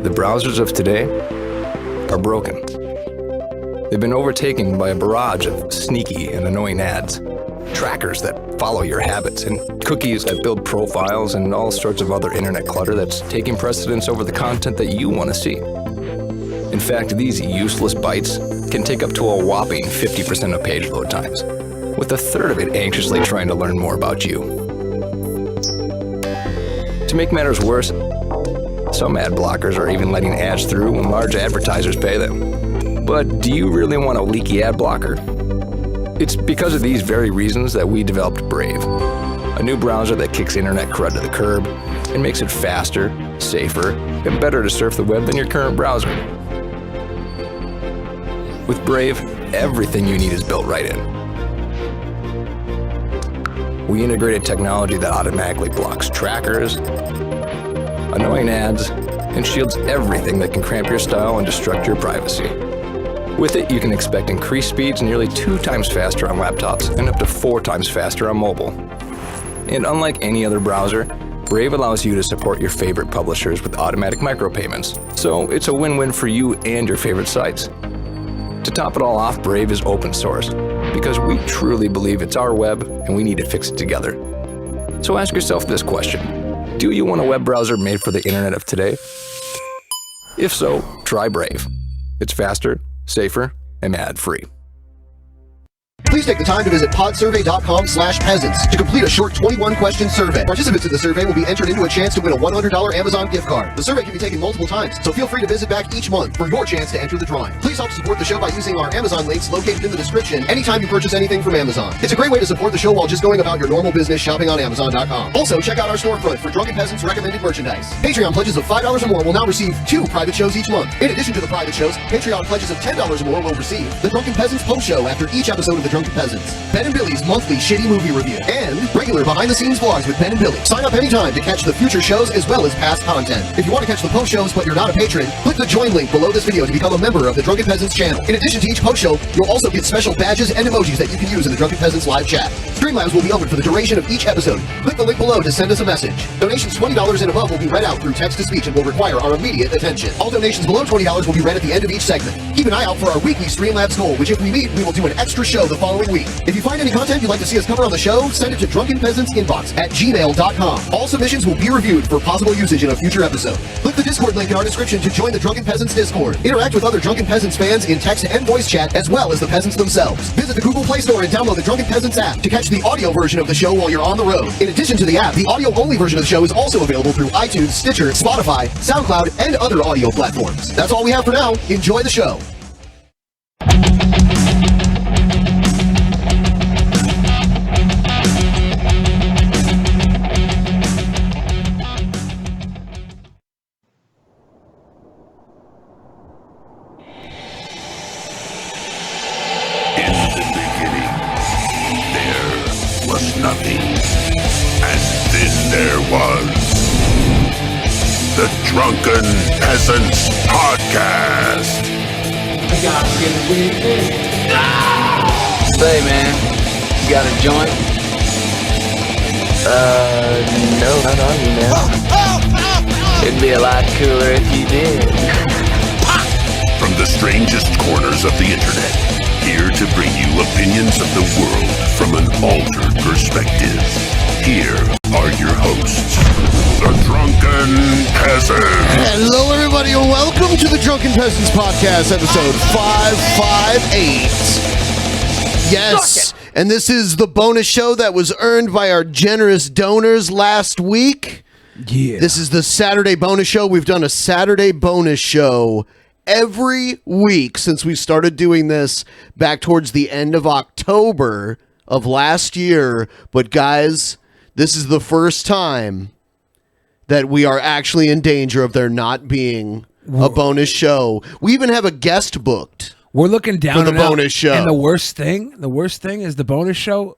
The browsers of today are broken. They've been overtaken by a barrage of sneaky and annoying ads, trackers that follow your habits, and cookies that build profiles, and all sorts of other internet clutter that's taking precedence over the content that you want to see. In fact, these useless bytes can take up to a whopping 50% of page load times, with a third of it anxiously trying to learn more about you. To make matters worse, some ad blockers are even letting ads through when large advertisers pay them. But do you really want a leaky ad blocker? It's because of these very reasons that we developed Brave, a new browser that kicks internet crud to the curb and makes it faster, safer, and better to surf the web than your current browser. With Brave, everything you need is built right in. We integrated technology that automatically blocks trackers, annoying ads, and shields everything that can cramp your style and destruct your privacy. With it, you can expect increased speeds nearly 2 times faster on laptops and up to 4 times faster on mobile. And unlike any other browser, Brave allows you to support your favorite publishers with automatic micropayments, so it's a win-win for you and your favorite sites. To top it all off, Brave is open source, because we truly believe it's our web and we need to fix it together. So ask yourself this question: do you want a web browser made for the internet of today? If so, try Brave. It's faster, safer, and ad-free. Please take the time to visit podsurvey.com/peasants to complete a short 21-question survey. Participants in the survey will be entered into a chance to win a $100 Amazon gift card. The survey can be taken multiple times, so feel free to visit back each month for your chance to enter the drawing. Please help support the show by using our Amazon links located in the description anytime you purchase anything from Amazon. It's a great way to support the show while just going about your normal business shopping on Amazon.com. Also, check out our storefront for Drunken Peasants recommended merchandise. Patreon pledges of $5 or more will now receive 2 private shows each month. In addition to the private shows, Patreon pledges of $10 or more will receive the Drunken Peasants post show after each episode of the Drunken Peasants, Ben and Billy's monthly shitty movie review, and regular behind-the-scenes vlogs with Ben and Billy. Sign up anytime to catch the future shows as well as past content. If you want to catch the post shows but you're not a patron, click the join link below this video to become a member of the Drunken Peasants channel. In addition to each post show, you'll also get special badges and emojis that you can use in the Drunken Peasants live chat. Streamlabs will be open for the duration of each episode. Click the link below to send us a message. Donations $20 and above will be read out through text-to-speech and will require our immediate attention. All donations below $20 will be read at the end of each segment. Keep an eye out for our weekly Streamlabs goal, which if we meet, we will do an extra show the following week. If you find any content you'd like to see us cover on the show, send it to drunkenpeasantsinbox@gmail.com. All submissions will be reviewed for possible usage in a future episode. Click the Discord link in our description to join the Drunken Peasants Discord. Interact with other Drunken Peasants fans in text and voice chat, as well as the peasants themselves. Visit the Google Play Store and download the Drunken Peasants app to catch the audio version of the show while you're on the road. In addition to the app, the audio-only version of the show is also available through iTunes, Stitcher, Spotify, SoundCloud, and other audio platforms. That's all we have for now. Enjoy the show. Drunken Peasants Podcast. Say, man, you got a joint? No, not on you, man. It'd be a lot cooler if you did. From the strangest corners of the internet, here to bring you opinions of the world from an altered perspective. Here are your hosts, the Drunken Peasants. Hello, everybody, and welcome to the Drunken Peasants Podcast, episode 558. Yes, and this is the bonus show that was earned by our generous donors last week. Yeah. This is the Saturday bonus show. We've done a Saturday bonus show every week since we started doing this back towards the end of October of last year. But guys, this is the first time that we are actually in danger of there not being a bonus show. We even have a guest booked. We're looking down for the bonus show. And the worst thing is the bonus show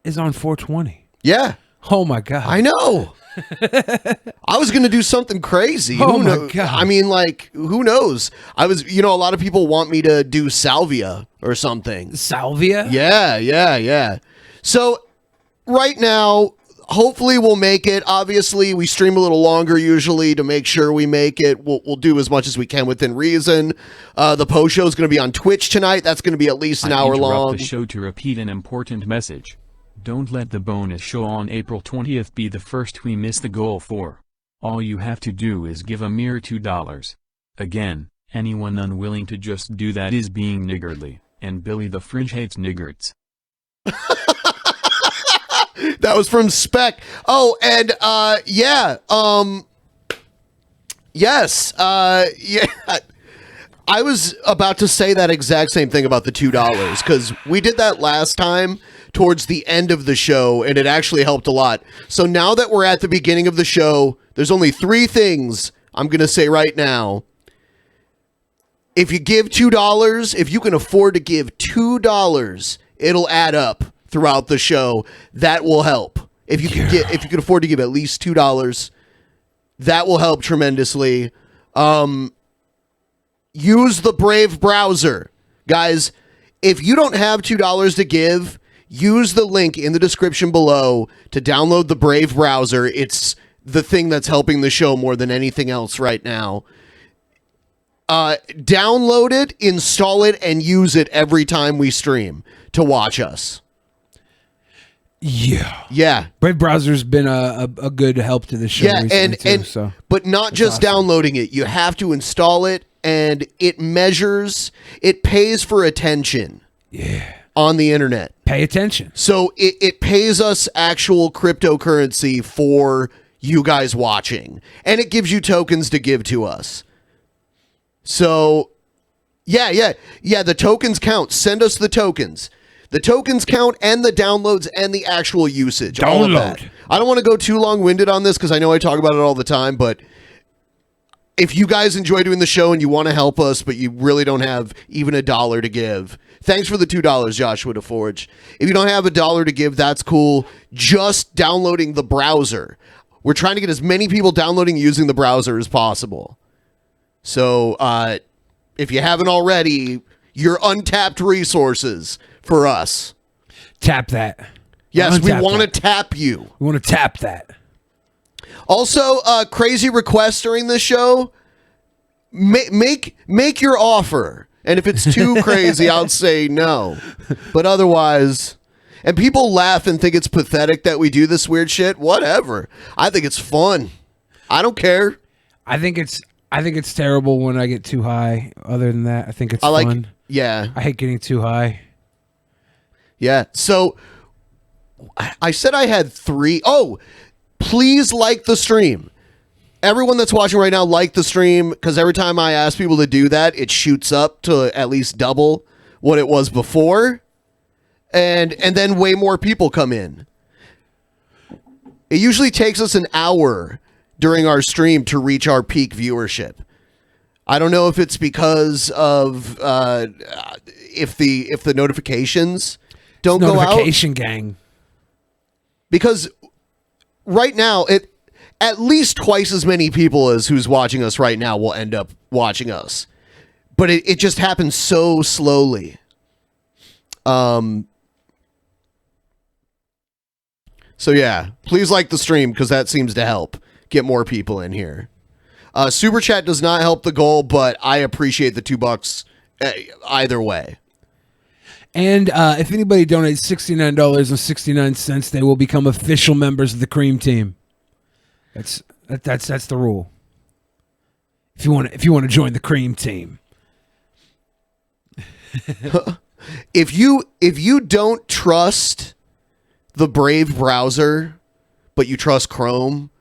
is on 420. Yeah. Oh my God. I know. I was going to do something crazy. Oh my God. I mean, like, who knows? A lot of people want me to do salvia or something. Salvia? Yeah. So right now, hopefully we'll make it. Obviously, we stream a little longer usually to make sure we make it. We'll do as much as we can within reason. The post show is going to be on Twitch tonight. That's going to be at least an hour long. The show to repeat an important message. Don't let the bonus show on April 20th be the first we miss the goal for. All you have to do is give a mere $2. Again, anyone unwilling to just do that is being niggardly, and Billy the Fridge hates niggards. That was from Spec. Oh, and yes, yeah. I was about to say that exact same thing about the $2 because we did that last time towards the end of the show, and it actually helped a lot. So now that we're at the beginning of the show, there's only 3 things I'm going to say right now. If you give $2, if you can afford to give $2, it'll add up throughout the show. That will help. If you can afford to give at least $2, that will help tremendously. Use the Brave browser. Guys, if you don't have $2 to give, use the link in the description below to download the Brave browser. It's the thing that's helping the show more than anything else right now. Download it, install it, and use it every time we stream to watch us. Yeah. Brave browser's been a good help to the show. Yeah, too, but not just awesome. Downloading it. You have to install it, and it measures. It pays for attention. Yeah. On the internet. Pay attention. So it pays us actual cryptocurrency for you guys watching, and it gives you tokens to give to us. So, yeah, the tokens count. Send us the tokens. The tokens count, and the downloads, and the actual usage. All of that. I don't want to go too long-winded on this because I know I talk about it all the time, but if you guys enjoy doing the show and you want to help us, but you really don't have even $1 to give, thanks for the $2, Joshua DeForge. If you don't have $1 to give, that's cool. Just downloading the browser. We're trying to get as many people downloading using the browser as possible. So, if you haven't already, your untapped resources for us. Tap that. Yes, we want to tap you. We want to tap that. Also, crazy requests during this show. Make your offer. And if it's too crazy, I'll say no. But otherwise, and people laugh and think it's pathetic that we do this weird shit. Whatever. I think it's fun. I don't care. I think it's terrible when I get too high. Other than that, I think it's fun. Yeah. I hate getting too high. Yeah. So I said I had 3. Oh, please like the stream. Everyone that's watching right now, like the stream, because every time I ask people to do that, it shoots up to at least double what it was before. And then way more people come in. It usually takes us an hour during our stream to reach our peak viewership. I don't know if it's because of if the notifications don't go out. Notification gang. Because right now, at least twice as many people as who's watching us right now will end up watching us. But it just happens so slowly. So yeah, please like the stream because that seems to help get more people in here. Super Chat does not help the goal, but I appreciate the $2 either way. And if anybody donates $69.69, they will become official members of the Cream Team. That's the rule. If you want to join the Cream Team. If you don't trust the Brave browser, but you trust Chrome,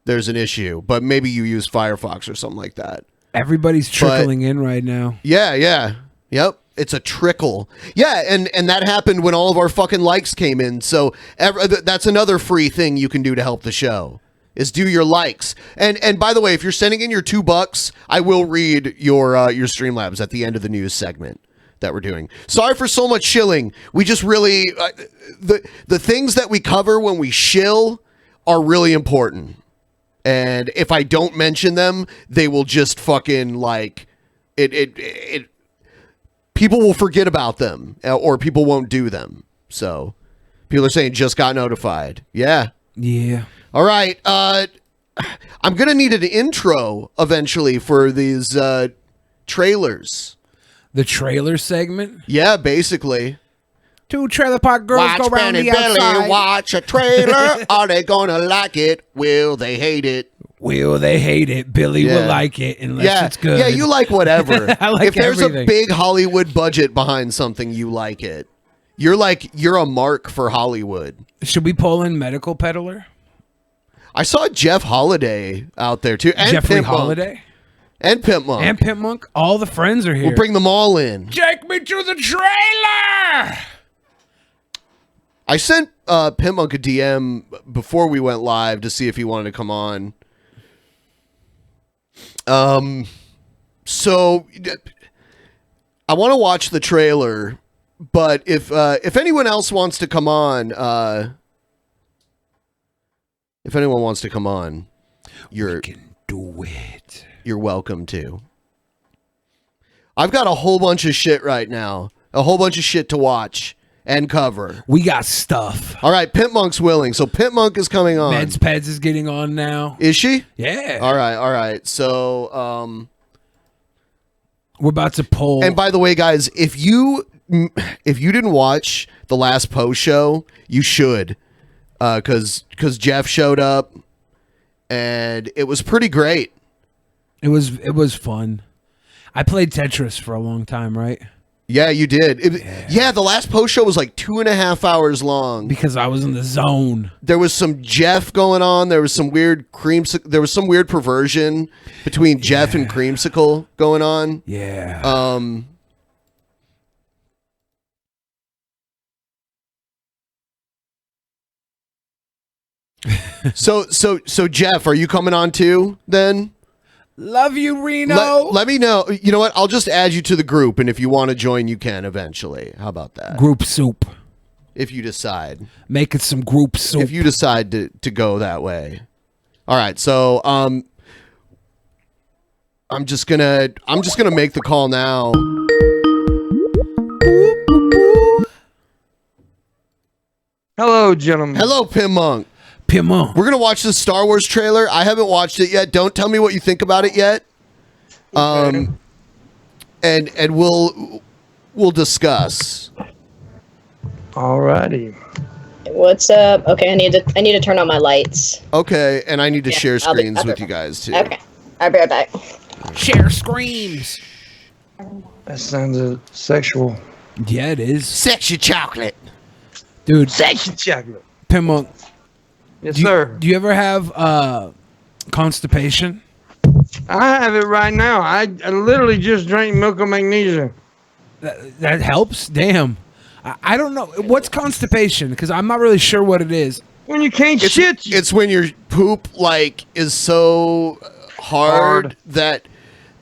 there's an issue. But maybe you use Firefox or something like that. Everybody's trickling in right now. Yeah. Yep. It's a trickle. Yeah, and that happened when all of our fucking likes came in. So that's another free thing you can do to help the show, is do your likes. And by the way, if you're sending in your $2, I will read your Streamlabs at the end of the news segment that we're doing. Sorry for so much shilling. We just really the things that we cover when we shill are really important. And if I don't mention them, they will just fucking like it people will forget about them, or people won't do them. So people are saying just got notified. Yeah, Yeah. All right. I'm going to need an intro eventually for these trailers. The trailer segment? Yeah, basically. Two trailer park girls go round the outside. Watch a trailer. Are they going to like it? Will they hate it? Will they hate it? Billy will like it unless it's good. Yeah, you like whatever. I like if there's everything. a big Hollywood budget behind something, you like it. You're a mark for Hollywood. Should we pull in Medical Peddler? I saw Jeff Holiday out there too. And Jeffrey Pimp Monk. Holiday? And Pimp Monk. And Pimp Monk? All the friends are here. We'll bring them all in. Take me to the trailer! I sent Pimp Monk a DM before we went live to see if he wanted to come on. So I want to watch the trailer, but if anyone else wants to come on, We can do it. You're welcome to. I've got a whole bunch of shit right now. A whole bunch of shit to watch and cover. We got stuff. All right, Pimp Monk's willing. So Pimp Monk is coming on. Meds Peds is getting on now. Is she? Yeah. All right. So, we're about to pull. and by the way, guys, if you didn't watch the last post show, you should, because Jeff showed up, and it was pretty great. It was fun. I played Tetris for a long time, right? Yeah, you did. The last post show was like 2.5 hours long. Because I was in the zone. There was some Jeff going on. There was some weird perversion between Jeff and Creamsicle going on. Yeah. So Jeff, are you coming on too then? Love you, Reno. Let me know. You know what? I'll just add you to the group, and if you want to join, you can eventually. How about that? Group soup. If you decide. Making some group soup. If you decide to go that way. All right. So I'm just gonna make the call now. Hello, gentlemen. Hello, Pim Monk. Pim Monk. We're gonna watch the Star Wars trailer. I haven't watched it yet. Don't tell me what you think about it yet. Okay. And we'll discuss. Alrighty. What's up? Okay, I need to turn on my lights. Okay, and I need to share I'll be screens with you guys too. Okay, I'll be right back. Share screams. That sounds sexual. Yeah, it is. Sexy chocolate. Dude. Sexy chocolate. Pim Monk. Yes, sir. Do you ever have constipation? I have it right now. I literally just drank milk of magnesia. That helps? Damn. I don't know. What's constipation? Because I'm not really sure what it is. When you can't shit. It's when your poop is so hard that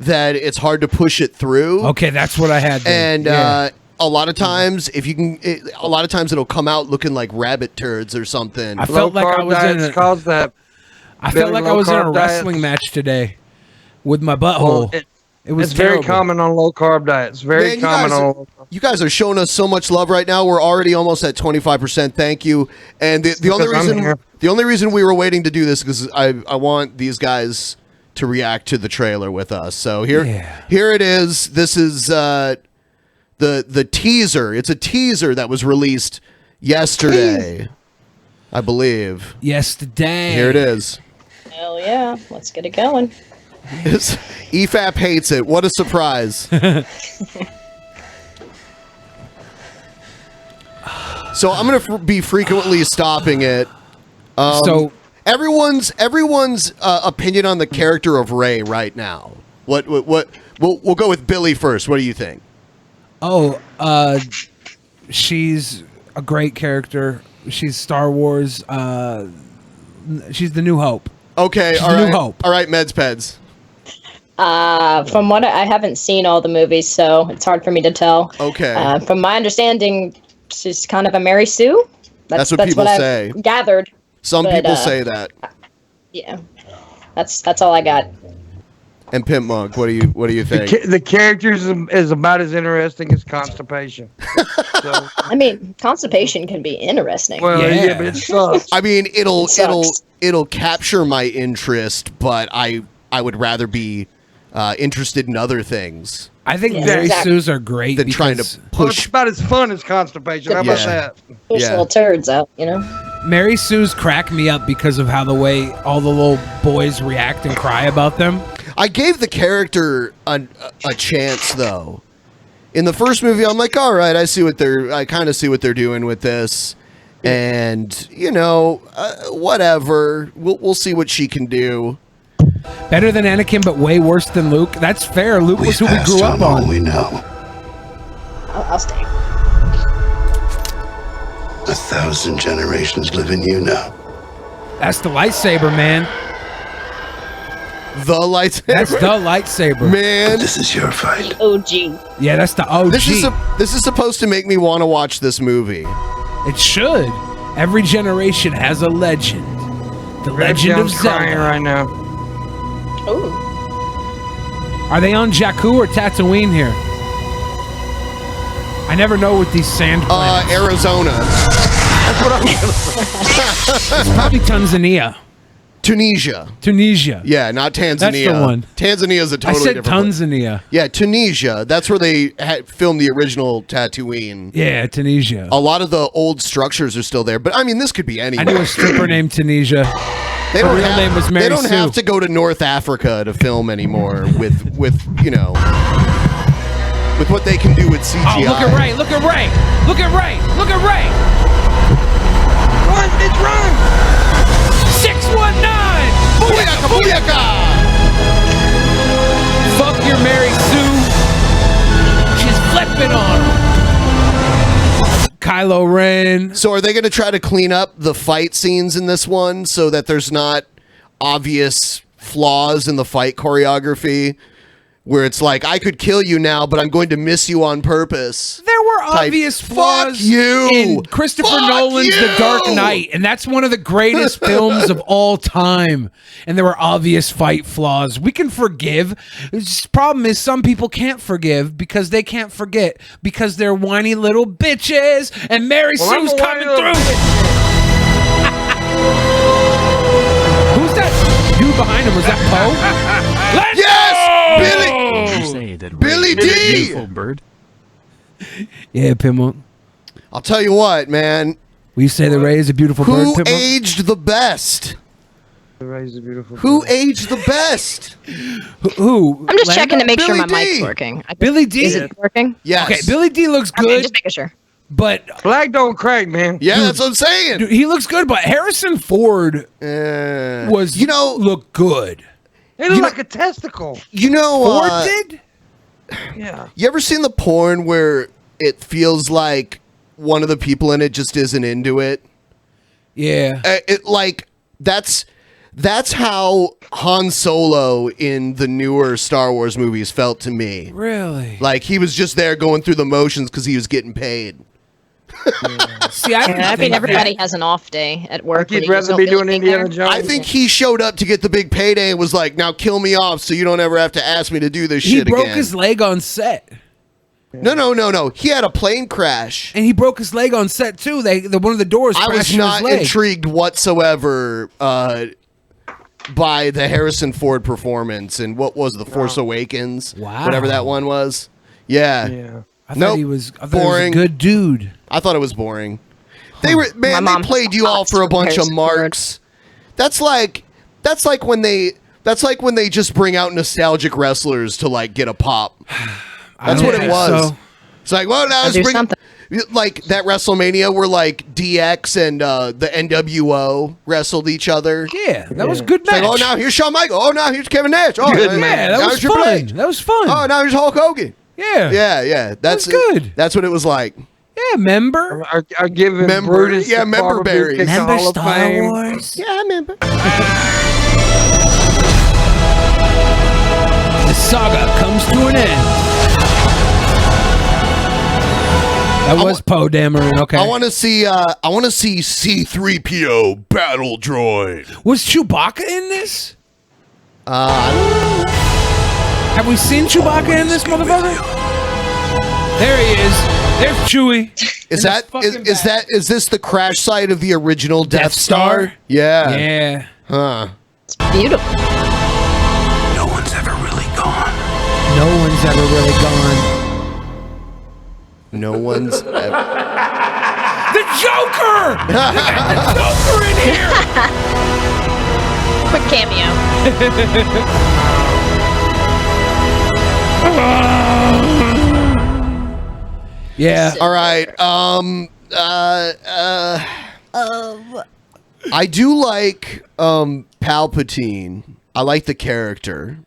it's hard to push it through. Okay, that's what I had. And a lot of times, it'll come out looking like rabbit turds or something. I felt like I was in a caused that. I felt like I was in a wrestling match today with my butthole. It was It's very terrible. common on low carb diets. Very common on low carb. You guys are showing us so much love right now. We're already almost at 25%. Thank you. And the only reason we were waiting to do this is because I want these guys to react to the trailer with us. So here it is. This is the teaser. It's a teaser that was released yesterday, I believe. Yesterday. Here it is. Hell yeah, let's get it going. EFAP hates it. What a surprise. So I'm going to be frequently stopping it. So everyone's opinion on the character of Rey right now. What we'll go with Billy first. What do you think? She's a great character. She's Star Wars. She's the New Hope. Okay, she's all right. New Hope. All right, Meds Peds. From what I haven't seen all the movies, so it's hard for me to tell. Okay. From my understanding, she's kind of a Mary Sue. That's what people say. I've gathered. Some people say that. Yeah, that's all I got. And Pimp Monk, what do you think? The characters is about as interesting as Constipation. So, I mean, constipation can be interesting. well, yeah, but it sucks. I mean, it'll sucks. capture my interest, but I would rather be interested in other things I think Yeah, Mary exactly. Sue's are great than trying to because Well, it's push. about as fun as Constipation. How about Yeah. that? Push Yeah. little turds out, you know? Mary Sue's crack me up because of how the way all the little boys react and cry about them. I gave the character a chance though. In the first movie, I'm like, all right, I kind of see what they're doing with this, and whatever. We'll see what she can do. Better than Anakin, but way worse than Luke. That's fair. Luke was who we grew up on. We know. I'll stay. 1,000 generations live in you now. That's the lightsaber, man. The lightsaber. That's the lightsaber, man. This is your fight. OG. Yeah, that's the OG. This is supposed to make me want to watch this movie. It should. Every generation has a legend. The Legend of John's crying Zelda. right now. Ooh. Are they on Jakku or Tatooine here? I never know with these sand planets. Arizona. That's what I'm gonna say. It's probably Tanzania. Tunisia. Yeah, not Tanzania. That's the one. Tanzania's a I totally said different place. Tanzania. Yeah, Tunisia. That's where they filmed the original Tatooine. Yeah, Tunisia. A lot of the old structures are still there, but I mean, this could be I anywhere. knew a stripper named Tunisia. Her real name was Mary They don't Sue. have to go to North Africa to film anymore with with what they can do with CGI. Oh, look at Ray! Look at Ray! Look at Ray! Look at Ray! Run, bitch, run! 619! Booyaka, booyaka! Fuck your Mary Sue! She's flipping on him. Kylo Ren. So are they going to try to clean up the fight scenes in this one so that there's not obvious flaws in the fight choreography? Where it's like, I could kill you now, but I'm going to miss you on purpose. There were Type, obvious "Fuck flaws you! in Christopher Fuck Nolan's The you!" Dark Knight, and that's one of the greatest films of all time. And there were obvious fight flaws. We can forgive. The problem is some people can't forgive because they can't forget because they're whiny little bitches. And Mary I'm Sue's a whiny coming little through. Who's that dude behind him? Was that Poe? Let's Yes! go! Billy! Did you say that Billy Ray is a D! beautiful bird? Yeah, Pimmo. I'll tell you what, man. Will you say the Ray is a beautiful Who bird, Pimmo? aged the best? The Ray's a beautiful. Who aged the best? Who? I'm just Lando? checking to make sure my Billy mic's D. working. Billy D. Is it working? Yes. Okay, Billy D looks Okay, good, just making sure. but Flag don't crack, man. Yeah, that's what I'm saying. dude, he looks good. But Harrison Ford was, look good. It looked like a testicle. Ford did. Yeah. You ever seen the porn where it feels like one of the people in it just isn't into it? Yeah. That's how Han Solo in the newer Star Wars movies felt to me. Really? Like he was just there going through the motions because he was getting paid. See, I mean, everybody has an off day at work. You'd when you just rather don't be feel doing like being Indiana there. Jones. I think he showed up to get the big payday and was like, "Now kill me off, so you don't ever have to ask me to do this he shit broke again." his leg on set, No. He had a plane crash. and he broke his leg on set too. One of the doors. I was crashed in not his leg. intrigued whatsoever by the Harrison Ford performance and what was The Force Awakens. Wow. Whatever that one was. Yeah. Yeah. I thought Nope. he was. I thought Boring. He was a good dude. I thought it was boring. They were My they mom played you all thoughts for a from bunch of Harrison Ford. marks. That's like when they just bring out nostalgic wrestlers to like get a pop. That's don't what it think was. so. It's like, well, now I'll let's do bring something. like that WrestleMania where like DX and the NWO wrestled each other. Yeah, that was a good It's like, match. oh, now here's Shawn Michaels. Oh, now here's Kevin Nash. Oh, Good yeah, match. that now was here's Triple fun. H. That was fun. Oh, now here's Hulk Hogan. yeah. Yeah. That's good. That's what it was like. Yeah, member. Are giving Member- Brutus yeah, the member Barber berries. Kick the Member Hall of Star Fame. Wars. Yeah, I remember. The saga comes to an end. That was Poe Dameron. Okay. I want to see C-3PO battle droid. Was Chewbacca in this? I Have we seen Chewbacca in this motherfucker? There he is. There's Chewie. Is this the crash site of the original Death Star? Yeah. Yeah. Huh. It's beautiful. No one's ever really gone. No one's ever really gone. No one's ever. The Joker! The Joker in here! Quick cameo. Yeah. All right. I do like Palpatine. I like the character.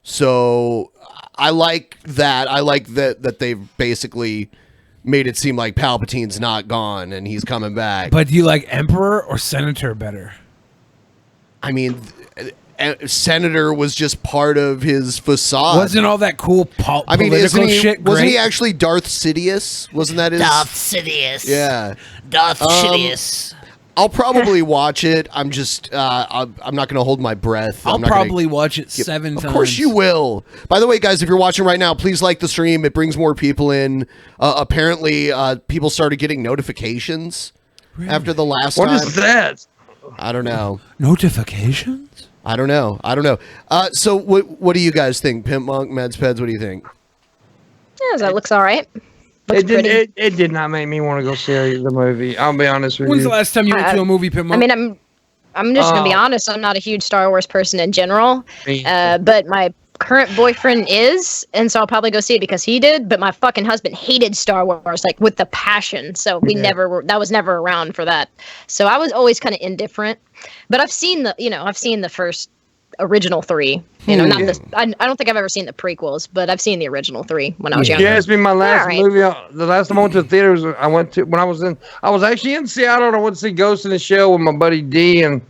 So I like that. I like that they've basically made it seem like Palpatine's not gone and he's coming back. But do you like Emperor or Senator better? I mean, Senator was just part of his facade. Wasn't all that cool political shit great? Wasn't he actually Darth Sidious? Wasn't that his? Darth Sidious. Yeah. Darth Sidious. I'll probably watch it. I'm just, I'm not going to hold my breath. I'll probably watch it 7 times. Of course you will. By the way, guys, if you're watching right now, please like the stream. It brings more people in. Apparently, people started getting notifications after the last time. What is that? I don't know. Notifications? I don't know. So what do you guys think? Pimp Monk, Meds Peds, what do you think? Yeah, that looks all right. It did not make me want to go see the movie. I'll be honest with you. When's the last time you went to a movie, Pimp Monk? I mean, I'm just gonna be honest. I'm not a huge Star Wars person in general, but my current boyfriend is, and so I'll probably go see it because he did. But my fucking husband hated Star Wars like with the passion, so we never were. That was never around for that. So I was always kind of indifferent. But I've seen the first original 3. You know, not this. I don't think I've ever seen the prequels, but I've seen the original 3 when I was younger. Yeah, it's been my last movie. The last time I went to the theaters, I was actually in Seattle and I went to see Ghost in the Shell with my buddy D and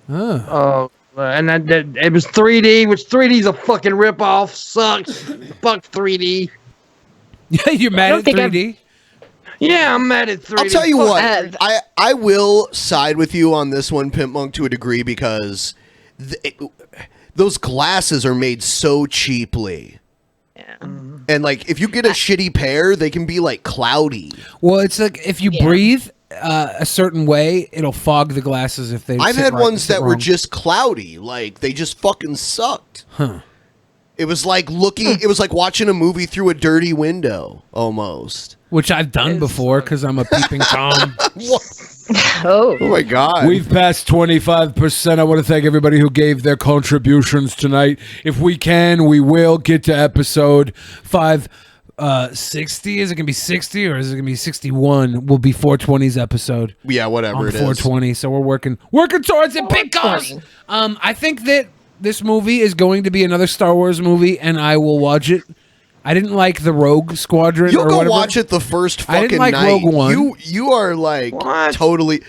and that it was 3D, which 3D's a fucking ripoff. Sucks. Fuck 3D. Yeah, you're mad at 3D? Yeah, I'm mad at 3D. I'll tell you what, I will side with you on this one, Pimp Monk, to a degree because those glasses are made so cheaply. Yeah. And like, if you get a shitty pair, they can be like cloudy. Well, it's like if you breathe a certain way, it'll fog the glasses if they. I've had ones that were just cloudy, like they just fucking sucked. Huh. It was like it was like watching a movie through a dirty window, almost. Which I've done before because I'm a peeping Tom. Oh my God. We've passed 25%. I want to thank everybody who gave their contributions tonight. If we can, we will get to episode 560. Is it going to be 60 or is it going to be 61? Will be 420's episode. Yeah, whatever it is. 420. So we're working towards it. Because I think that this movie is going to be another Star Wars movie, and I will watch it. I didn't like the Rogue Squadron. You'll go watch it the first fucking I didn't like night. Rogue One. You are like totally.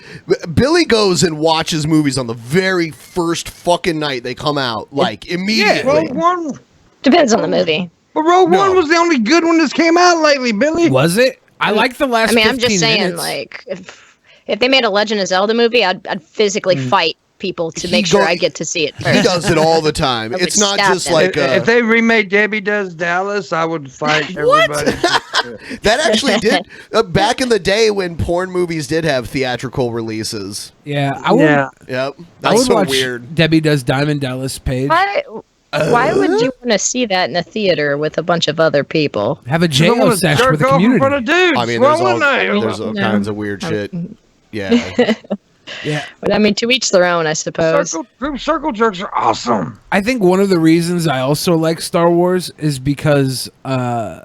Billy goes and watches movies on the very first fucking night they come out, like immediately. Rogue One depends on the movie. But Rogue One was the only good one that's came out lately, Billy. Was it? I like the last. I mean, 15 I'm just saying, minutes. like, if they made a Legend of Zelda movie, I'd physically fight people to make sure I get to see it first. He does it all the time. It's not just like if they remade Debbie Does Dallas, I would fight everybody. That actually did back in the day when porn movies did have theatrical releases. Yeah, I would. Yep, I that's would so watch weird. Debbie Does Diamond Dallas Page. Why would you want to see that in a theater with a bunch of other people? Have a JO sesh with the community. I mean, there's all kinds of weird shit. Yeah. Yeah. But I mean, to each their own, I suppose. Circle jerks are awesome. I think one of the reasons I also like Star Wars is because I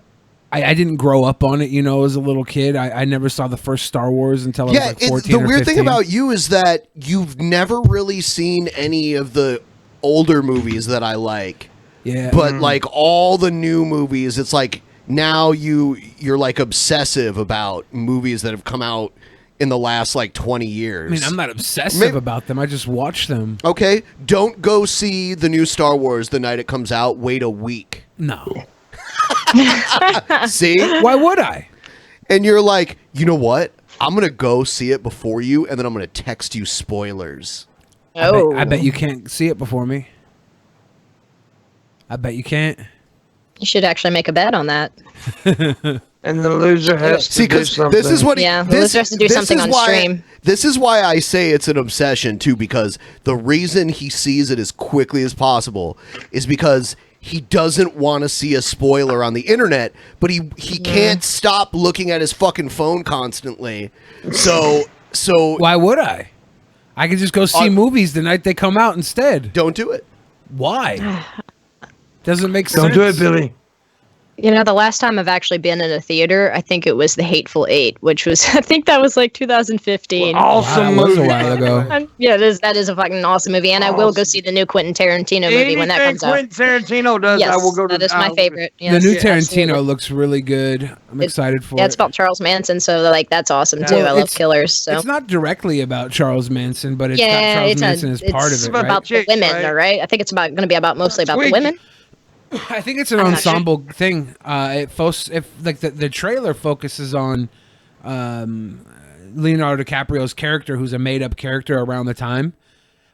didn't grow up on it, as a little kid. I never saw the first Star Wars until I was like 14 the or weird 15. thing about you is that you've never really seen any of the older movies that I like. Yeah. But like all the new movies, it's like now you're like obsessive about movies that have come out in the last like 20 years. I mean, I'm not obsessive about them. I just watch them. Okay, don't go see the new Star Wars the night it comes out. Wait a week. No. See? Why would I? And you're like, you know what? I'm going to go see it before you, and then I'm going to text you spoilers. I bet you can't see it before me. I bet you can't. You should actually make a bet on that. And the loser has to do something. This is what the loser has to do something on stream. This is why I say it's an obsession too, because the reason he sees it as quickly as possible is because he doesn't want to see a spoiler on the internet, but he can't stop looking at his fucking phone constantly. So why would I? I could just go see movies the night they come out instead. Don't do it. Why? Doesn't make sense. Don't do it, Billy. You know, the last time I've actually been in a theater, I think it was The Hateful Eight, which was, I think that was like 2015. Awesome movie. That was a while ago. Yeah, that is a fucking awesome movie, and I will go see the new Quentin Tarantino movie when that comes out. Quentin Tarantino does, yes, I will go to. That is my favorite. The Yes, new Tarantino absolutely. looks really good. I'm excited for it. Yeah, it's about Charles Manson, so like that's awesome too. I love killers. So It's not directly about Charles Manson, but it's got Charles Manson as part of it, right? about the women, right? I think it's going to be mostly about the women. I think it's an ensemble thing. The trailer focuses on Leonardo DiCaprio's character, who's a made-up character around the time.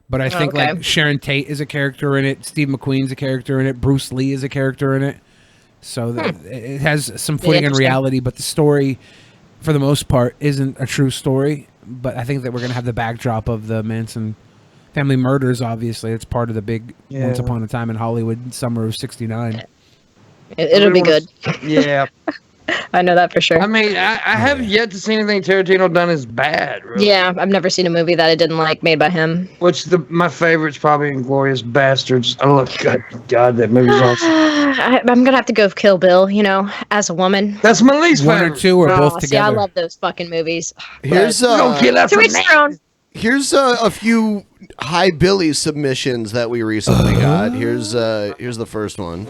But I think like Sharon Tate is a character in it. Steve McQueen's a character in it. Bruce Lee is a character in it. So it has some footing in reality, but the story, for the most part, isn't a true story. But I think that we're going to have the backdrop of the Manson family murders. Obviously, it's part of the big Once Upon a Time in Hollywood summer of '69. It'll be good. Yeah. I know that for sure. I mean, I haven't yet to see anything Tarantino done as bad, really. Yeah, I've never seen a movie that I didn't like made by him. Which my favorite's probably Inglourious Bastards. I love God, that movie's awesome. I'm gonna have to go Kill Bill. You know, as a woman. That's my least favorite. One or two or both together. See, I love those fucking movies. Here's Here's a few Hi Billy submissions that we recently got. Here's the first one.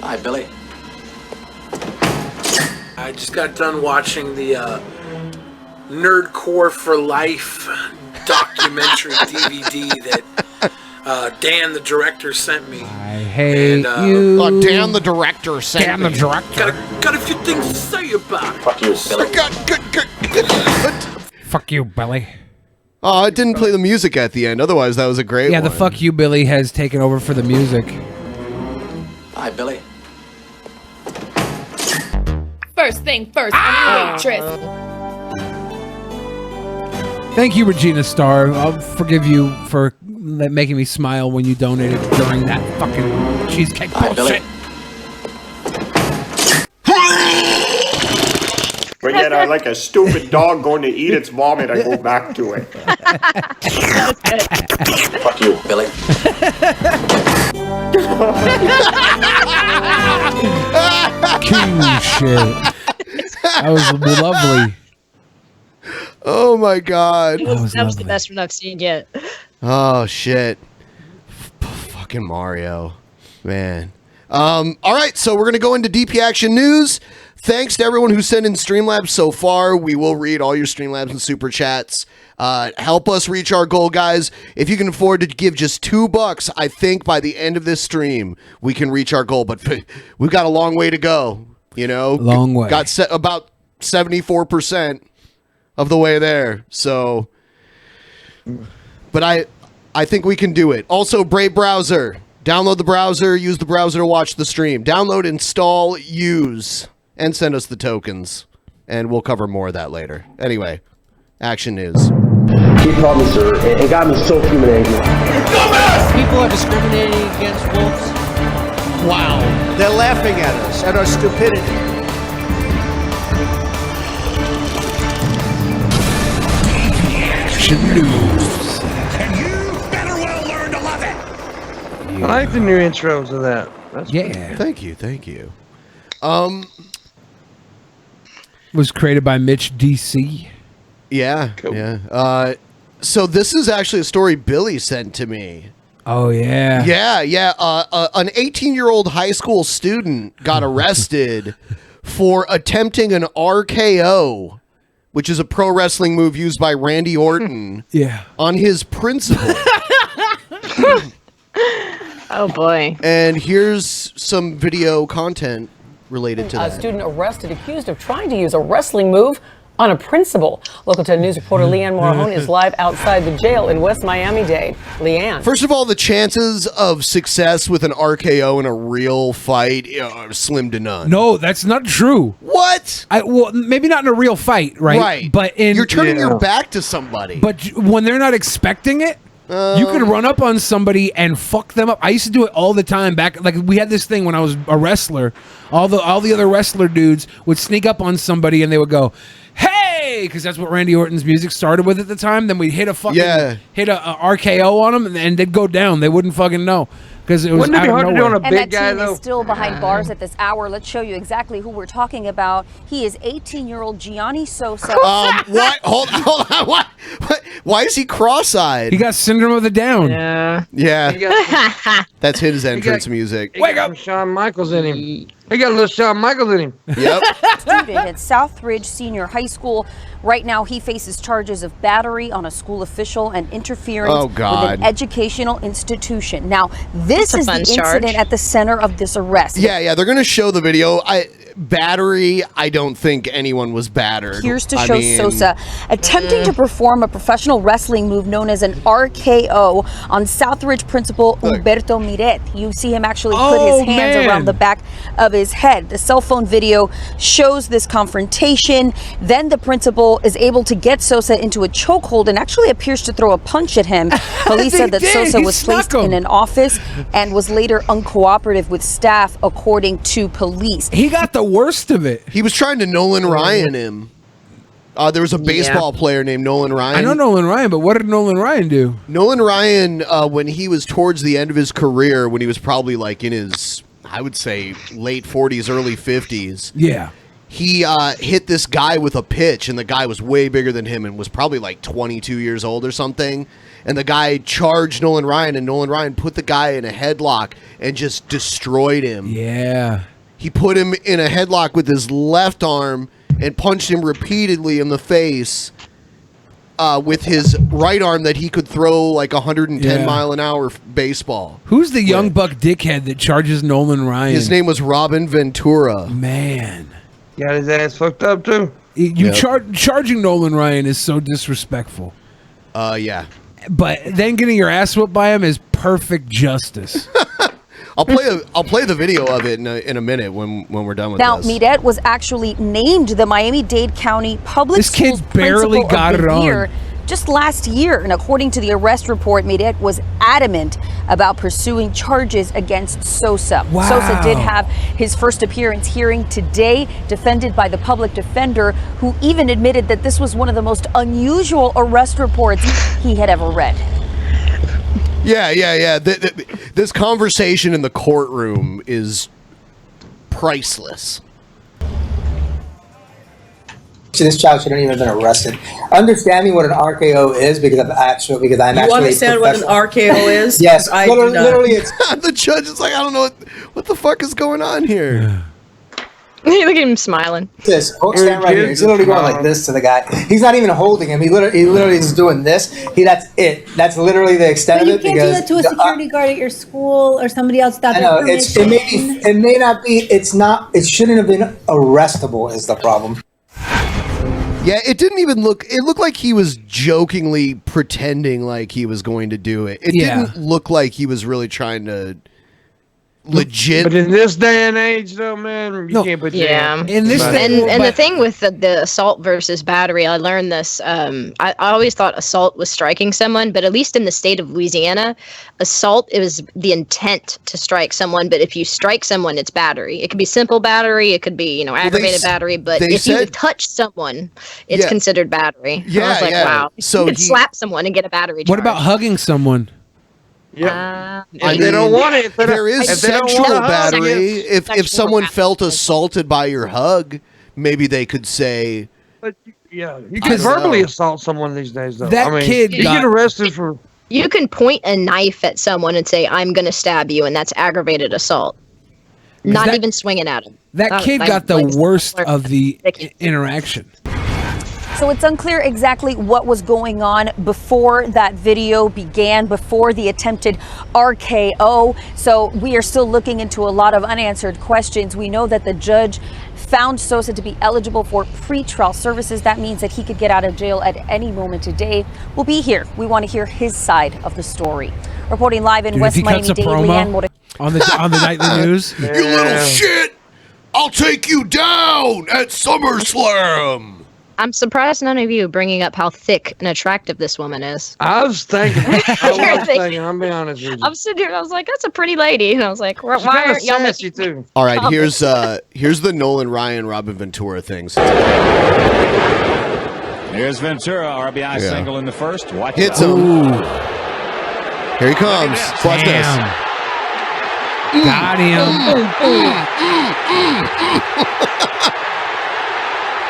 Hi Billy. I just got done watching the Nerdcore for Life documentary DVD that Dan the director sent me. I hate you. Dan the director sent Dan me. the director. Got a few things to say about it. Fuck you, Billy. Fuck you, Billy. Oh, it didn't play the music at the end. Otherwise, that was a great one. The fuck you, Billy has taken over for the music. Hi, Billy. First thing first, I'm a waitress. Thank you, Regina Starr. I'll forgive you for making me smile when you donated during that fucking cheesecake bullshit. But yet I like a stupid dog going to eat its vomit, I go back to it. Fuck you, Billy. King shit. That was lovely. Oh my god. That was the best one I've seen yet. Oh shit. Fucking Mario. Man. All right, so we're going to go into DP Action News. Thanks to everyone who sent in Streamlabs so far. We will read all your Streamlabs and Super Chats. Help us reach our goal, guys. If you can afford to give just $2, I think by the end of this stream, we can reach our goal. But we've got a long way to go, you know? Long way. Got about 74% of the way there. So, but I think we can do it. Also, Brave Browser. Download the browser, use the browser to watch the stream. Download, install, use, and send us the tokens. And we'll cover more of that later. Anyway, Action News. He called me, sir. It got me so fuming angry. People are discriminating against wolves. Wow. They're laughing at us, at our stupidity. Action News. I like the new intros of that. Thank you. Was created by Mitch DC. Yeah, yeah. So this is actually a story Billy sent to me. Oh yeah. Yeah. An 18-year-old high school student got arrested for attempting an RKO, which is a pro wrestling move used by Randy Orton. Yeah. On his principal. Oh boy. And here's some video content related to A that. student arrested accused of trying to use a wrestling move on a principal. Local 10 News reporter Leanne Morahone is live outside the jail in West Miami-Dade. Leanne. First of all, the chances of success with an RKO in a real fight are slim to none. No, that's not true. What? Well, maybe not in a real fight, right? Right. But you're turning your back to somebody. But when they're not expecting it, you could run up on somebody and fuck them up. I used to do it all the time back. Like we had this thing when I was a wrestler. All the other wrestler dudes would sneak up on somebody and they would go, "Hey!" Because that's what Randy Orton's music started with at the time. Then we'd hit a fucking hit a RKO on them and they'd go down. They wouldn't fucking know because it was Wouldn't it out be of hard to do nowhere. on a And big that guy team though? is still behind bars at this hour. Let's show you exactly who we're talking about. He is 18-year-old Gianni Sosa. What? Hold on. What? Why is he cross-eyed? He got syndrome of the Down. Yeah. That's his entrance music. Wake up! Shawn Michaels in him. He got a little Shawn Michaels in him. Yep. Student at Southridge Senior High School. Right now, he faces charges of battery on a school official and interference with an educational institution. Now, this is the incident at the center of this arrest. Yeah. They're going to show the video. Battery, I don't think anyone was battered. Appears to show Sosa attempting to perform a professional wrestling move known as an RKO on Southridge principal Humberto Miret. You see him actually put his hands around the back of his head. The cell phone video shows this confrontation. Then the principal is able to get Sosa into a chokehold and actually appears to throw a punch at him. Police said that Sosa was placed in an office and was later uncooperative with staff, according to police. He got the worst of it. He was trying to Nolan Ryan him. There was a baseball player named Nolan Ryan. I know Nolan Ryan, but what did Nolan Ryan do? Nolan Ryan, when he was towards the end of his career, when he was probably like in his, I would say, late 40s, early 50s. Yeah. He hit this guy with a pitch, and the guy was way bigger than him and was probably like 22 years old or something. And the guy charged Nolan Ryan, and Nolan Ryan put the guy in a headlock and just destroyed him. Yeah. He put him in a headlock with his left arm and punched him repeatedly in the face with his right arm that he could throw like 110 mile an hour baseball. Who's the young buck dickhead that charges Nolan Ryan? His name was Robin Ventura. Man. Got his ass fucked up too. Charging Nolan Ryan is so disrespectful. Yeah. But then getting your ass whooped by him is perfect justice. I'll play the video of it in a minute when we're done with Now, this. Miret was actually named the Miami-Dade County Public Schools barely Principal got of it the on. Year just last year. And according to the arrest report, Miret was adamant about pursuing charges against Sosa. Wow. Sosa did have his first appearance hearing today, defended by the public defender, who even admitted that this was one of the most unusual arrest reports he had ever read. Yeah. This conversation in the courtroom is priceless. This child shouldn't even have been arrested. Understanding what an RKO is because I'm actually You understand what an RKO is? Yes, I do not. literally it's the judge is like, I don't know what the fuck is going on here. Look at him smiling. this. Stand right here. He's literally going like this to the guy. He's not even holding him. He literally is doing this. That's it. That's literally the extent But you of it. can't do that to a security guard at your school or somebody else without I their know permission. it may not be. It's not. It shouldn't have been arrestable. Is the problem. Yeah, it didn't even look. It looked like he was jokingly pretending like he was going to do it. It didn't look like he was really trying to legit. But in this day and age, though, man, you can't put Yeah, in this and the thing with the assault versus battery, I learned this. I always thought assault was striking someone, but at least in the state of Louisiana, assault is the intent to strike someone. But if you strike someone, it's battery. It could be simple battery, it could be aggravated battery. But if you touch someone, it's considered battery. Yeah, I was like, wow. So you could slap someone and get a battery charge. What about hugging someone? Yeah. I they don't mean, want it. There is sexual battery. If someone felt assaulted by your hug, maybe they could say. But yeah, you can verbally assault someone these days, though. That I mean, kid you got- get arrested for. You can point a knife at someone and say, "I'm going to stab you," and that's aggravated assault. Not that- even swinging at him. That kid got the worst of the interaction. So it's unclear exactly what was going on before that video began, before the attempted RKO. So we are still looking into a lot of unanswered questions. We know that the judge found Sosa to be eligible for pretrial services. That means that he could get out of jail at any moment today. We'll be here. We want to hear his side of the story. Reporting live in West Miami-Dade, Leanne on the nightly news. You little shit! I'll take you down at SummerSlam. I'm surprised none of you bringing up how thick and attractive this woman is. I was thinking. I'll be honest with you. I'm sitting here. I was like, "That's a pretty lady," and I was like, "Why She's kinda aren't y'all?" sassy too. All right, here's the Nolan Ryan Robin Ventura thing. Here's Ventura, RBI single in the first. Watch Hits it. him. Here he comes. Watch this. Got him.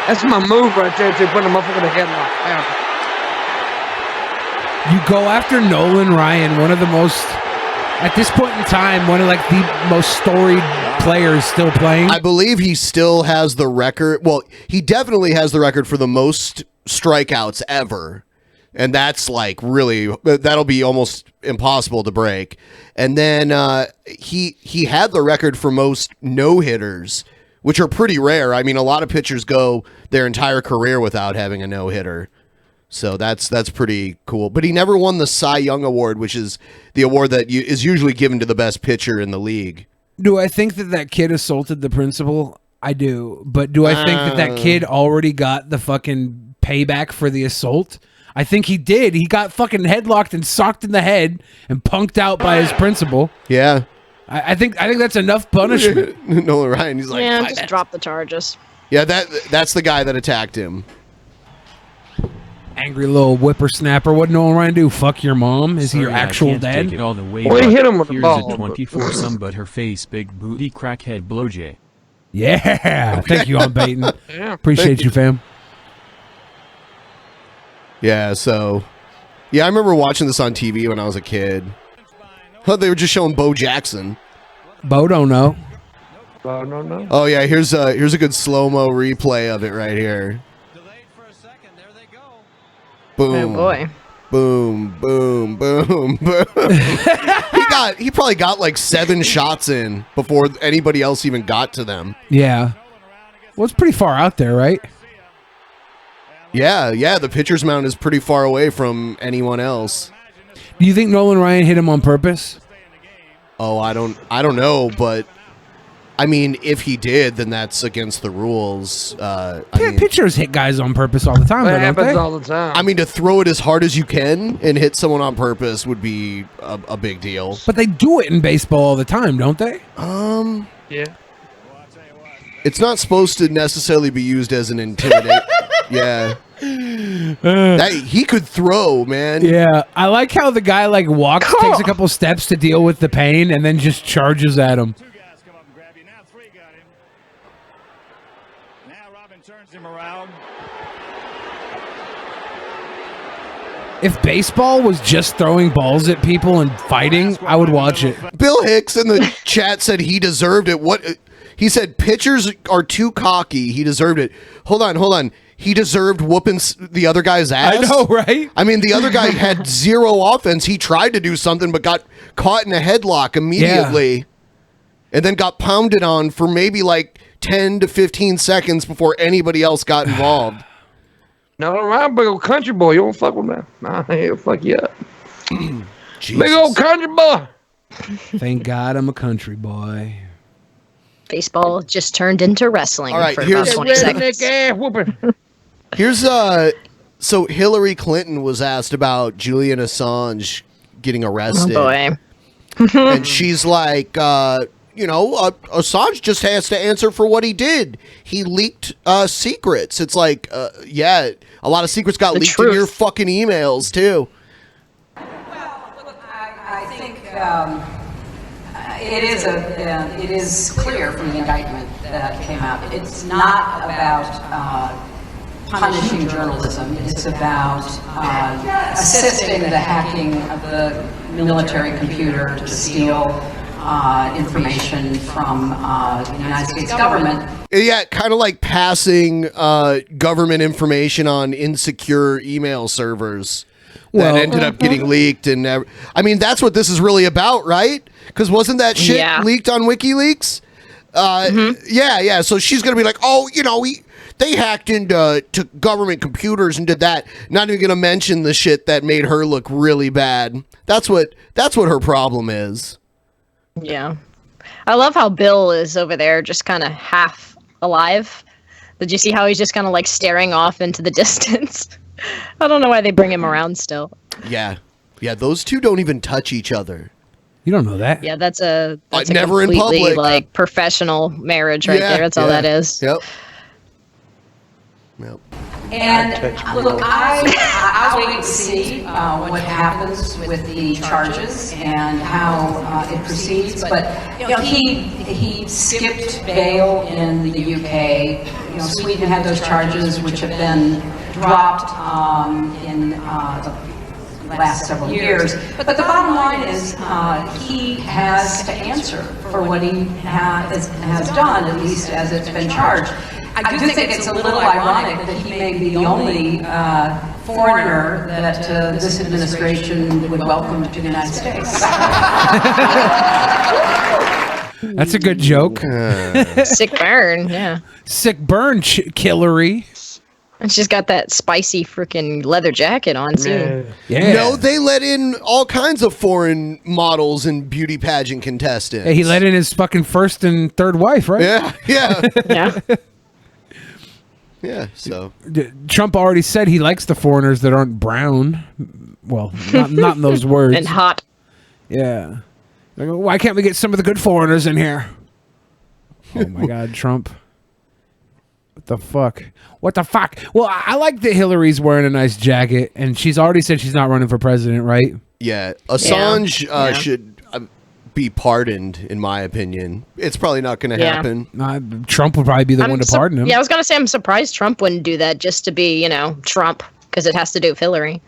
That's my move right there to put him up in the headlock. You go after Nolan Ryan, one of the most, at this point in time, one of like the most storied players still playing. I believe he still has the record. Well, he definitely has the record for the most strikeouts ever. And that's like really, that'll be almost impossible to break. And then he had the record for most no-hitters, which are pretty rare. I mean, a lot of pitchers go their entire career without having a no-hitter. So that's pretty cool. But he never won the Cy Young Award, which is the award that is usually given to the best pitcher in the league. Do I think that kid assaulted the principal? I do. But do I think that kid already got the fucking payback for the assault? I think he did. He got fucking headlocked and socked in the head and punked out by his principal. Yeah. I think that's enough punishment. Nolan Ryan, he's like, yeah, just drop the charges. Yeah, that's the guy that attacked him. Angry little whippersnapper. What did Nolan Ryan do? Fuck your mom? Is he your actual dad? Take it all the way. Well, he hit him with the Here's ball. a 24 some but her face big booty crackhead blowjay. Yeah. Okay. Thank you, on Baton. Yeah. Appreciate you, fam. Yeah, so I remember watching this on TV when I was a kid. Oh, they were just showing Bo Jackson. Bo don't know. Oh, no. Oh yeah, here's a good slow-mo replay of it right here. Boom. Oh boy. Boom, boom, boom, boom. he probably got like 7 shots in before anybody else even got to them. Yeah. Well, it's pretty far out there, right? Yeah, the pitcher's mound is pretty far away from anyone else. Do you think Nolan Ryan hit him on purpose? Oh, I don't know, but I mean, if he did, then that's against the rules. Pitchers hit guys on purpose all the time. That don't happens they? all the time. I mean, to throw it as hard as you can and hit someone on purpose would be a big deal. But they do it in baseball all the time, don't they? Yeah. It's not supposed to necessarily be used as an intimidate. Yeah. He could throw, man. Yeah. I like how the guy like walks, takes a couple steps to deal with the pain, and then just charges at him. If baseball was just throwing balls at people and fighting, I would watch it. Bill Hicks in the chat said he deserved it. What he said, pitchers are too cocky. He deserved it. Hold on. He deserved whooping the other guy's ass. I know, right? I mean, the other guy had 0 offense. He tried to do something, but got caught in a headlock immediately, and then got pounded on for maybe like 10 to 15 seconds before anybody else got involved. No, I'm big old country boy. You won't fuck with me. Nah, he'll fuck you up. Big old country boy. Thank God I'm a country boy. Baseball just turned into wrestling. All right, for here's- about 20 seconds. Here's so Hillary Clinton was asked about Julian Assange getting arrested. Oh boy. And she's like, Assange just has to answer for what he did. He leaked secrets. It's like, a lot of secrets got leaked in your fucking emails too. I think it is clear from the indictment that came out. It's not about punishing journalism. It's about assisting the hacking of the military computer to steal information from the United States government. Yeah, kind of like passing government information on insecure email servers that ended up getting leaked. And I mean, that's what this is really about, right? Because wasn't that shit leaked on WikiLeaks? Yeah. So she's gonna be like, oh, they hacked into government computers and did that. Not even gonna mention the shit that made her look really bad. That's what her problem is. Yeah. I love how Bill is over there just kind of half alive. Did you see how he's just kind of like staring off into the distance? I don't know why they bring him around still. Yeah. Those two don't even touch each other. You don't know that. Yeah, that's a never in completely, public. like professional marriage right there. That's all that is. Yep. And look, I'll wait to see what happens with the charges and how it proceeds. But he skipped bail in the UK. Sweden had those charges, which have been dropped in the last several years. But the bottom line is he has to answer for what he has done, at least as it's been charged. I do think it's a little ironic that he may be the only foreigner that this administration would welcome to the United States. That's a good joke. Sick burn, yeah. Sick burn, Killery. And she's got that spicy freaking leather jacket on, too. Yeah. No, they let in all kinds of foreign models and beauty pageant contestants. Hey, he let in his fucking first and third wife, right? Yeah. Yeah. Yeah, so Trump already said he likes the foreigners that aren't brown. Well, not in those words. And hot. Yeah. Like, why can't we get some of the good foreigners in here? Oh my God, Trump. What the fuck? What the fuck? Well, I like that Hillary's wearing a nice jacket, and she's already said she's not running for president, right? Yeah, Assange should be pardoned, in my opinion. It's probably not going to happen. Trump would probably be the one to pardon him. Yeah, I was going to say I'm surprised Trump wouldn't do that just to be, Trump, because it has to do with Hillary.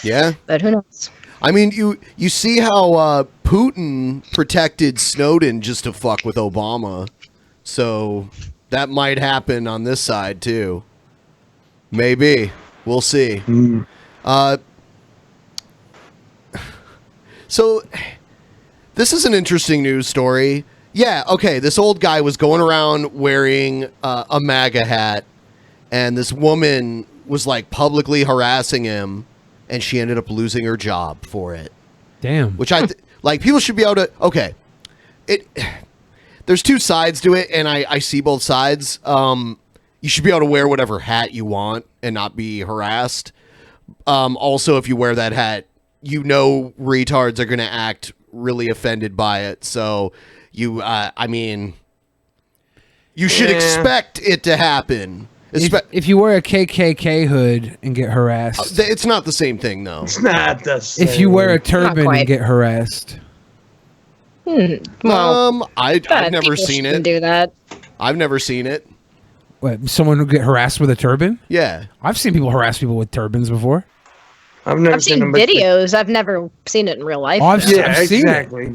Yeah. But who knows? I mean, you see how Putin protected Snowden just to fuck with Obama. So that might happen on this side, too. Maybe. We'll see. So this is an interesting news story. Yeah, okay, this old guy was going around wearing a Maga hat, and this woman was like publicly harassing him, and she ended up losing her job for it. Damn. Which like people should be able to. Okay, there's two sides to it, and I see both sides. You should be able to wear whatever hat you want and not be harassed. Also, if you wear that hat, retards are going to act really offended by it. So you should expect it to happen. If you wear a KKK hood and get harassed, it's not the same thing, though. It's not the same. If you wear a turban and get harassed, Well, I've never seen it. Do that. I've never seen it. What, someone who get harassed with a turban? Yeah, I've seen people harass people with turbans before. I've seen videos. I've never seen it in real life. Oh, I've seen exactly.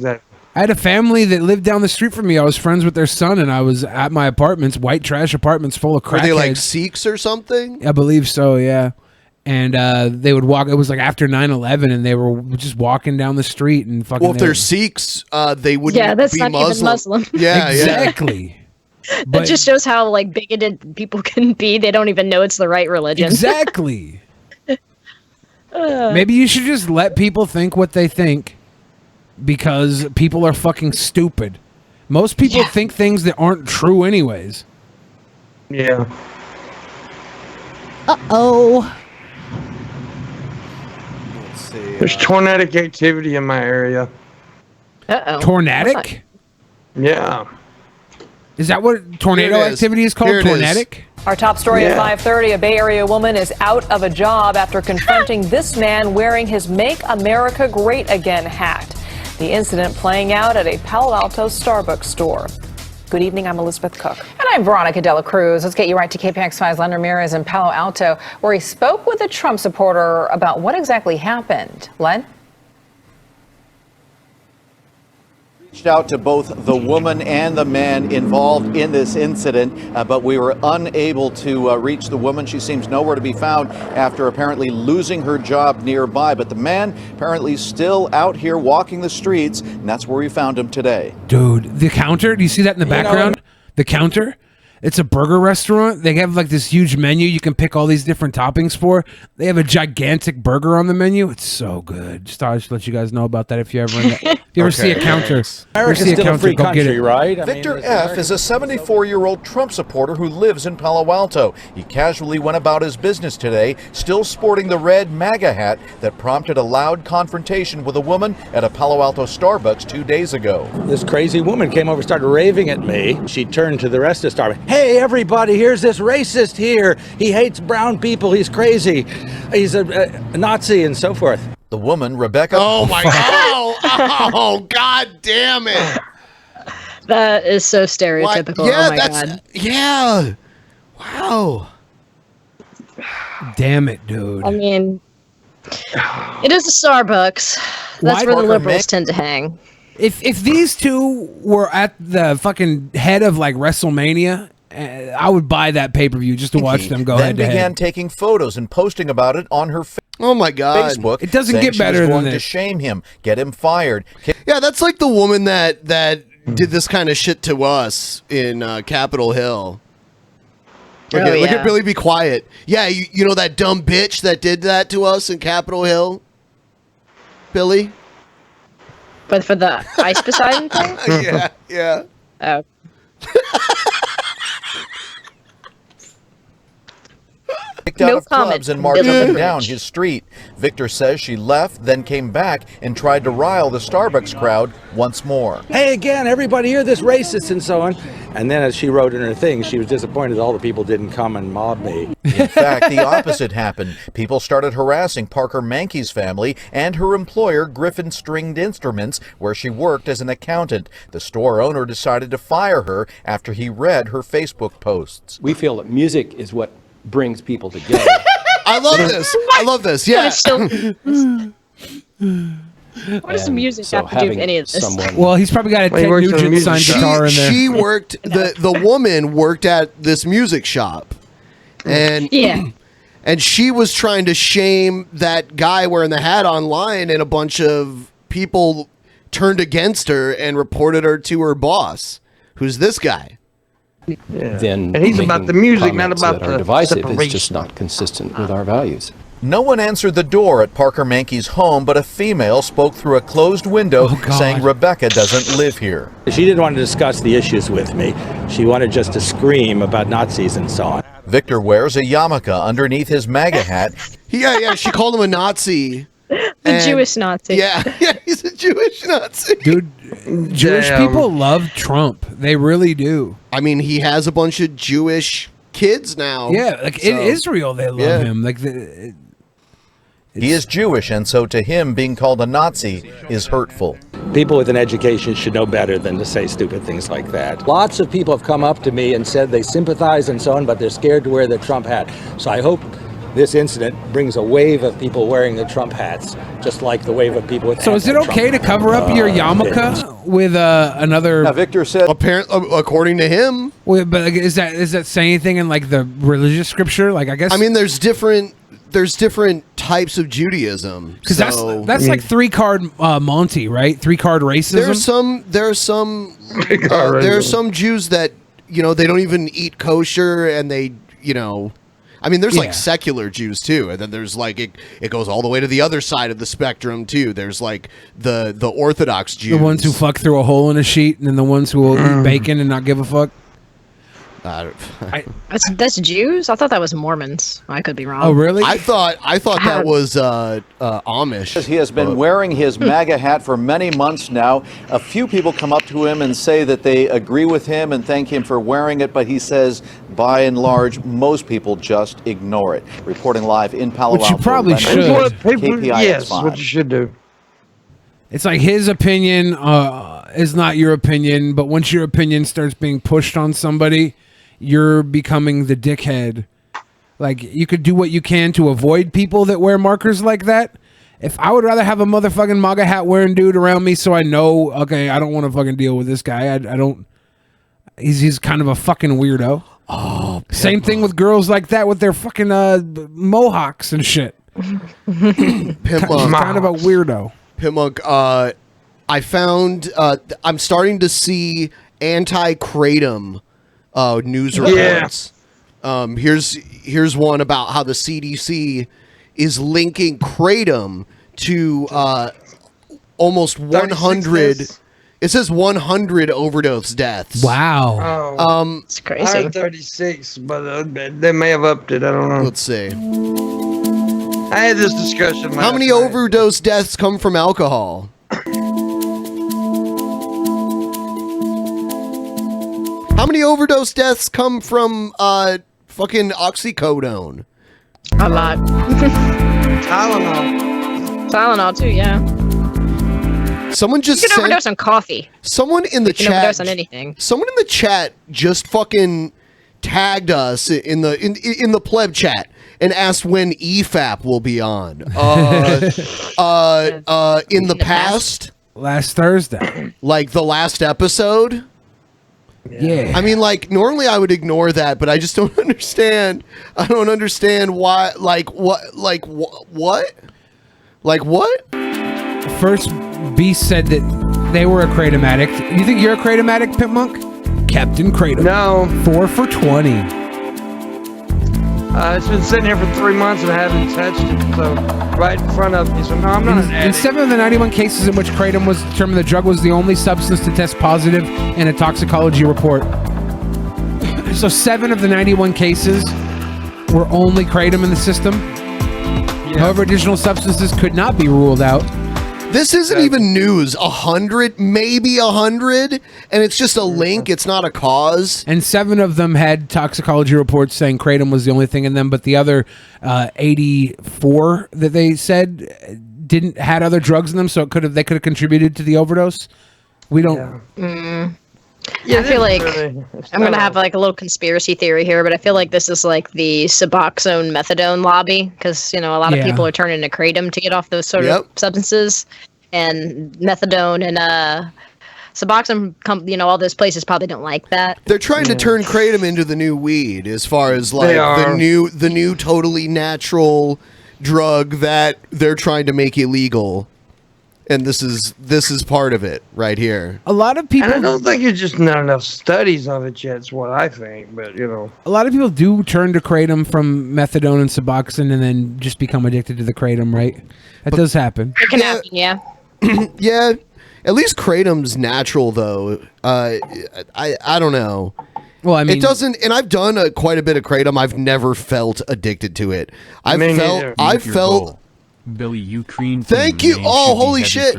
I had a family that lived down the street from me. I was friends with their son, and I was at my apartments, white trash apartments full of crackheads. Are they like Sikhs or something? I believe so, yeah. And they would walk. It was like after 9/11, and they were just walking down the street and fucking. Well, if they're Sikhs, they wouldn't that's be not Muslim. even Muslim. Yeah, exactly. That just shows how like bigoted people can be. They don't even know it's the right religion. Exactly. Maybe you should just let people think what they think, because people are fucking stupid. Most people think things that aren't true anyways. Yeah. Uh-oh. Let's see. There's tornadic activity in my area. Uh-oh. Tornadic? Yeah. Is that what tornado activity is called? Tornadic? Our top story at 5:30, a Bay Area woman is out of a job after confronting this man wearing his Make America Great Again hat. The incident playing out at a Palo Alto Starbucks store. Good evening, I'm Elizabeth Cook. And I'm Veronica Dela Cruz. Let's get you right to KPX5's Len Ramirez in Palo Alto, where he spoke with a Trump supporter about what exactly happened. Len? Reached out to both the woman and the man involved in this incident, but we were unable to reach the woman. She seems nowhere to be found after apparently losing her job nearby. But the man apparently still out here walking the streets, and that's where we found him today. Dude, the counter, do you see that in the background? The counter? It's a burger restaurant. They have like this huge menu you can pick all these different toppings for. They have a gigantic burger on the menu. It's so good. Just thought I'd let you guys know about that if you ever if you ever see a counter. America's still a free country, right? Victor F. is a 74-year-old Trump supporter who lives in Palo Alto. He casually went about his business today, still sporting the red MAGA hat that prompted a loud confrontation with a woman at a Palo Alto Starbucks 2 days ago. This crazy woman came over, started raving at me. She turned to the rest of Starbucks. Hey, everybody, here's this racist here. He hates brown people. He's crazy. He's a Nazi and so forth. The woman, Rebecca. Oh, my God. Oh, God damn it. That is so stereotypical. Yeah, oh, my God. Yeah. Wow. Damn it, dude. I mean, it is a Starbucks. That's where the liberals tend to hang. If these two were at the fucking head of like WrestleMania, I would buy that pay-per-view just to watch them go head to Then began head. taking photos and posting about it on her Oh my God. Facebook. It doesn't saying get she better was than going to this. shame him, get him fired. Yeah, that's like the woman that did this kind of shit to us in Capitol Hill. Look at Billy Be Quiet. Yeah, you know that dumb bitch that did that to us in Capitol Hill? Billy? But for the Ice Poseidon thing? Yeah. Oh. Kicked out of clubs and marched up and down his street. Victor says she left, then came back and tried to rile the Starbucks crowd once more. Hey, again, everybody here, this racist and so on. And then as she wrote in her thing, she was disappointed all the people didn't come and mob me. In fact, the opposite happened. People started harassing Parker Mankey's family and her employer, Griffin Stringed Instruments, where she worked as an accountant. The store owner decided to fire her after he read her Facebook posts. We feel that music is what brings people together. I love this. I love this. Yeah. What does the music have to do with any of this? Well, he's probably got a Ted Nugent signed guitar in there. She worked, the woman worked at this music shop. And and she was trying to shame that guy wearing the hat online, and a bunch of people turned against her and reported her to her boss, who's this guy. Then And he's about the music, not comments about that are the divisive. separation. It's just not consistent with our values. No one answered the door at Parker Mankey's home, but a female spoke through a closed window saying Rebecca doesn't live here. She didn't want to discuss the issues with me. She wanted just to scream about Nazis and so on. Victor wears a yarmulke underneath his MAGA hat. Yeah, she called him a Nazi. The Jewish Nazi. Yeah, he's a Jewish Nazi. Dude, Jewish people love Trump. They really do. I mean, he has a bunch of Jewish kids now. Yeah, like in Israel, they love him. Like He is Jewish, and so to him, being called a Nazi is hurtful. People with an education should know better than to say stupid things like that. Lots of people have come up to me and said they sympathize and so on, but they're scared to wear the Trump hat. So I hope this incident brings a wave of people wearing the Trump hats, just like the wave of people with. So is it okay to cover up your yarmulke with another? Now, Victor said, apparently, according to him. Wait, but like, is that saying anything in like the religious scripture? Like, I guess. I mean, there's different types of Judaism. Because that's like 3-card Monty, right? 3-card racism. There are some Jews that they don't even eat kosher, and they I mean, there's like secular Jews too, and then there's like it goes all the way to the other side of the spectrum too. There's like the Orthodox Jews, the ones who fuck through a hole in a sheet, and then the ones who will eat bacon and not give a fuck. That's Jews? I thought that was Mormons. I could be wrong. Oh, really? I thought that was Amish. He has been wearing his MAGA hat for many months now. A few people come up to him and say that they agree with him and thank him for wearing it, but he says, by and large, most people just ignore it. Reporting live in Palo Alto. Which you probably should. Yes, what you should do. It's like his opinion is not your opinion, but once your opinion starts being pushed on somebody, you're becoming the dickhead. Like, you could do what you can to avoid people that wear markers like that, If I would rather have a motherfucking MAGA hat wearing dude around me, so I know, okay, I don't want to fucking deal with this guy. I don't. He's kind of a fucking weirdo. Oh, same thing with girls like that with their fucking mohawks and shit. Pimp Monk. Kind of a weirdo. Pimp Monk, I found I'm starting to see anti-Kratom news reports. Here's one about how the CDC is linking Kratom to almost 100. It says 100 overdose deaths. Wow. It's crazy. I heard 36, but they may have upped it. I don't know. Let's see. I had this discussion last How many night. overdose deaths come from alcohol? How many overdose deaths come from fucking oxycodone? A lot. Tylenol too, yeah. Someone just You can sent, overdose on coffee. Someone in the You can chat. overdose on anything. Someone in the chat just fucking tagged us in the pleb chat and asked when EFAP will be on. In the past, last Thursday, like the last episode. Yeah. I mean, like, normally I would ignore that, but I just don't understand. I don't understand why. Like, what? Like, what? Like, what? First, Beast said that they were a Kratom addict. You think you're a Kratom addict, Pimp Monk? Captain Kratom. No. 4 for 20. It's been sitting here for 3 months and I haven't touched it. So, right in front of me. So, no, I'm not an In addict. 7 of the 91 cases in which Kratom was determined the drug was the only substance to test positive in a toxicology report. So 7 of the 91 cases were only Kratom in the system. However, additional substances could not be ruled out. This isn't even news. 100, maybe 100, and it's just a link. It's not a cause. And 7 of them had toxicology reports saying Kratom was the only thing in them, but the other 84 that they said had other drugs in them, so they could have contributed to the overdose. We don't. I feel like I'm gonna have like a little conspiracy theory here, but I feel like this is like the Suboxone methadone lobby, because a lot of people are turning to Kratom to get off those sort of substances, and methadone and Suboxone. All those places probably don't like that. They're trying to turn Kratom into the new weed, as far as like the new totally natural drug that they're trying to make illegal. And this is part of it right here. A lot of people. And I don't think it's just not enough studies of it yet. Is what I think, but a lot of people do turn to Kratom from methadone and Suboxone, and then just become addicted to the Kratom. Right? That does happen. It can happen, yeah. Yeah. At least Kratom's natural, though. I don't know. Well, I mean, it doesn't. And I've done quite a bit of Kratom. I've never felt addicted to it. I've felt. Billy, you cream. Thank you. Oh, holy shit.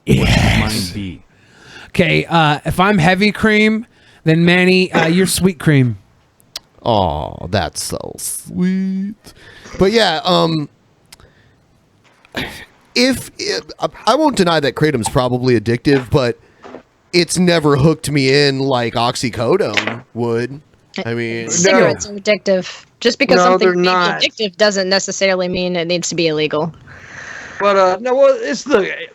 Yes. Okay, if I'm heavy cream, then Manny, you're sweet cream. Oh, that's so sweet. But yeah, if I won't deny that Kratom's probably addictive, but it's never hooked me in like oxycodone would. I mean, Cigarettes are addictive. Just because something's addictive doesn't necessarily mean it needs to be illegal. But it's like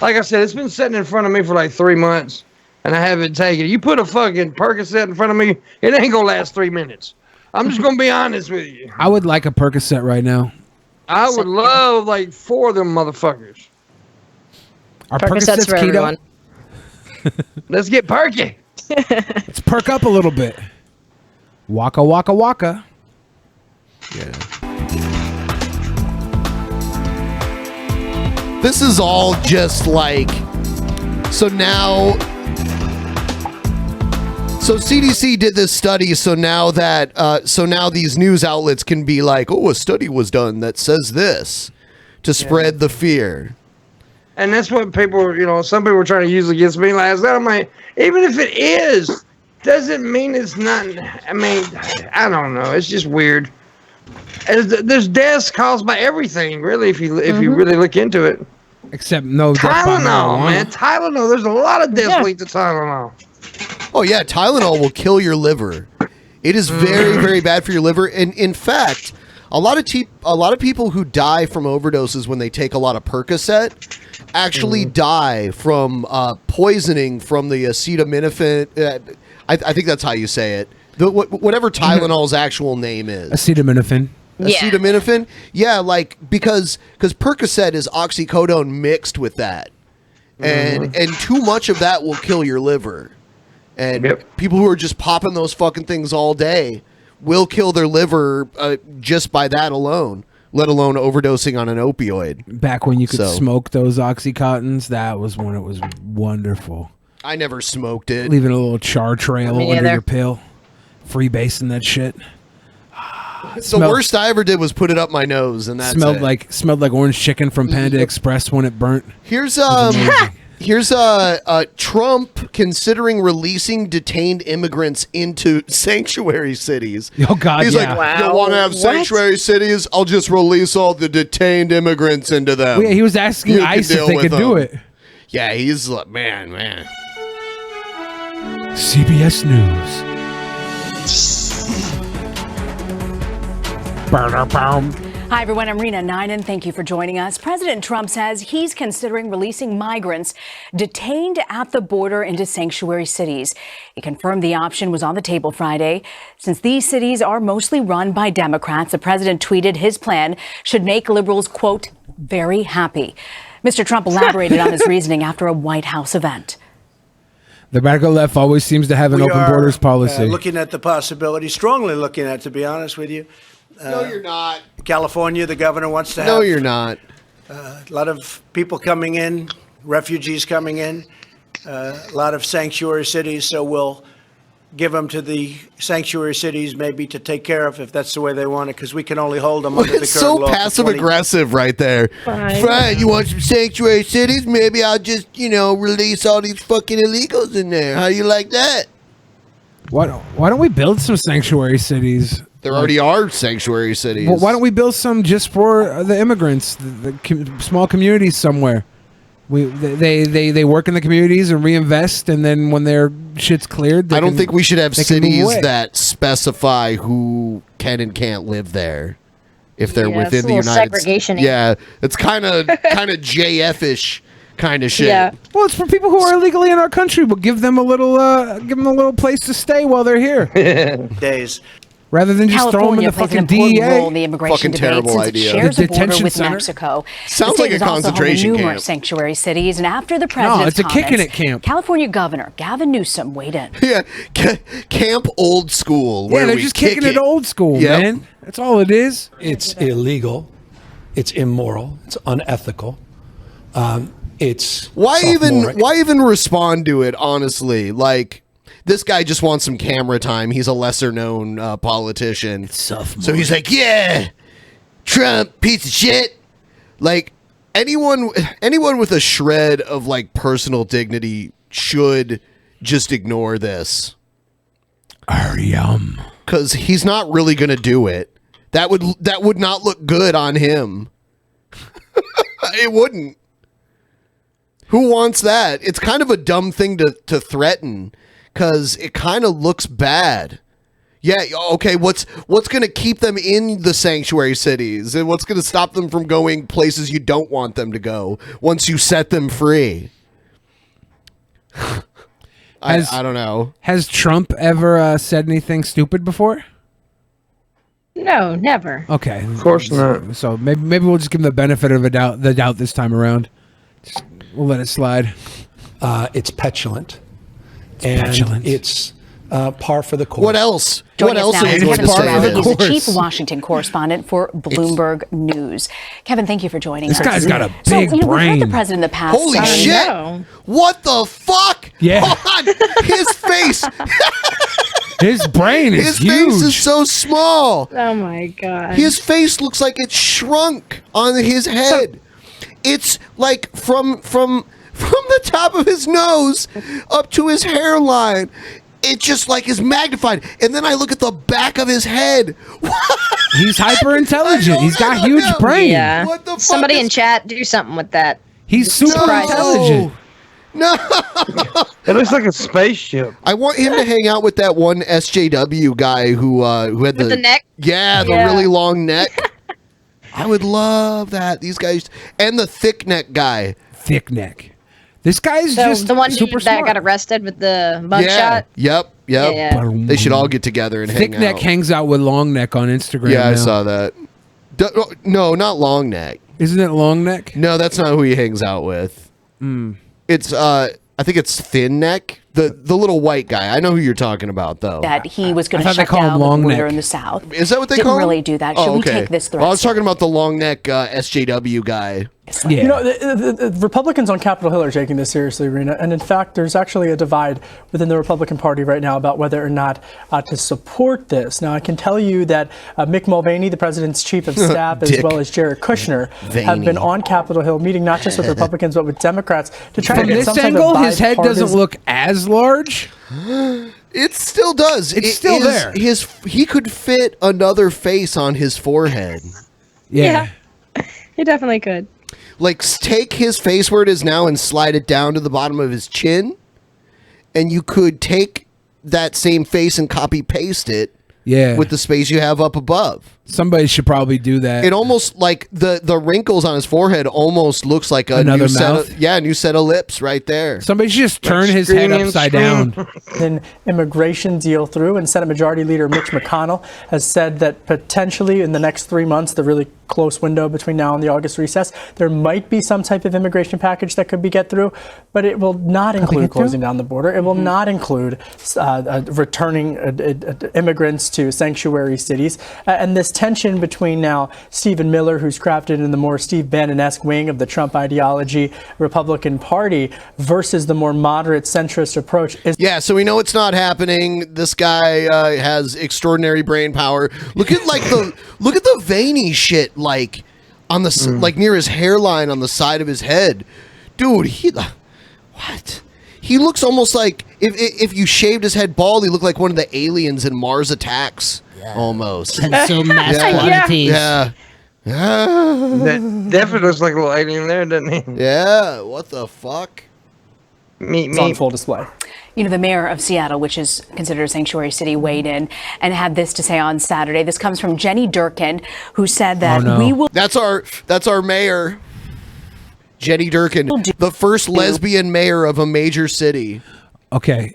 I said, it's been sitting in front of me for like 3 months, and I haven't taken it. You put a fucking Percocet in front of me, it ain't gonna last 3 minutes. I'm just gonna be honest with you. I would like a Percocet right now. I would love like 4 of them motherfuckers. Are Percocets for keto? everyone. Let's get perky. Let's perk up a little bit. Waka waka waka. Yeah. This is all just like so CDC did this study, so now these news outlets can be like, oh, a study was done that says this to spread the fear. And that's what people, some people were trying to use against me last night. I'm like, even if it is, doesn't mean it's not. I mean, I don't know. It's just weird. There's deaths caused by everything, really, if you really look into it. Except no death by Tylenol, marijuana. man. Tylenol. There's a lot of deaths linked to Tylenol. Oh yeah, Tylenol will kill your liver. It is very, very bad for your liver. And in fact, A lot of people who die from overdoses when they take a lot of Percocet actually die from poisoning from the acetaminophen. I think that's how you say it. Whatever Tylenol's actual name is. Acetaminophen. Acetaminophen? Yeah, like because Percocet is oxycodone mixed with that. And too much of that will kill your liver. And people who are just popping those fucking things all day will kill their liver just by that alone, let alone overdosing on an opioid. Back when you could smoke those Oxycontins, that was when it was wonderful. I never smoked it. Leaving a little char trail under your pill. Freebasing that shit. The worst I ever did was put it up my nose, and that smelled like orange chicken from Panda Express when it burnt. Here's Trump considering releasing detained immigrants into sanctuary cities. Oh God, he's like, you want to have sanctuary cities? I'll just release all the detained immigrants into them. Well, yeah, he was asking ICE if they could do it. Yeah, he's like, man. CBS News. Hi, everyone. I'm Rena Ninen. Thank you for joining us. President Trump says he's considering releasing migrants detained at the border into sanctuary cities. He confirmed the option was on the table Friday. Since these cities are mostly run by Democrats, the president tweeted his plan should make liberals, quote, very happy. Mr. Trump elaborated on his reasoning after a White House event. The radical left always seems to have an open borders policy. Looking at the possibility, strongly looking at, to be honest with you. No, you're not. California, the governor wants to have. No, you're not. A lot of people coming in, refugees coming in, a lot of sanctuary cities. So we'll give them to the sanctuary cities maybe to take care of if that's the way they want it, because we can only hold them under the current so law. Passive aggressive right there. Right, you want some sanctuary cities? Maybe I'll just, release all these fucking illegals in there. How you like that? Why don't we build some sanctuary cities? There already are sanctuary cities. Well, why don't we build some just for the immigrants, the small communities somewhere? They work in the communities and reinvest, and then when their shit's cleared, I don't think we should have cities that specify who can and can't live there if they're within the United States. Segregation. Yeah, it's kind of JF-ish kind of shit. Yeah. Well, it's for people who are illegally in our country. We'll give them a little place to stay while they're here. Days. Rather than just throw them in the fucking DEA. Role in the immigration fucking debate terrible since idea. It shares The a border detention with center? Mexico. Sounds the like state a is also concentration home to numerous camp. sanctuary cities, and after the president's it's a kicking comments, it camp. California Governor Gavin Newsom weighed in. Yeah, camp old school. Yeah, where they're we just kick kicking it old school, Yep. man. That's all it is. It's illegal. It's immoral. It's unethical. It's Why sophomoric. even respond to it? Honestly, like this guy just wants some camera time. He's a lesser known politician, so he's like, yeah, Trump, piece of shit. Like anyone with a shred of like personal dignity should just ignore this. Because he's not really gonna do it. That would not look good on him. It wouldn't. Who wants that? It's kind of a dumb thing to threaten because it kind of looks bad. Yeah, okay, what's going to keep them in the sanctuary cities? And what's going to stop them from going places you don't want them to go once you set them free? I don't know. Has Trump ever said anything stupid before? No, never. Okay. Of course not. So maybe we'll just give him the benefit of the doubt this time around. We'll let it slide. It's petulant. It's par for the course. What else? Joining us now is Kevin say? Sorrelli. He's the chief Washington correspondent for Bloomberg News. Kevin, thank you for joining us. This guy's got a We've big heard the brain. president in the past. Holy shit! What the fuck? Yeah. Hold on. His face. His brain is His huge. face is so small. Oh my god. His face looks like it's shrunk on his head. It's like from the top of his nose up to his hairline. It just like is magnified. And then I look at the back of his head. He's hyper intelligent. He's got huge brain. Yeah. What the fuck Somebody is- in chat do something with that. He's super intelligent. No. It looks like a spaceship. I want him to hang out with that one SJW guy who had With the neck? Yeah, the really long neck. I would love that. These guys and the thick neck guy. Thick neck. This guy's So just the one super that smart. got arrested with the Yeah. mugshot. Yep. Yeah. They should all get together and Thick hang neck out. hangs out with long neck on Instagram. Yeah, I now. saw that. No, not long neck. Isn't it long neck? No, that's not who he hangs out with. It's I think it's thin neck. The little white guy. I know who you're talking about though. That he was going I to thought they shut call him down the long border neck. in the South. Is that what they Didn't call him? really do that. Oh, Should we okay. take this threat? Well, I was talking about the long neck SJW guy. You know, the Republicans on Capitol Hill are taking this seriously, Rena. And in fact, there's actually a divide within the Republican Party right now about whether or not to support this. Now, I can tell you that Mick Mulvaney, the president's chief of staff, as Dick. well as Jared Kushner, have been on Capitol Hill meeting not just with Republicans, but with Democrats to try From to get this some type angle, of his head doesn't bipartisan- look as large. It still does. It's still there. He could fit another face on his forehead. Yeah. He definitely could. Like, take his face where it is now and slide it down to the bottom of his chin, and you could take that same face and copy paste it Yeah. with the space you have up above. Somebody should probably do that. It almost like the wrinkles on his forehead almost looks like a Another new set mouth? of, new set of lips right there. Somebody should just turn his head upside down. An immigration deal through, and Senate Majority Leader Mitch McConnell has said that potentially in the next 3 months, the really close window between now and the August recess, there might be some type of immigration package that could be get through, but it will not include closing down the border. It will not include returning immigrants to sanctuary cities. And this tension between now Stephen Miller, who's crafted in the more Steve Bannon-esque wing of the Trump ideology Republican Party, versus the more moderate centrist approach is So we know it's not happening. This guy has extraordinary brain power. Look at the veiny shit like on the like near his hairline on the side of his head, dude. What? He looks almost like if you shaved his head bald, he looked like one of the aliens in Mars Attacks. Almost. And so mass quantities. Yeah. That definitely looks like a little alien there, doesn't he? Yeah. What the fuck? It's on full display. You know, the mayor of Seattle, which is considered a sanctuary city, weighed in and had this to say on Saturday. This comes from Jenny Durkin, who said that we will. That's our mayor, Jenny Durkin, the first lesbian mayor of a major city. Okay.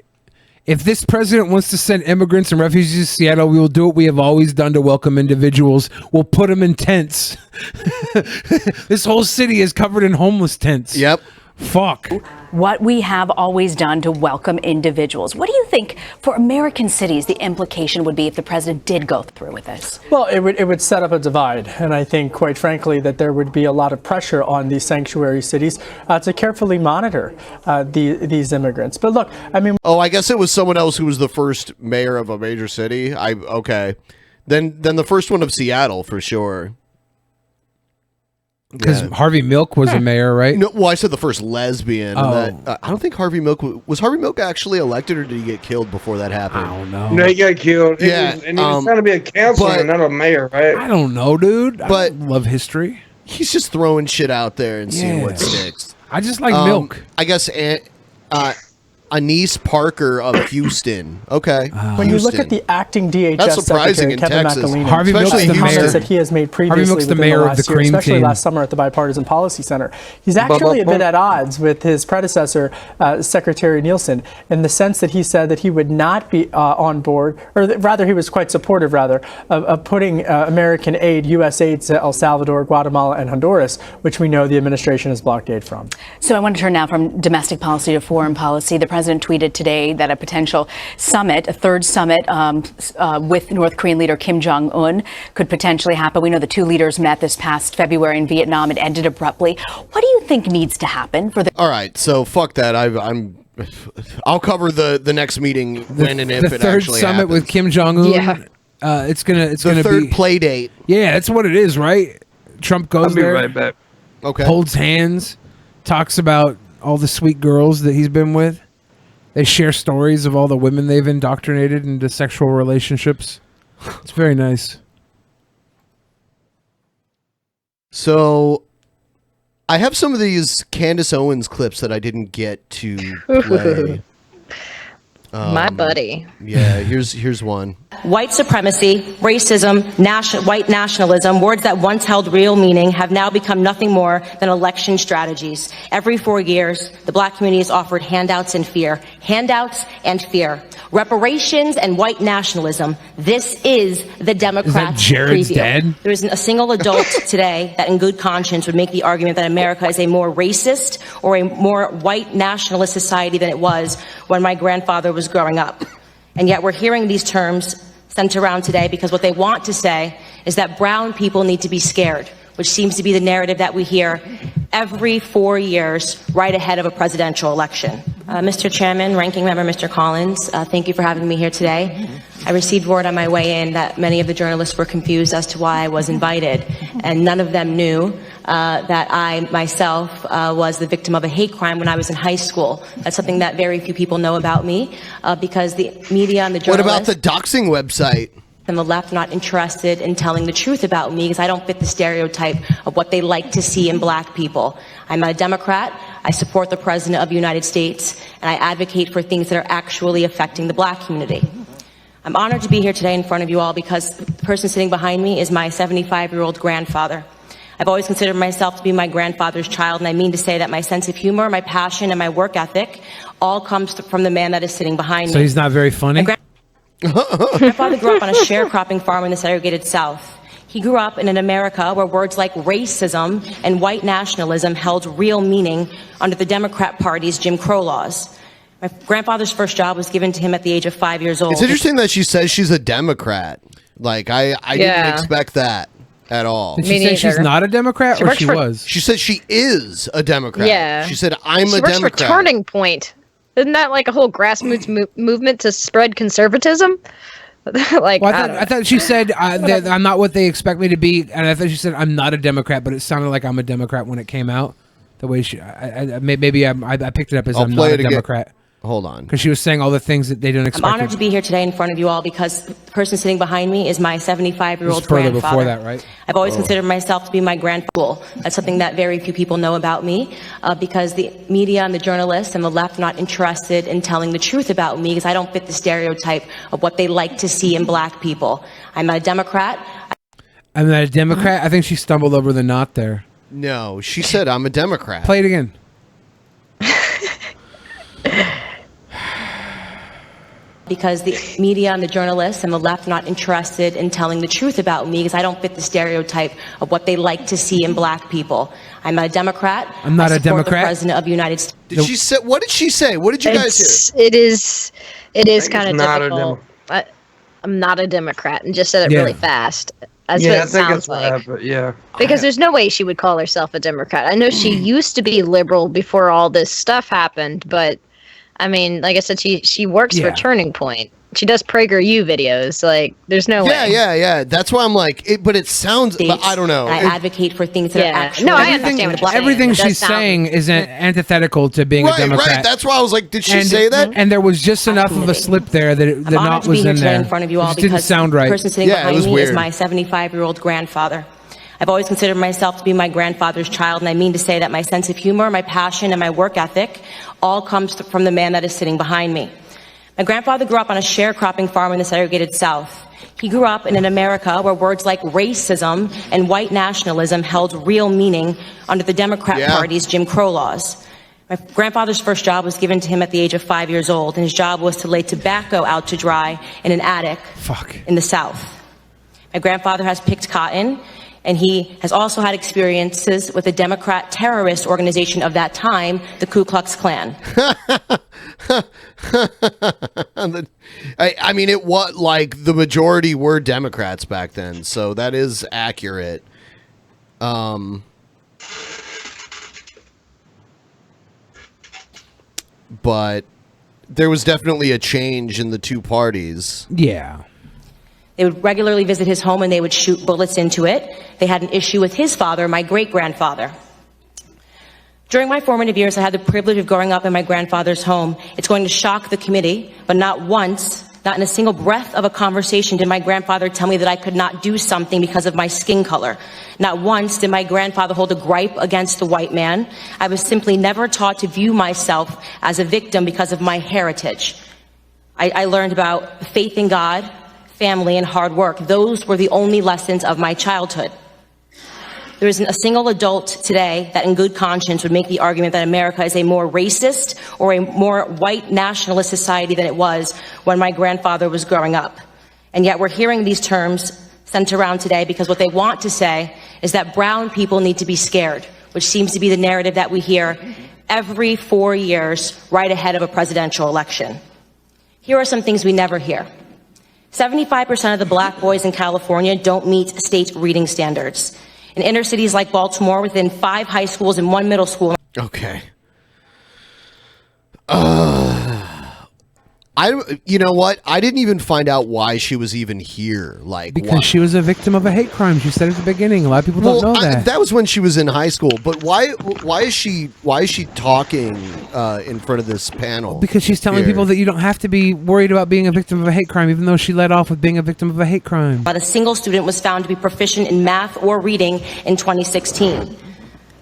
If this president wants to send immigrants and refugees to Seattle, we will do what we have always done to welcome individuals. We'll put them in tents. This whole city is covered in homeless tents. Yep. Fuck. What we have always done to welcome individuals. What do you think for American cities the implication would be if the president did go through with this? Well, it would set up a divide, and I think, quite frankly, that there would be a lot of pressure on these sanctuary cities to carefully monitor these immigrants. But look, I mean, I guess it was someone else who was the first mayor of a major city. Okay, then the first one of Seattle for sure. Because Harvey Milk was a mayor, right? No, well, I said the first lesbian. Oh. I don't think Harvey Milk was Harvey Milk actually elected, or did he get killed before that happened? I don't know. No, he got killed. Yeah, And he was trying to be a counselor, not a mayor, right? I don't know, dude. But I love history. He's just throwing shit out there and seeing what sticks. I just like milk. I guess Anise Parker of Houston. Okay. when you look at the acting DHS That's surprising Secretary, in Kevin Texas. McAleenan, Harvey Milk's especially the the mayor. comments that he has made previously Milk's the within mayor of last the year, Cream especially Team. last summer at the Bipartisan Policy Center. He's actually a bit at odds with his predecessor, Secretary Nielsen, in the sense that he said that he would not be on board, or rather he was quite supportive, of putting American aid, U.S. aid to El Salvador, Guatemala, and Honduras, which we know the administration has blocked aid from. So I want to turn now from domestic policy to foreign policy. The president tweeted today that a potential summit, a third summit with North Korean leader Kim Jong-un could potentially happen. We know the two leaders met this past February in Vietnam. It ended abruptly. What do you think needs to happen for the... All right, so fuck that. I'll cover the next meeting when and if the it third actually summit happens. with Kim Jong-un. Yeah. It's gonna the be third play date. Yeah, that's what it is, right? Trump goes I'll be there, right back. Okay. holds hands, talks about all the sweet girls that he's been with. They share stories of all the women they've indoctrinated into sexual relationships. It's very nice. So I have some of these Candace Owens clips that I didn't get to play. My buddy. Yeah, here's one. White supremacy, racism, white nationalism, words that once held real meaning have now become nothing more than election strategies. Every 4 years, the black community is offered handouts and fear. Handouts and fear. Reparations and white nationalism. This is the Democrats' Jared's preview. dad? There isn't a single adult today that in good conscience would make the argument that America is a more racist or a more white nationalist society than it was when my grandfather was growing up. And yet we're hearing these terms sent around today because what they want to say is that brown people need to be scared, which seems to be the narrative that we hear every 4 years right ahead of a presidential election. Mr. Chairman, Ranking Member Mr. Collins, thank you for having me here today. I received word on my way in that many of the journalists were confused as to why I was invited, and none of them knew that I myself was the victim of a hate crime when I was in high school. That's something that very few people know about me because the media and the journalists... What about the doxing website? And the left not interested in telling the truth about me because I don't fit the stereotype of what they like to see in black people. I'm a Democrat. I support the President of the United States, and I advocate for things that are actually affecting the black community. I'm honored to be here today in front of you all because the person sitting behind me is my 75-year-old grandfather. I've always considered myself to be my grandfather's child, and I mean to say that my sense of humor, my passion, and my work ethic all comes from the man that is sitting behind me. So he's not very funny? My father grew up on a sharecropping farm in the segregated South. He grew up in an America where words like racism and white nationalism held real meaning under the Democrat Party's Jim Crow laws. My grandfather's first job was given to him at the age of 5 years old. It's interesting that she says she's a Democrat. Like, I didn't expect that at all. Did she say she's not a Democrat or she was? She said she is a Democrat. Yeah. She said, I'm she a works Democrat. for Turning Point. Isn't that like a whole grassroots movement to spread conservatism? Like, Well, I thought she said that I'm not what they expect me to be, and I thought she said I'm not a Democrat, but it sounded like I'm a Democrat when it came out. The way she, maybe I picked it up as I'm not a Democrat. Hold on. Because she was saying all the things that they don't expect. I'm honored to be here today in front of you all because the person sitting behind me is my 75-year-old grandfather. Before that, right? I've always considered myself to be my grandfather. That's something that very few people know about me because the media and the journalists and the left are not interested in telling the truth about me because I don't fit the stereotype of what they like to see in black people. I'm a Democrat. I'm not a Democrat. I think she stumbled over the knot there. No, she said I'm a Democrat. Play it again. Because the media and the journalists and the left are not interested in telling the truth about me because I don't fit the stereotype of what they like to see in black people. I'm a Democrat. I'm not a Democrat. The President of the United States. Did she say? What did she say? What did you guys hear? It is kind of not a typical. I'm not a Democrat, and just said it really fast. That's what I it think sounds that's what like. happened. Yeah. Because there's no way she would call herself a Democrat. I know she used to be liberal before all this stuff happened, but I mean, like I said, she works for Turning Point. She does PragerU videos. Like, there's no way. Yeah. That's why I'm like, but it sounds. But I don't know. I advocate for things that are actually. No, I understand what you're saying. Everything she's saying is antithetical to being a Democrat. Right. That's why I was like, did she say that? And there was just enough of a slip there that the knot was in there. In front of you all it just didn't because sound right. The person sitting behind me is my 75-year-old grandfather. I've always considered myself to be my grandfather's child, and I mean to say that my sense of humor, my passion, and my work ethic all comes from the man that is sitting behind me. My grandfather grew up on a sharecropping farm in the segregated South. He grew up in an America where words like racism and white nationalism held real meaning under the Democrat Party's Jim Crow laws. My grandfather's first job was given to him at the age of 5 years old, and his job was to lay tobacco out to dry in an attic in the South. My grandfather has picked cotton, and he has also had experiences with a Democrat terrorist organization of that time, the Ku Klux Klan. I mean, it was like the majority were Democrats back then, so that is accurate. But there was definitely a change in the two parties. Yeah. They would regularly visit his home and they would shoot bullets into it. They had an issue with his father, my great-grandfather. During my formative years, I had the privilege of growing up in my grandfather's home. It's going to shock the committee, but not once not in a single breath of a conversation did my grandfather tell me that I could not do something because of my skin color. Not once did my grandfather hold a gripe against the white man. I was simply never taught to view myself as a victim because of my heritage. I learned about faith in God, family, and hard work. Those were the only lessons of my childhood. There isn't a single adult today that in good conscience would make the argument that America is a more racist or a more white nationalist society than it was when my grandfather was growing up. And yet we're hearing these terms sent around today because what they want to say is that brown people need to be scared, which seems to be the narrative that we hear every 4 years right ahead of a presidential election. Here are some things we never hear. 75% of the black boys in California don't meet state reading standards. In inner cities like Baltimore, within 5 high schools and 1 middle school. Okay. You know what? I didn't even find out why she was even here. Like, Because why? she was a victim of a hate crime. She said at the beginning. A lot of people don't know that. That was when she was in high school. But why is she talking in front of this panel? Because she's telling people that you don't have to be worried about being a victim of a hate crime, even though she led off with being a victim of a hate crime. Not a single student was found to be proficient in math or reading in 2016.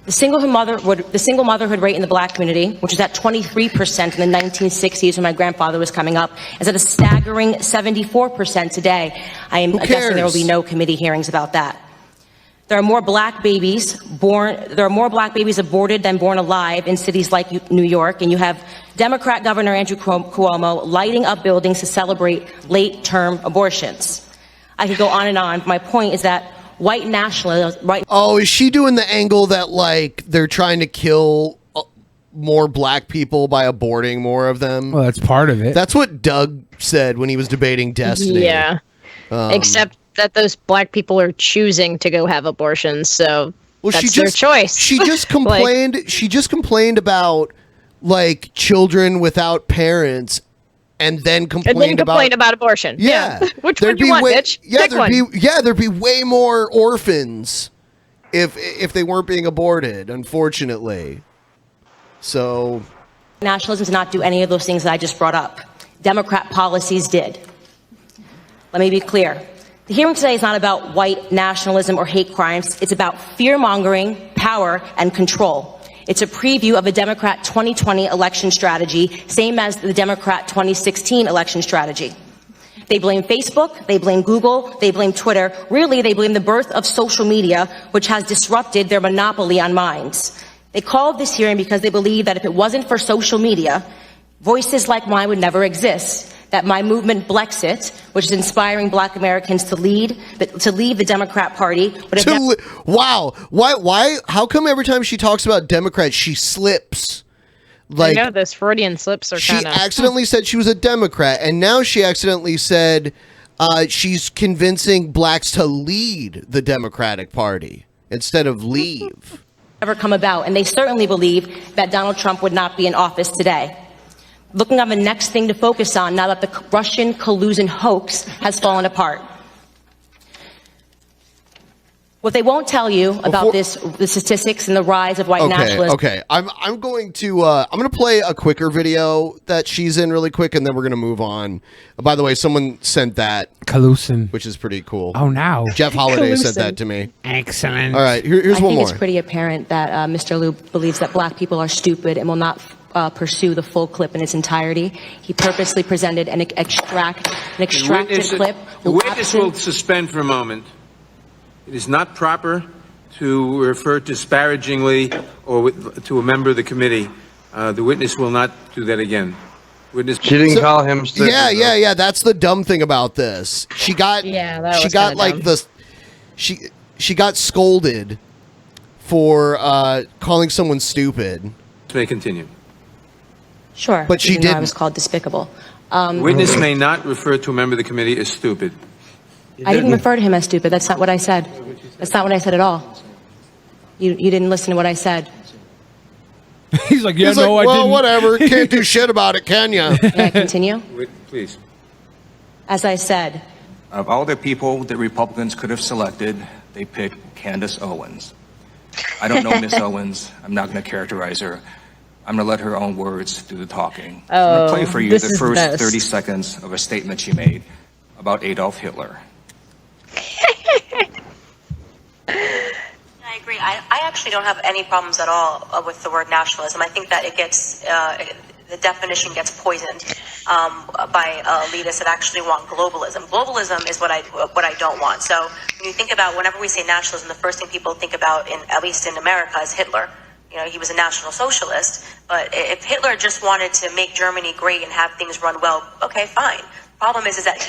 The single motherhood rate in the black community, which was at 23% in the 1960s when my grandfather was coming up, is at a staggering 74% today. I am guessing there will be no committee hearings about that. There are more black babies aborted than born alive in cities like New York, and you have Democrat Governor Andrew Cuomo lighting up buildings to celebrate late-term abortions. I could go on and on. My point is that white nationalism. Oh, is she doing the angle that like they're trying to kill more black people by aborting more of them? Well, that's part of it. That's what Doug said when he was debating Destiny. Yeah. Except that those black people are choosing to go have abortions, so that's their choice. She just complained. She just complained about like children without parents. And then complain about abortion. Yeah. Which one do you want, bitch? There'd be way more orphans if they weren't being aborted, unfortunately. So Nationalism did not do any of those things that I just brought up. Democrat policies did. Let me be clear. The hearing today is not about white nationalism or hate crimes. It's about fear-mongering, power, and control. It's a preview of a Democrat 2020 election strategy, same as the Democrat 2016 election strategy. They blame Facebook, they blame Google, they blame Twitter. Really, they blame the birth of social media, which has disrupted their monopoly on minds. They called this hearing because they believe that if it wasn't for social media, voices like mine would never exist. That my movement Blexit, which is inspiring black Americans to leave the Democrat Party. Wow. Why? How come every time she talks about Democrats, she slips? Like, I know those Freudian slips are kind of... She accidentally said she was a Democrat, and now she accidentally said she's convincing blacks to lead the Democratic Party instead of leave. Never come about, and they certainly believe that Donald Trump would not be in office today. Looking on the next thing to focus on now that the Russian collusion hoax has fallen apart. What they won't tell you about the statistics and the rise of white nationalism. Okay, I'm going to play a quicker video that she's in really quick, and then we're going to move on. By the way, someone sent that. Collusion. Which is pretty cool. Oh, now. Jeff Holiday sent that to me. Excellent. All right, here's one more. I think it's pretty apparent that Mr. Liu believes that black people are stupid and will not pursue the full clip in its entirety. He purposely presented an extracted clip. The witness will suspend for a moment. It is not proper to refer disparagingly or to a member of the committee. The witness will not do that again. She didn't call him stupid. Yeah. That's the dumb thing about this. She got she got scolded for calling someone stupid. May continue. Sure, but she didn't. I was called despicable. Witness may not refer to a member of the committee as stupid. I didn't refer to him as stupid. That's not what I said. That's not what I said at all. You didn't listen to what I said. He's like, I didn't. Well, whatever. Can't do shit about it, can you? May I continue? Please. As I said. Of all the people that Republicans could have selected, they picked Candace Owens. I don't know Miss Owens. I'm not going to characterize her. I'm going to let her own words do the talking. Oh, I'm going to play for you this the is first best. 30 seconds of a statement she made about Adolf Hitler. I agree. I actually don't have any problems at all with the word nationalism. I think that it gets, the definition gets poisoned by elitists that actually want globalism. Globalism is what I don't want. So when you think about, whenever we say nationalism, the first thing people think about, at least in America, is Hitler. You know, he was a National Socialist, but if Hitler just wanted to make Germany great and have things run well, okay, fine. Problem is that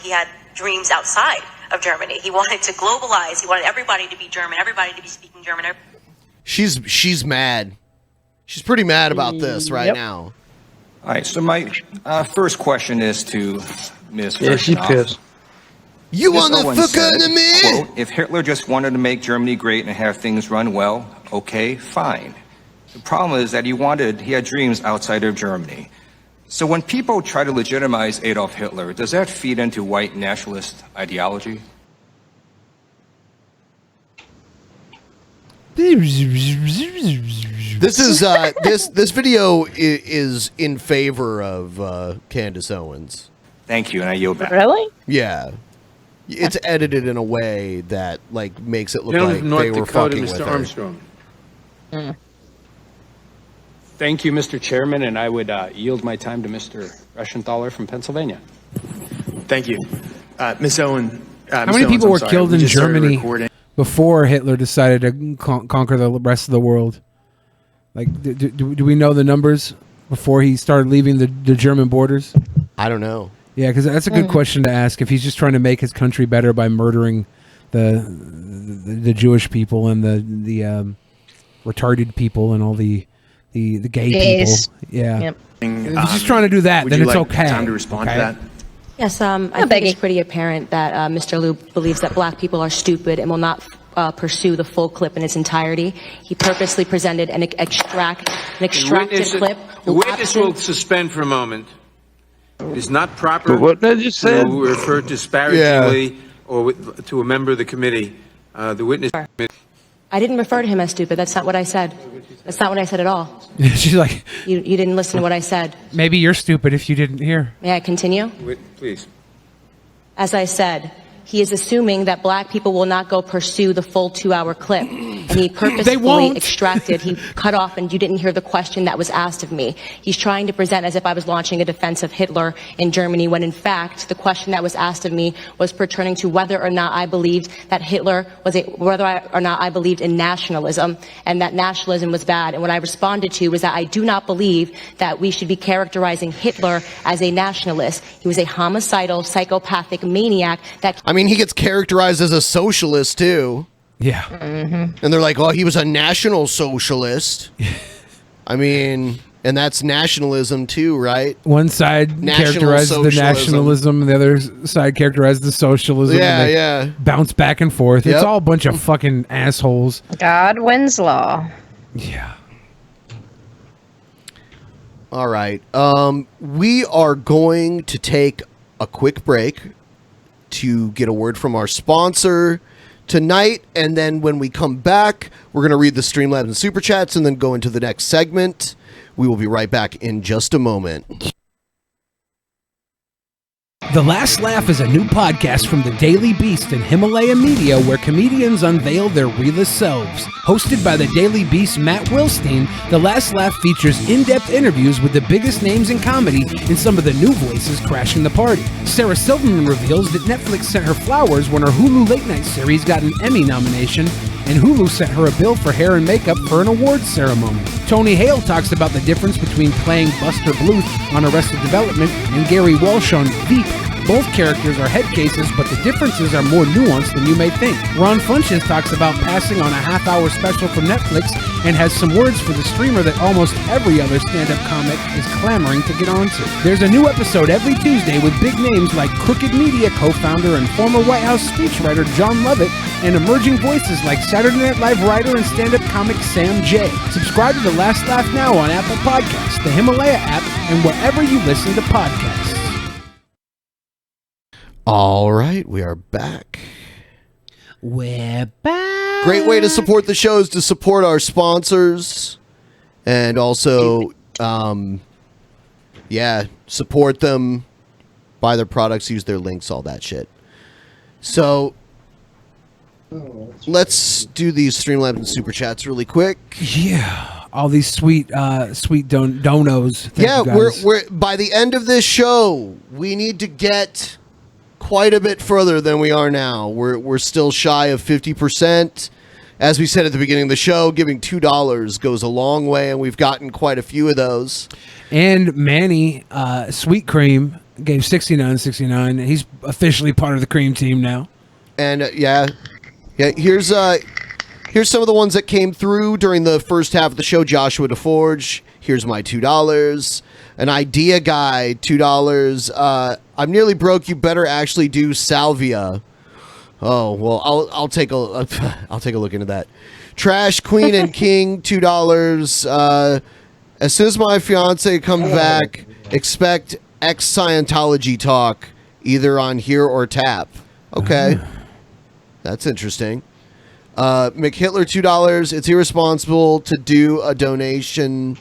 he had dreams outside of Germany. He wanted to globalize. He wanted everybody to be German, everybody to be speaking German. She's mad. She's pretty mad about this right now. All right, so my first question is to Ms. Yeah, she Kirchhoff. pissed. You Ms. wanna Owen fuck said, under me? quote, if Hitler just wanted to make Germany great and have things run well, okay, fine. The problem is that he had dreams outside of Germany. So when people try to legitimize Adolf Hitler, does that feed into white nationalist ideology? This is this video is in favor of Candace Owens. Thank you, and I yield back. Really? Yeah, it's edited in a way that like makes it look Gentleman like from North they were Dakota, fucking Mr. with her. Armstrong. Thank you, Mr. Chairman, and I would yield my time to Mr. Reschenthaler from Pennsylvania. Thank you. Ms. Owen. How many people were killed in Germany before Hitler decided to conquer the rest of the world? Like, do we know the numbers before he started leaving the German borders? I don't know. Yeah, because that's a good question to ask. If he's just trying to make his country better by murdering the Jewish people and the retarded people and all the gay Gays. people. Yeah. Yep. If he's just trying to do that, Would then you it's like okay. time to respond to that? Yes, I think it's pretty apparent that Mr. Liu believes that black people are stupid and will not pursue the full clip in its entirety. He purposely presented an extracted clip. The witness will suspend for a moment. It is not proper What did you say? to refer disparagingly or to a member of the committee. The witness. I didn't refer to him as stupid. That's not what I said. That's not what I said at all. She's like, You didn't listen to what I said. maybe you're stupid if you didn't hear. May I continue? Please. As I said, he is assuming that black people will not go pursue the full 2-hour clip. And he purposefully he cut off, and you didn't hear the question that was asked of me. He's trying to present as if I was launching a defense of Hitler in Germany, when in fact, the question that was asked of me was pertaining to whether or not I believed that whether or not I believed in nationalism, and that nationalism was bad. And what I responded to was that I do not believe that we should be characterizing Hitler as a nationalist. He was a homicidal, psychopathic maniac that... I mean, he gets characterized as a socialist too. Yeah. And they're like, oh, he was a national socialist. I mean, and that's nationalism too, right? One side characterizes the nationalism, and the other side characterizes the socialism. Yeah, and they yeah. bounce back and forth. It's Yep. all a bunch of fucking assholes. God wins law. Yeah. All right. We are going to take a quick break to get a word from our sponsor tonight, and then when we come back, we're going to read the Streamlabs and Super Chats and then go into the next segment. We will be right back in just a moment. The Last Laugh is a new podcast from the Daily Beast and Himalaya Media, where comedians unveil their realest selves. Hosted by the Daily Beast's Matt Wilstein, The Last Laugh features in-depth interviews with the biggest names in comedy and some of the new voices crashing the party. Sarah Silverman reveals that Netflix sent her flowers when her Hulu late night series got an Emmy nomination, and Hulu sent her a bill for hair and makeup for an awards ceremony. Tony Hale talks about the difference between playing Buster Bluth on Arrested Development and Gary Walsh on Veep. Both characters are head cases, but the differences are more nuanced than you may think. Ron Funches talks about passing on a half-hour special from Netflix and has some words for the streamer that almost every other stand-up comic is clamoring to get onto. There's a new episode every Tuesday with big names like Crooked Media co-founder and former White House speechwriter John Lovett, and emerging voices like Saturday Night Live writer and stand-up comic Sam J. Subscribe to The Last Laugh now on Apple Podcasts, the Himalaya app, and wherever you listen to podcasts. All right, we are back. We're back. Great way to support the show is to support our sponsors. And also, support them, buy their products, use their links, all that shit. So, let's do these Streamlabs and Super Chats really quick. Yeah. All these sweet donos. Thank you guys. we're by the end of this show, we need to get quite a bit further than we are now. We're still shy of 50%. As we said at the beginning of the show, giving $2 goes a long way, and we've gotten quite a few of those. And Manny, Sweet Cream, gave $69.69. He's officially part of the Cream team now. And here's some of the ones that came through during the first half of the show. Joshua DeForge, here's my $2. An Idea Guy, $2. I'm nearly broke. You better actually do salvia. Oh well, I'll take a look into that. Trash Queen and King, $2. As soon as my fiance comes back, expect ex-Scientology talk, either on here or tap. Okay, that's interesting. McHitler, $2. It's irresponsible to do a donation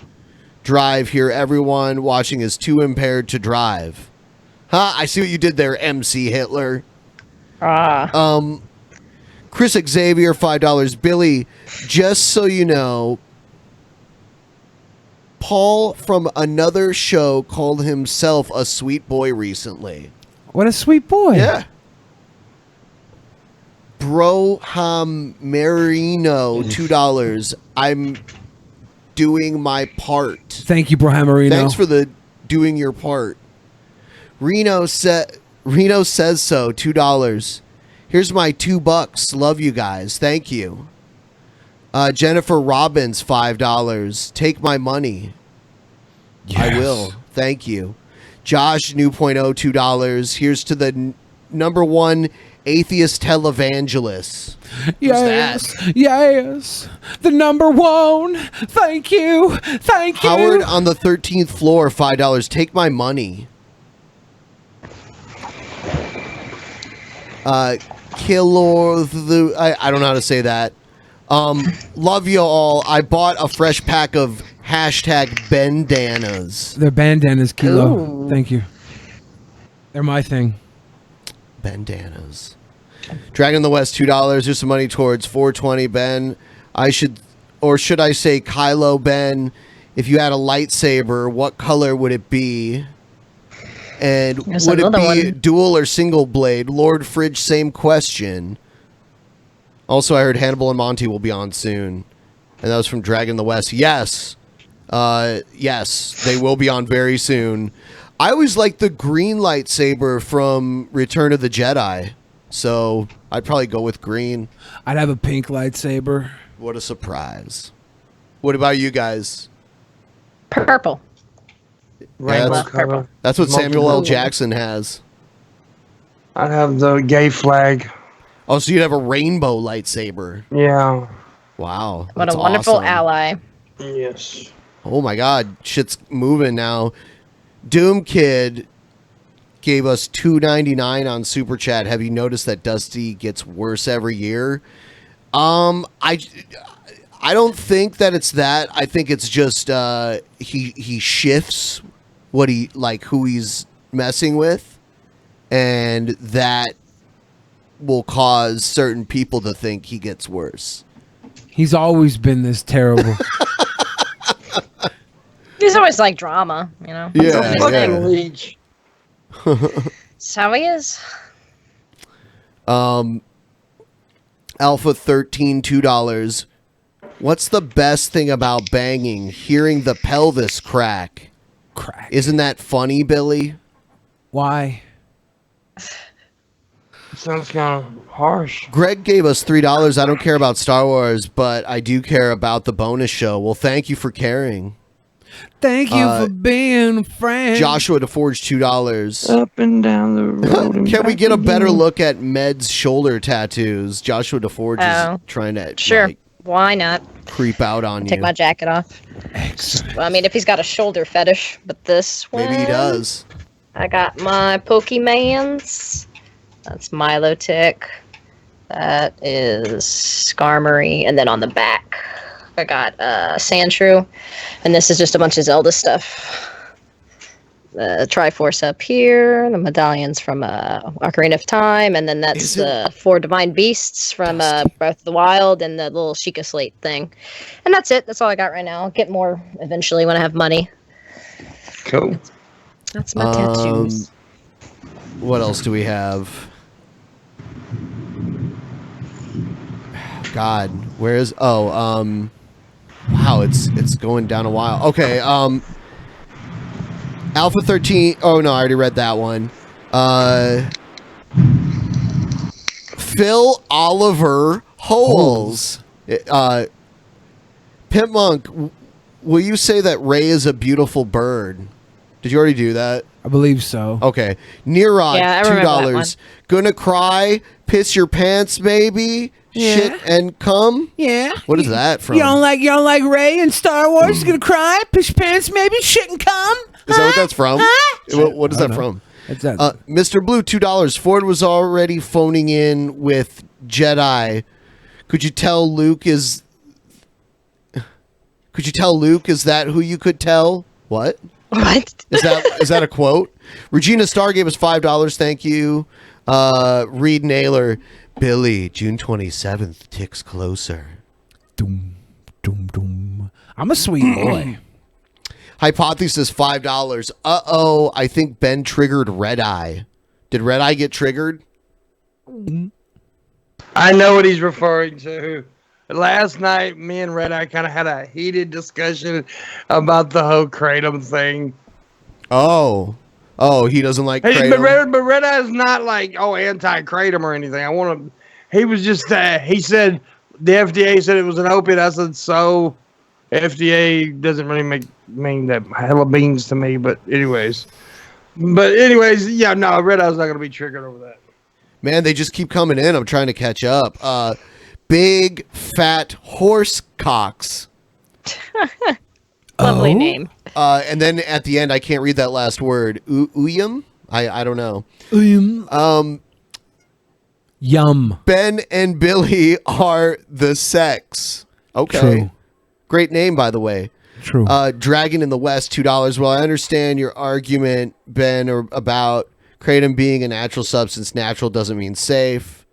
drive here. Everyone watching is too impaired to drive. I see what you did there, MC Hitler. Chris Xavier, $5. Billy, just so you know, Paul from another show called himself a sweet boy recently. What a sweet boy. Yeah. Broham Marino, $2. I'm doing my part. Thank you, Broham Marino. Thanks for the doing your part. Reno says so, $2. Here's my $2. Love you guys. Thank you. Jennifer Robbins, $5. Take my money. Yes. I will. Thank you. Josh New Point Oh, $2. Here's to the number one atheist televangelist. Yes. Yes. The number one. Thank you. Thank you. Howard on the 13th floor, $5. Take my money. Killer, I don't know how to say that. Love you all. I bought a fresh pack of #bandanas. They're bandanas, Kilo. Ooh. Thank you. They're my thing. Bandanas. Dragon in the West, $2. Here's some money towards 420, Ben. Should I say Kylo Ben? If you had a lightsaber, what color would it be? And There's would it another be one. dual or single blade? Lord Fridge, same question. Also, I heard Hannibal and Monty will be on soon. And that was from Dragon in the West. Yes. Yes, they will be on very soon. I always liked the green lightsaber from Return of the Jedi. So I'd probably go with green. I'd have a pink lightsaber. What a surprise. What about you guys? Purple. Yeah, Purple. that's what Samuel L. Multiple. Jackson has. I'd have the gay flag. Oh, so you'd have a rainbow lightsaber. Yeah. Wow. What that's a wonderful awesome. ally. Yes. Oh my God. Shit's moving now. Doom Kid gave us $2.99 on Super Chat. Have you noticed that Dusty gets worse every year? I don't think that it's that. I think it's just he shifts what who he's messing with, and that will cause certain people to think he gets worse. He's always been this terrible. He's always like drama, you know? Yeah, That's his yeah. thing. Leech. That's how he is. Alpha 13, $2. What's the best thing about banging? Hearing the pelvis crack. Crack. Isn't that funny, Billy? Why? Sounds kind of harsh. Greg gave us $3. I don't care about Star Wars, but I do care about the bonus show. Well, thank you for caring. Thank you for being a friend. Joshua DeForge, $2. Up and down the road. and Can we back get a better again. look at Med's shoulder tattoos? Joshua DeForge Oh. is trying to Sure. Why not? creep out on Take you. my jacket off. Excellent. Well, I mean, if he's got a shoulder fetish, but this one. Maybe he does. I got my Pokemans. That's Milotic. That is Skarmory. And then on the back, I got Sand Shrew, and this is just a bunch of Zelda stuff. The Triforce up here, the medallions from Ocarina of Time, and then that's the 4 Divine Beasts from Breath of the Wild, and the little Sheikah Slate thing. And that's it. That's all I got right now. I'll get more eventually when I have money. Cool. That's my tattoos. What else do we have? God, where is? Wow, it's going down a while. Okay, Alpha 13. Oh no, I already read that one. Phil Oliver Holes. Pimp Monk, will you say that Ray is a beautiful bird? Did you already do that? I believe so. Okay. Nearod, Yeah, I remember that one. $2. Gonna cry, piss your pants, baby. Yeah. Shit and cum. Yeah. What is that from? You don't like Ray in Star Wars? You gonna cry, piss your pants, maybe, shit and cum? Is that what that's from? What is that from? Mr. Blue, $2. Ford was already phoning in with Jedi. Could you tell Luke is that who you could tell? What? What? Is that a quote? Regina Starr gave us $5. Thank you. Reed Naylor. Billy, June 27th ticks closer. Doom, doom, doom. I'm a sweet boy. Hypothesis, $5. Uh-oh, I think Ben triggered Red Eye. Did Red Eye get triggered? I know what he's referring to. Last night, me and Red Eye kind of had a heated discussion about the whole Kratom thing. Oh, he doesn't like Hey, Kratom. but Red Eye's not like anti-Kratom or anything. He was just he said the FDA said it was an opiate. I said so. FDA doesn't really mean that hella beans to me. But anyways, yeah, no, Red Eye's not gonna be triggered over that. Man, they just keep coming in. I'm trying to catch up. Big fat horse cocks. Lovely name. And then at the end, I can't read that last word. Uyum? I don't know. Yum. Ben and Billy are the sex. Okay. True. Great name, by the way. True. Dragon in the West, $2. Well, I understand your argument, Ben, about Kratom being a natural substance. Natural doesn't mean safe.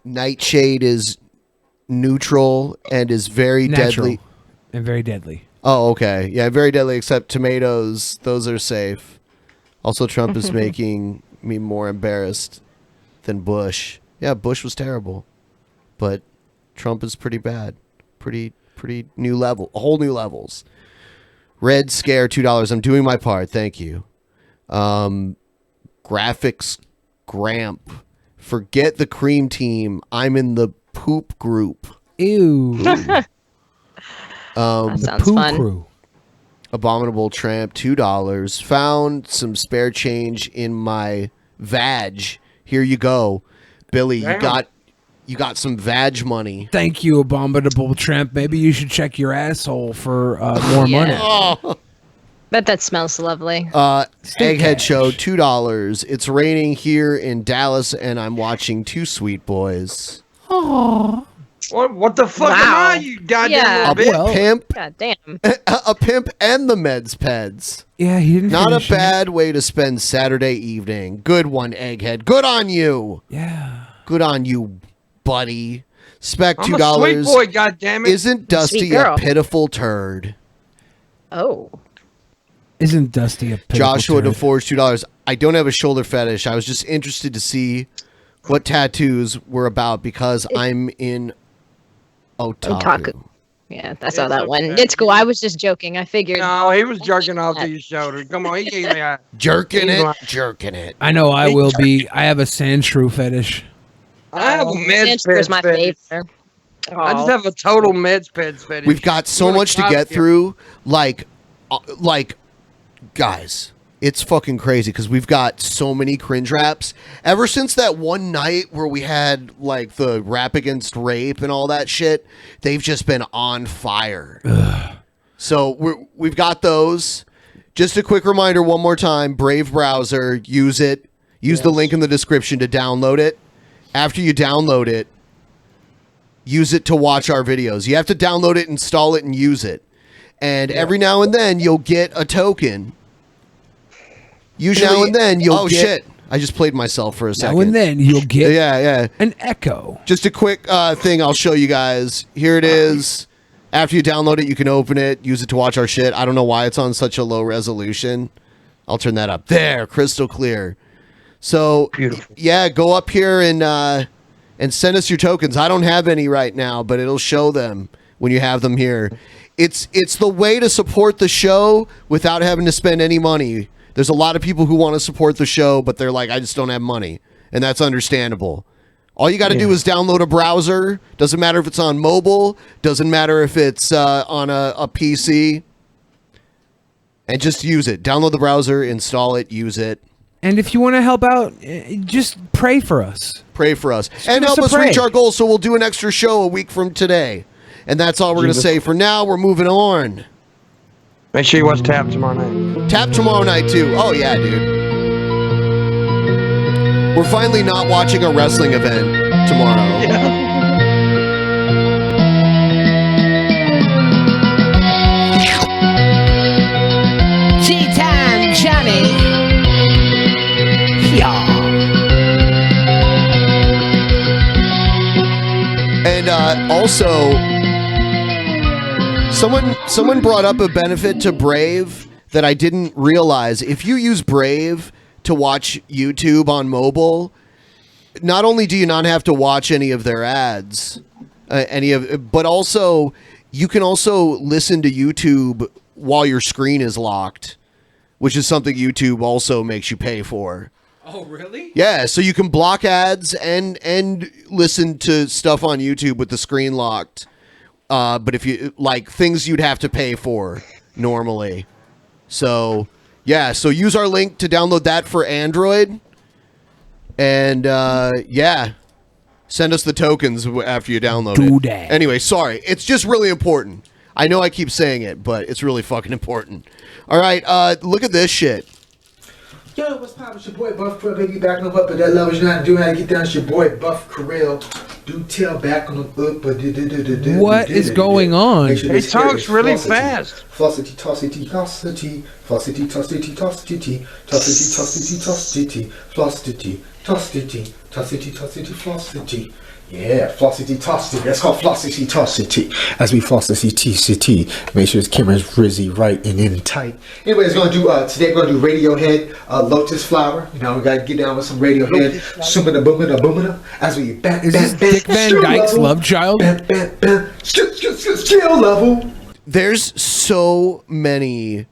Nightshade is neutral and is very Natural. deadly. And very deadly. Oh, okay. Yeah, very deadly, except tomatoes. Those are safe. Also, Trump is making me more embarrassed than Bush. Yeah, Bush was terrible. But Trump is pretty bad. Pretty new level. Whole new levels. Red Scare, $2. I'm doing my part. Thank you. Graphics Gramp. Forget the cream team. I'm in the poop group. Ew. That sounds fun. Crew. Abominable Tramp, $2. Found some spare change in my vag. Here you go. Billy, Damn. you got some vag money. Thank you, Abominable Tramp. Maybe you should check your asshole for more money. Oh. Bet that smells lovely. Egghead Show, $2. It's raining here in Dallas, and I'm watching Two Sweet Boys. Aww. What the fuck am I, you goddamn little bitch? Pimp. God damn. A pimp and the meds peds. Yeah, he didn't Not a finish it. bad way to spend Saturday evening. Good one, Egghead. Good on you. Yeah. Good on you, buddy. Spec, I'm a $2. sweet boy, goddammit. Isn't Dusty Sweet a girl. pitiful turd? Oh. Isn't Dusty a pitiful Joshua turd? DeForge, $2. I don't have a shoulder fetish. I was just interested to see what tattoos were about because I'm in otaku. Yeah, that's all that one. It's cool. I was just joking. I figured. No, he was jerking off to your shoulder. Come on, he gave me a Jerking He's it, like- jerking it. I know I will be. I have a sand shrew fetish. I have a meds Sandstorm's my fetish. favorite. I just have a total meds peds fetish. We've got so What a much to get costume. through. Like, guys, it's fucking crazy because we've got so many cringe raps. Ever since that one night where we had like the rap against rape and all that shit, they've just been on fire. So we've got those. Just a quick reminder one more time, Brave browser, use it. Use the link in the description to download it. After you download it, use it to watch our videos. You have to download it, install it, and use it. And every now and then you'll get a token. Usually, now and then you'll get... shit. I just played myself for a second. Now and then you'll get yeah. an echo. Just a quick thing I'll show you guys. Here it is. After you download it, you can open it, use it to watch our shit. I don't know why it's on such a low resolution. I'll turn that up. There, crystal clear. So, yeah, go up here and send us your tokens. I don't have any right now, but it'll show them when you have them here. It's the way to support the show without having to spend any money. There's a lot of people who want to support the show, but they're like, I just don't have money. And that's understandable. All you got to do is download a browser. Doesn't matter if it's on mobile. Doesn't matter if it's on a PC. And just use it. Download the browser, install it, use it. And if you want to help out, just pray for us. Pray for us. And help us reach our goal, so we'll do an extra show a week from today. And that's all we're going to say for now. We're moving on. Make sure you watch Tap tomorrow night. Tap tomorrow night, too. Oh, yeah, dude. We're finally not watching a wrestling event tomorrow. Tea time, Johnny. Yeah. And also, someone brought up a benefit to Brave that I didn't realize. If you use Brave to watch YouTube on mobile, not only do you not have to watch any of their ads, but also you can also listen to YouTube while your screen is locked, which is something YouTube also makes you pay for. Oh, really? Yeah, so you can block ads and listen to stuff on YouTube with the screen locked. But if you like things you'd have to pay for normally. So, yeah, so use our link to download that for Android. And yeah, send us the tokens after you download it. Do that. Anyway, sorry. It's just really important. I know I keep saying it, but it's really fucking important. All right, look at this shit. Yo, what's poppin'? It's your boy Buff Krill, baby, back on the up, but that love is not doing how to get down. It's your boy Buff Krill. Do tell back on the up, but what is going on? He talks really fast. Flossity, tossity, tossity, flossity, tossity, tossity, tossity, tossity, tossity, flossity, tossity, tossity, tossity, flossity. Yeah, flossity, tossity. That's called flossity, tossity. As we flossity, TCT. Make sure the camera's frizzy, right, and in tight. Anyways, gonna do today. We're gonna do Radiohead, Lotus Flower. You know, we gotta get down with some Radiohead. Summina, boomina, boomina. As we is this Dick Van Dyke's love child? Skill level. There's so many,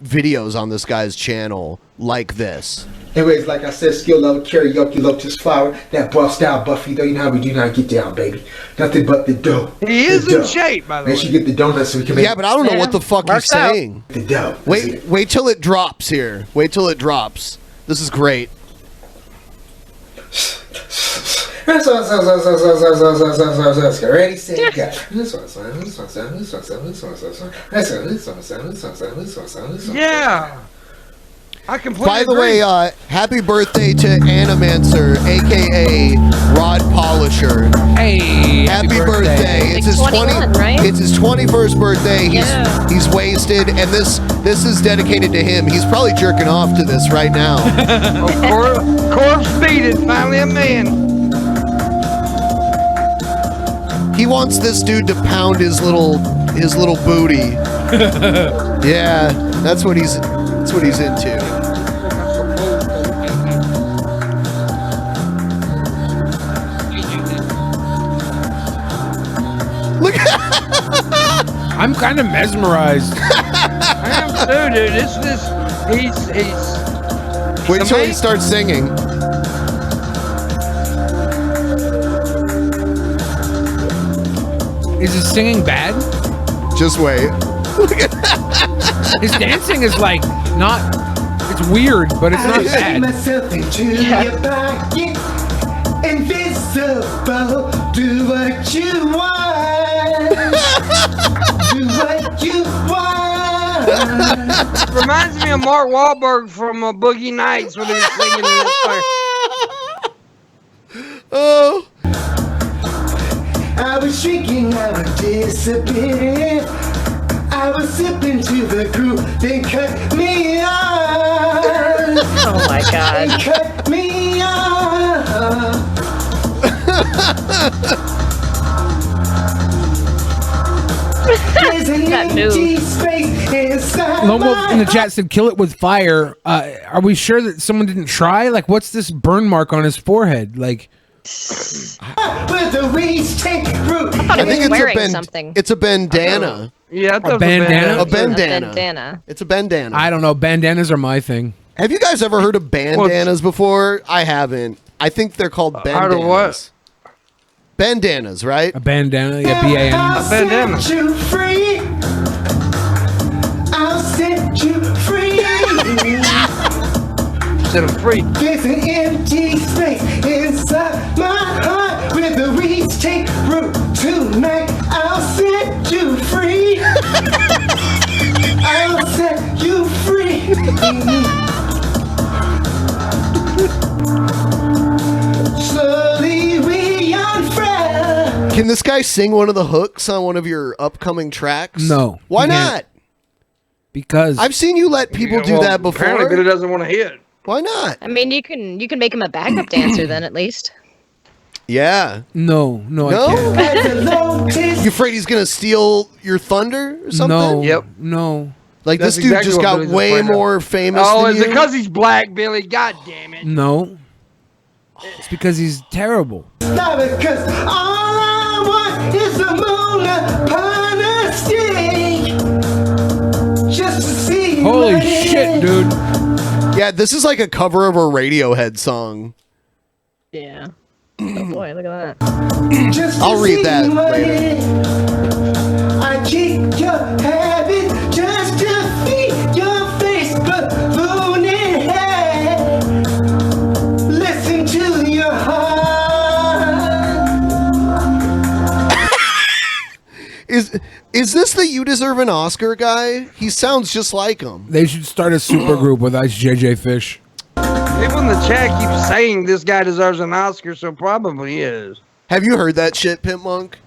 videos on this guy's channel like this. Anyways, like I said, skill level, karaoke, Lotus Flower, that bust out Buffy, though. You know how we do not get down, baby. Nothing but the dough. He is in shape, by the way. Make sure you get the donuts so we can make. Yeah, but I don't know what the fuck he's saying. The dough. Wait till it drops here. Wait till it drops. This is great. Ready, set, go. Yeah. I completely By the way, happy birthday to ANIMANCER, aka Rod Polisher. Hey, happy birthday! It's his 21, right? It's his 21st birthday. He's wasted, and this is dedicated to him. He's probably jerking off to this right now. Corpse beat it. Finally a man. He wants this dude to pound his little booty. Yeah, that's what he's into. Look, I'm kind of mesmerized. I am too, dude. He's. Wait till he starts singing. Is his singing bad? Just wait. His dancing is like not. It's weird, but it's not bad. Myself into your pocket, invisible. Do what you want. Do what you want. Reminds me of Mark Wahlberg from Boogie Nights when he was singing in this part. Oh. I was drinking, I was disappearing. I was sipping to the groove, then cut me off. Oh my God. Then cut me off. There's an empty space inside Lomo in the my chat said, "Kill it with fire." Are we sure that someone didn't try? Like, what's this burn mark on his forehead? Like, where the weeds take root. I think it's something. It's a bandana. Yeah, a bandana. A bandana. Bandana. It's a bandana. I don't know. Bandanas are my thing. Have you guys ever heard of bandanas before? I haven't. I think they're called bandanas. Heard of what? Bandanas, right? A bandana, yeah, B-A-N. I'll set you free. I'll set you free. Set them free. There's an empty space inside my heart where the weeds take root. Tonight I'll set you free. I'll set you free. Slowly we unfurl. Can this guy sing one of the hooks on one of your upcoming tracks? No. Why he can't. not? Because I've seen you let people do that before. Apparently, Billy doesn't want to hear it. Why not? I mean, you can make him a backup dancer then, at least. Yeah. No, No? I can't. You afraid he's gonna steal your thunder or something? No. Yep. No. Like That's this dude exactly just what got Billy's way afraid of. more famous Oh, than is it you? because he's black, Billy? God damn it. No. It's because he's terrible. Not because all I want is the moon upon a stick. Just to see Holy what it shit, is. dude. Yeah, this is like a cover of a Radiohead song. Yeah. Oh boy, look at that. Just to I'll read see that what later. it is. I kick your habit just to feed your face, but balloon in head. Listen to your heart. Is this the You Deserve an Oscar guy? He sounds just like him. They should start a super group with Ice JJ Fish. People in the chat keep saying this guy deserves an Oscar, so probably is. Have you heard that shit, Pimp Monk?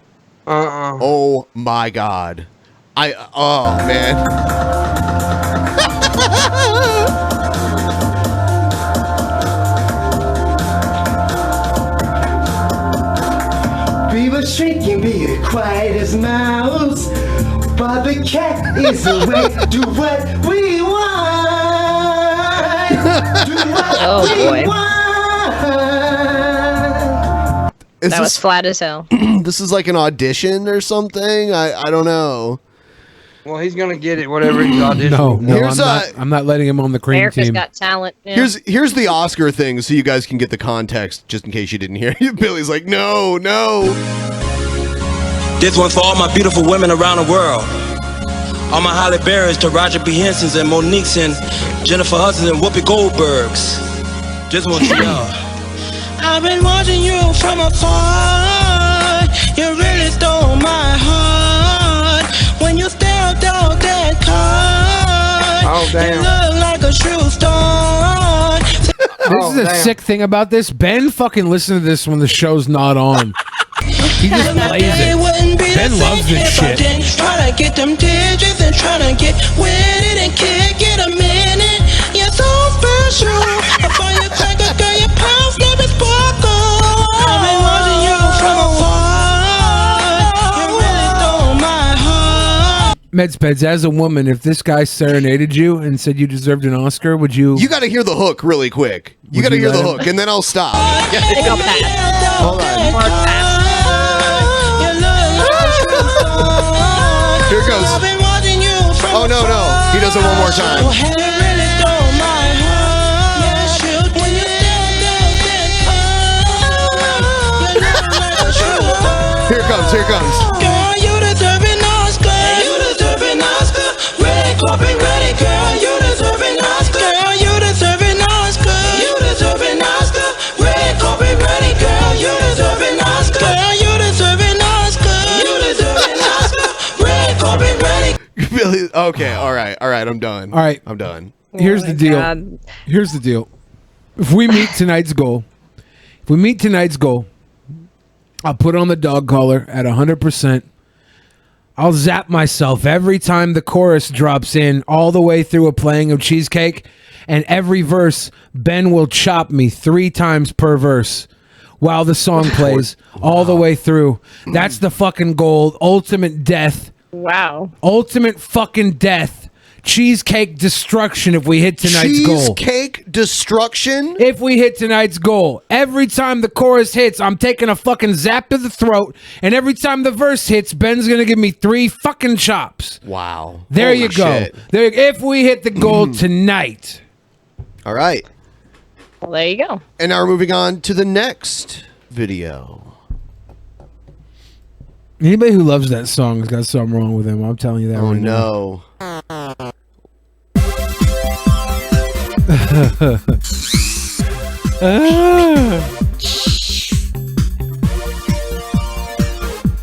Oh my god. Oh man. We were shrinking, being quiet as mouse, but the cat is away. Do what we want. Do what we want. That was flat as hell. This is like an audition or something? I don't know. Well, he's gonna get it, whatever he's auditioning. No, I'm not letting him on the cream America's team. Got Talent. Yeah. Here's the Oscar thing, so you guys can get the context, just in case you didn't hear. Billy's like, no. This one's for all my beautiful women around the world. All my Holly Berrys to Roger P. Henson's and Monique's and Jennifer Hudson's and Whoopi Goldberg's. This one's for y'all. I've been watching you from afar. You really stole my heart. When you stare up that card. Oh, damn. You look like a true star. This is a sick thing about this. Ben fucking listen to this when the show's not on. He just plays it. Ben loves this shit. Try to get them digits and try to get with it and kick it a minute. You're so special. I find you cracker, girl, your pulse never sparkle. I've been watching you from afar. You really stole my heart. Medspeds, as a woman, if this guy serenaded you and said you deserved an Oscar, would you? You got to hear the hook really quick. You got to hear the hook, and then I'll stop. Hold on. Here it goes. Oh, no. He does it one more time. Here it comes. Girl, you deserve an Oscar. You deserve an Oscar. Red carpet ready, girl. You deserve an Oscar. Girl, you deserve an Oscar. You deserve an Oscar. Red carpet ready, girl. You deserve an Oscar. Girl, you deserve an Oscar. You deserve an Oscar. Red carpet ready. Billy, okay, all right, I'm done. All right. I'm done. Here's the deal. Here's the deal. If we meet tonight's goal, I'll put on the dog collar at 100%. I'll zap myself every time the chorus drops in, all the way through a playing of Cheesecake. And every verse, Ben will chop me 3 times per verse while the song plays all the way through. That's the fucking goal. Ultimate death. Wow. Ultimate fucking death. Cheesecake destruction if we hit tonight's goal. Cheesecake destruction? If we hit tonight's goal. Every time the chorus hits, I'm taking a fucking zap to the throat. And every time the verse hits, Ben's going to give me 3 fucking chops. Wow. There Holy you go. shit. If we hit the goal tonight. All right. Well, there you go. And now we're moving on to the next video. Anybody who loves that song has got something wrong with him. I'm telling you that right no.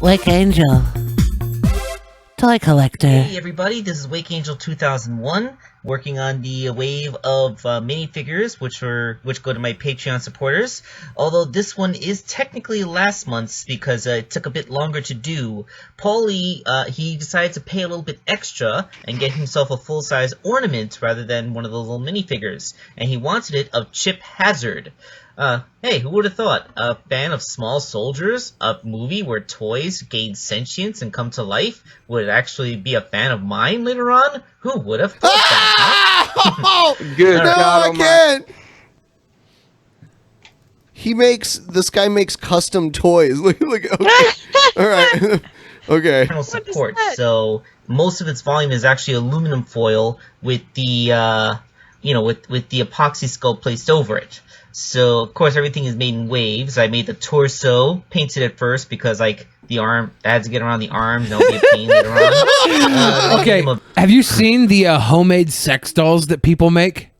Wake Angel. Toy collector. Hey everybody, this is Wake Angel 2001, working on the wave of minifigures, which go to my Patreon supporters. Although this one is technically last month's because it took a bit longer to do. Paulie, he decided to pay a little bit extra and get himself a full-size ornament rather than one of those little minifigures, and he wanted it of Chip Hazard. Hey, who would have thought? A fan of Small Soldiers, a movie where toys gain sentience and come to life, would actually be a fan of mine later on? Who would have thought that, huh? Good No, God I can't. This guy makes custom toys. Look, okay. All right. Okay. Support. So most of its volume is actually aluminum foil with the, with the epoxy skull placed over it. So, of course, everything is made in waves. I made the torso, painted it first because, like, the arm, I had to get around the arms, and it'll be a pain later on. Okay, have you seen the homemade sex dolls that people make?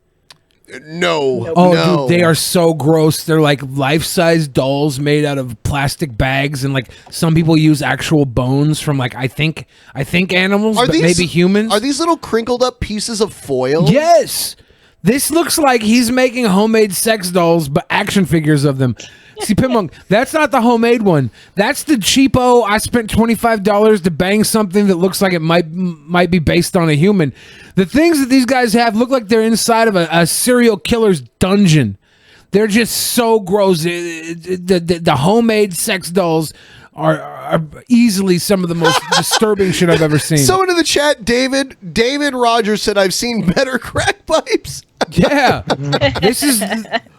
No. Oh, no. dude, they are so gross. They're like life-size dolls made out of plastic bags, and like some people use actual bones from like I think animals, but maybe humans. Are these little crinkled up pieces of foil? Yes. This looks like he's making homemade sex dolls, but action figures of them. See, Pitmonk, that's not the homemade one. That's the cheapo. I spent $25 to bang something that looks like it might be based on a human. The things that these guys have look like they're inside of a serial killer's dungeon. They're just so gross. The homemade sex dolls are easily some of the most disturbing shit I've ever seen. Someone in the chat, David Rogers said, "I've seen better crack pipes." Yeah, this is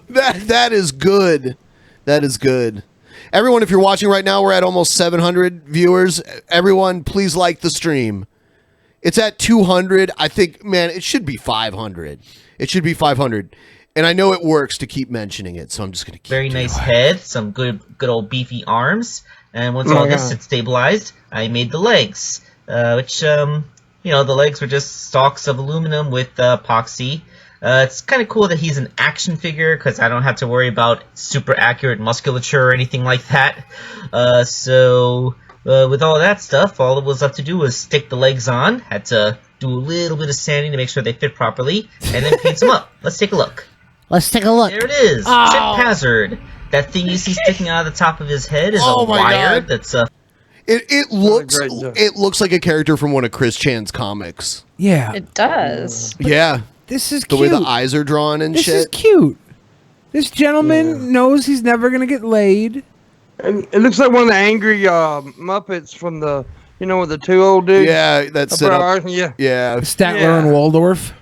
that is good. That is good. Everyone, if you're watching right now, we're at almost 700 viewers. Everyone, please like the stream. It's at 200. I think, man, it should be 500. It should be 500. And I know it works to keep mentioning it, so I'm just going to keep Very nice head, some good old beefy arms. And once all this is stabilized, I made the legs, which, the legs were just stalks of aluminum with epoxy. It's kind of cool that he's an action figure, because I don't have to worry about super accurate musculature or anything like that. With all that stuff, all that was left to do was stick the legs on. Had to do a little bit of sanding to make sure they fit properly, and then paint them up. Let's take a look. Let's take a look. There it is. Oh. Chip Hazard. That thing you see sticking out of the top of his head is a wire that's It looks like a character from one of Chris Chan's comics. Yeah. It does. Yeah. This is the cute. way the eyes are drawn and This shit. is cute. This gentleman knows he's never gonna get laid. And it looks like one of the angry Muppets from the, with the 2 old dudes. Yeah, that's it. Yeah. Yeah. Statler and Waldorf.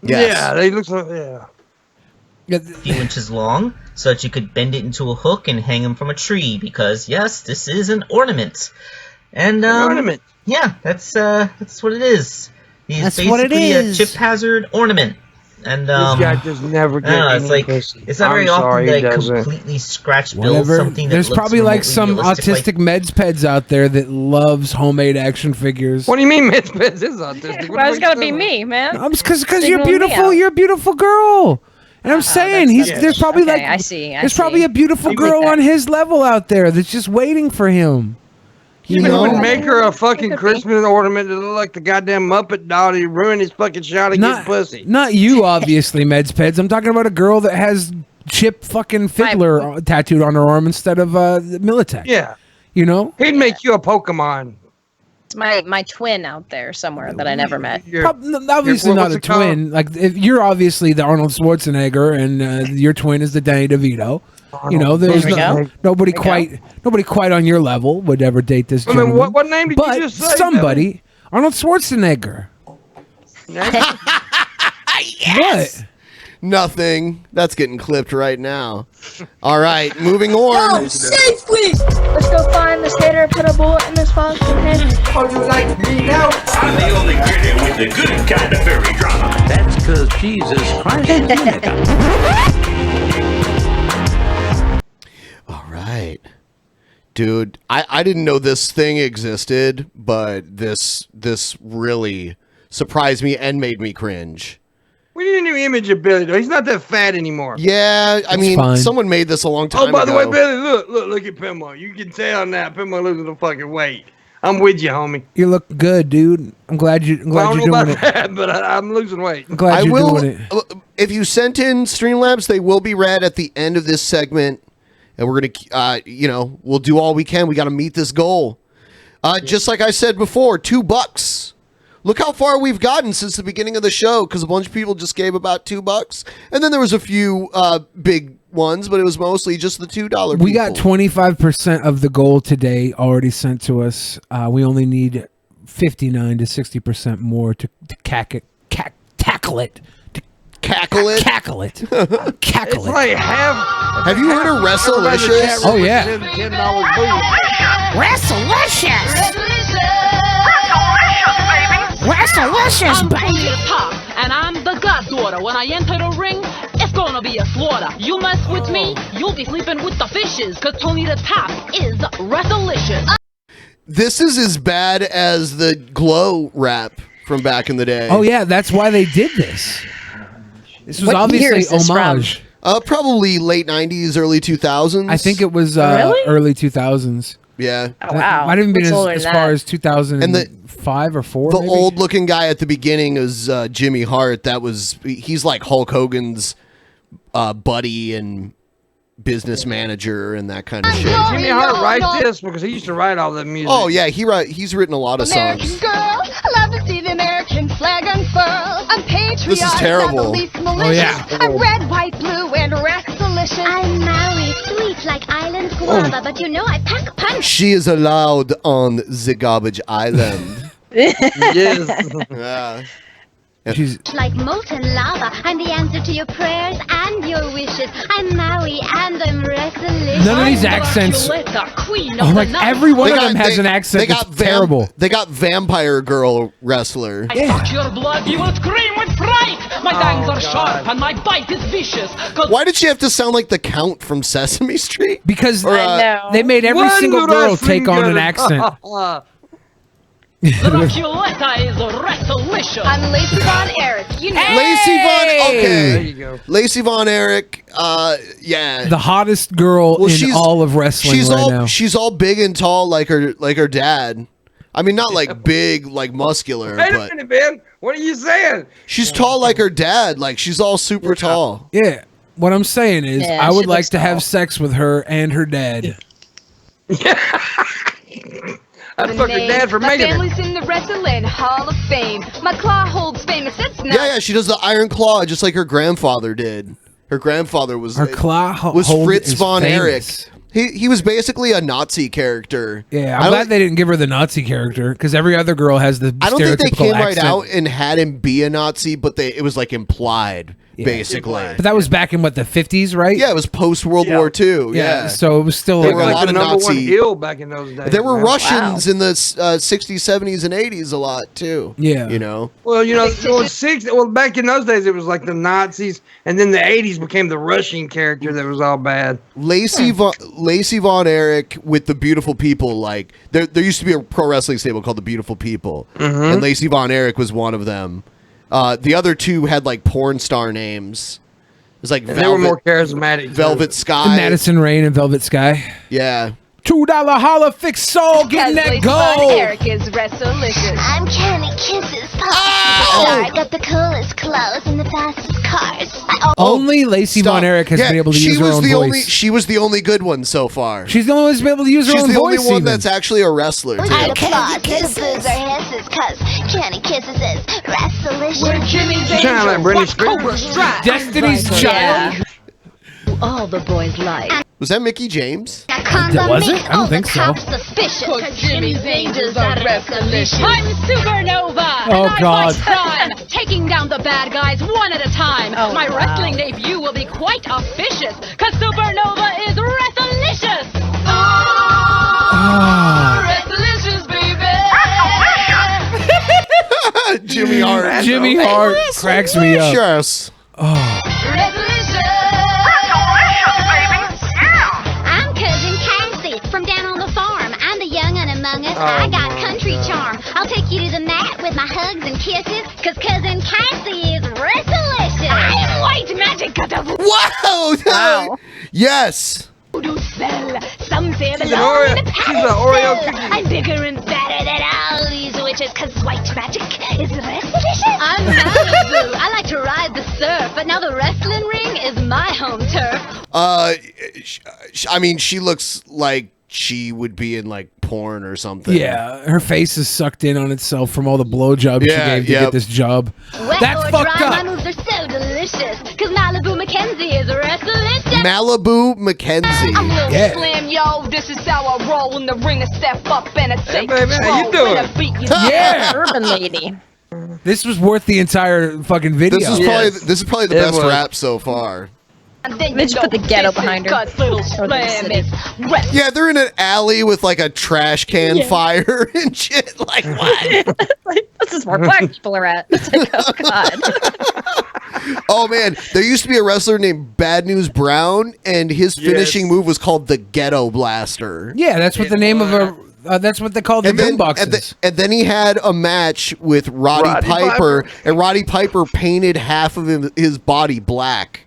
Yes. Yeah, they look like, a few inches long, so that you could bend it into a hook and hang him from a tree, because, yes, this is an ornament. And, ornament. Yeah, that's what it is. He's That's basically what it is. a Chip Hazard ornament. And, this guy just never gets it's like, it's not very often that I completely scratch build something that There's looks probably like remotely some realistic, autistic meds peds out there that loves homemade action figures. What do you mean meds peds is autistic? Well, it's gotta be me, man. Because you're Singling me beautiful. out. You're a beautiful girl. And I'm saying there's probably okay, like I see. there's probably a beautiful I'll girl take that. on his level out there that's just waiting for him. You would make her a fucking Christmas ornament that look like the goddamn Muppet doll. He ruined his fucking shot at getting pussy. Not you, obviously, meds peds. I'm talking about a girl that has Chip fucking Fiddler tattooed on her arm instead of Militech. Yeah. You know? He'd make you a Pokemon. It's my twin out there somewhere that I never met. Obviously not a twin. Like if you're obviously the Arnold Schwarzenegger, and your twin is the Danny DeVito. You know, there's nobody quite on your level would ever date this gentleman. What name did you just say? Somebody, Arnold Schwarzenegger. Yes. What? Nothing. That's getting clipped right now. All right, moving on. No, safely! Let's go find this hater and put a bullet in this fox's head. How do you like me now? I'm the only critic with the good kind of fairy drama. That's because Jesus Christ is in it. All right. Dude, I didn't know this thing existed, but this really surprised me and made me cringe. We need a new image of Billy, though. He's not that fat anymore. Yeah, I mean, someone made this a long time ago. Oh, by the way, Billy, look at Pimmo. You can tell now Pimmo losing the fucking weight. I'm with you, homie. You look good, dude. I'm glad you're doing it. That, but I'm losing weight. I'm glad you're doing it. If you sent in Streamlabs, they will be read at the end of this segment, and we're gonna, we'll do all we can. We got to meet this goal. Just like I said before, $2. Look how far we've gotten since the beginning of the show, because a bunch of people just gave about $2, and then there was a few big ones, but it was mostly just the $2 people. We got 25% of the goal today already sent to us. We only need 59 to 60% more to tackle it. Cackle it? Cackle it. It's like Have you heard of Wrestlelicious? Oh, yeah. Wrestlelicious! Wrestlelicious, I'm baby! the top, and I'm the goddaughter. When I enter the ring, it's gonna be a slaughter. You mess with me, you'll be sleeping with the fishes, cause Tony the Top is Wrestlelicious. This is as bad as the Glow rap from back in the day. Oh, yeah, that's why they did this. This was obviously homage. Probably late 90s, early 2000s. I think it was early 2000s. Yeah. Oh, wow. Might have even been It's older as than far that. as 2005 or 4. The maybe? old-looking guy at the beginning is Jimmy Hart. He's like Hulk Hogan's buddy and business manager and that kind of shit. Jimmy Hart write this because he used to write all that music. Oh yeah, he's written a lot of American songs. girl, I love to see the American flag unfurl. I'm patriotic. This is terrible. Oh yeah. I'm red, white, blue, and Wrestlelicious. I'm Maui, sweet like island guava, but you know I pack punch. She is allowed on the garbage island. Yes. Yeah. She's Like molten lava, I'm the answer to your prayers and your wishes. I'm Maui and I'm Wrestlelicious. None of these accents. Oh, like every one of them has an accent that's terrible. They got Vampire Girl wrestler. I suck your blood, you will scream with fright. My fangs are sharp and my bite is vicious. Why did she have to sound like the Count from Sesame Street? Because they made every single girl take on an accent. Dracula is Wrestlelicious. I'm Lacey Von Erich. You know. Lacey Von. Okay. There you go. Lacey Von Erich. Yeah. The hottest girl in all of wrestling now. She's all big and tall like her dad. I mean, not like big, like muscular, Wait a but minute, Ben. What are you saying? she's tall like her dad. Like she's all super tall. Yeah. What I'm saying is, Yeah, I would she like looks to have tall. sex with her and her dad. I fucked her dad for My making it. family's in the Wrestling Hall of Fame. My claw holds famous. It's not. Yeah, she does the Iron Claw just like her grandfather did. Her grandfather was Her claw was hold Fritz is von famous. Erich. He was basically a Nazi character. Yeah, I'm glad they didn't give her the Nazi character because every other girl has the I don't think they stereotypical came right accent. out and had him be a Nazi, but it was like implied, basically. But that was back in what, the 50s, right? Yeah, it was post World War II. Yeah, so it was still there like were a Like lot the of number one Nazi. heel back in those days. There were man. Russians in the 60s, 70s, and 80s a lot too. Yeah, you know. Well, back in those days, it was like the Nazis, and then the 80s became the Russian character that was all bad. Lacey Von Erich with the Beautiful People. Like there used to be a pro wrestling stable called the Beautiful People, and Lacey Von Erich was one of them. The other two had like porn star names. It was like And they were more charismatic. Velvet Sky, Madison Rain and Velvet Sky. Yeah, $2 holla fix soul, getting that gold. Eric is resolution. I'm Kenny Kisses Pop. I got the coolest clothes and the fastest cars. Only Lacey Von Erich has been able to use her own voice. She was the only good one so far. She's the only one who's been able to use her own voice. She's the only one even. that's actually a wrestler. Too. I'd applaud to the boos or hisses, cause Kenny Kisses is resolution. She's trying to let Britney Spears. Destiny's Child. All the boys like. Was that Mickey James? Was it? I don't think so. Suspicious. Cause Jimmy's angels are resolution. I'm Supernova. Oh, and God. I'm my son, taking down the bad guys one at a time. My wrestling debut will be quite officious. Cause Supernova is resolution. Resolution, baby. Jimmy Hart. Jimmy Hart cracks me up. Yes. Oh. I'm Cousin Cassie from down on the farm. I'm the young un among us. I got country charm. I'll take you to the mat with my hugs and kisses, cause Cousin Cassie is resolution. I'm white magic. Wow. Yes. Do sell. Some say She's an belong Oreo- in the she's an Oreo cookie. I'm bigger and better than all these witches, cause white magic is resolution. I'm Malibu. I like to ride the surf, but now the wrestling ring is my home turf. I mean, she looks like she would be in like porn or something. Yeah, her face is sucked in on itself from all the blowjobs she gave to get this job. Wet That's or fucked dry, up. my moves are so delicious, cause Malibu Mackenzie is resolution. Malibu Mackenzie. I'm Lil Yeah. Slim, yo. This is how I roll in the ring. I step up and I take baby, how you control. doing? When I beat you Yeah. Urban lady. This was worth the entire fucking video. This is probably the It best was. rap so far. They just put the ghetto behind her. Yeah, they're in an alley with like a trash can fire and shit. Like what? This is where black people are at. It's like, oh god. Oh man, there used to be a wrestler named Bad News Brown, and his finishing move was called the Ghetto Blaster. Yeah, that's what the name of a. That's what they call the boom boxes. And then he had a match with Roddy Piper, and Roddy Piper painted half of his body black.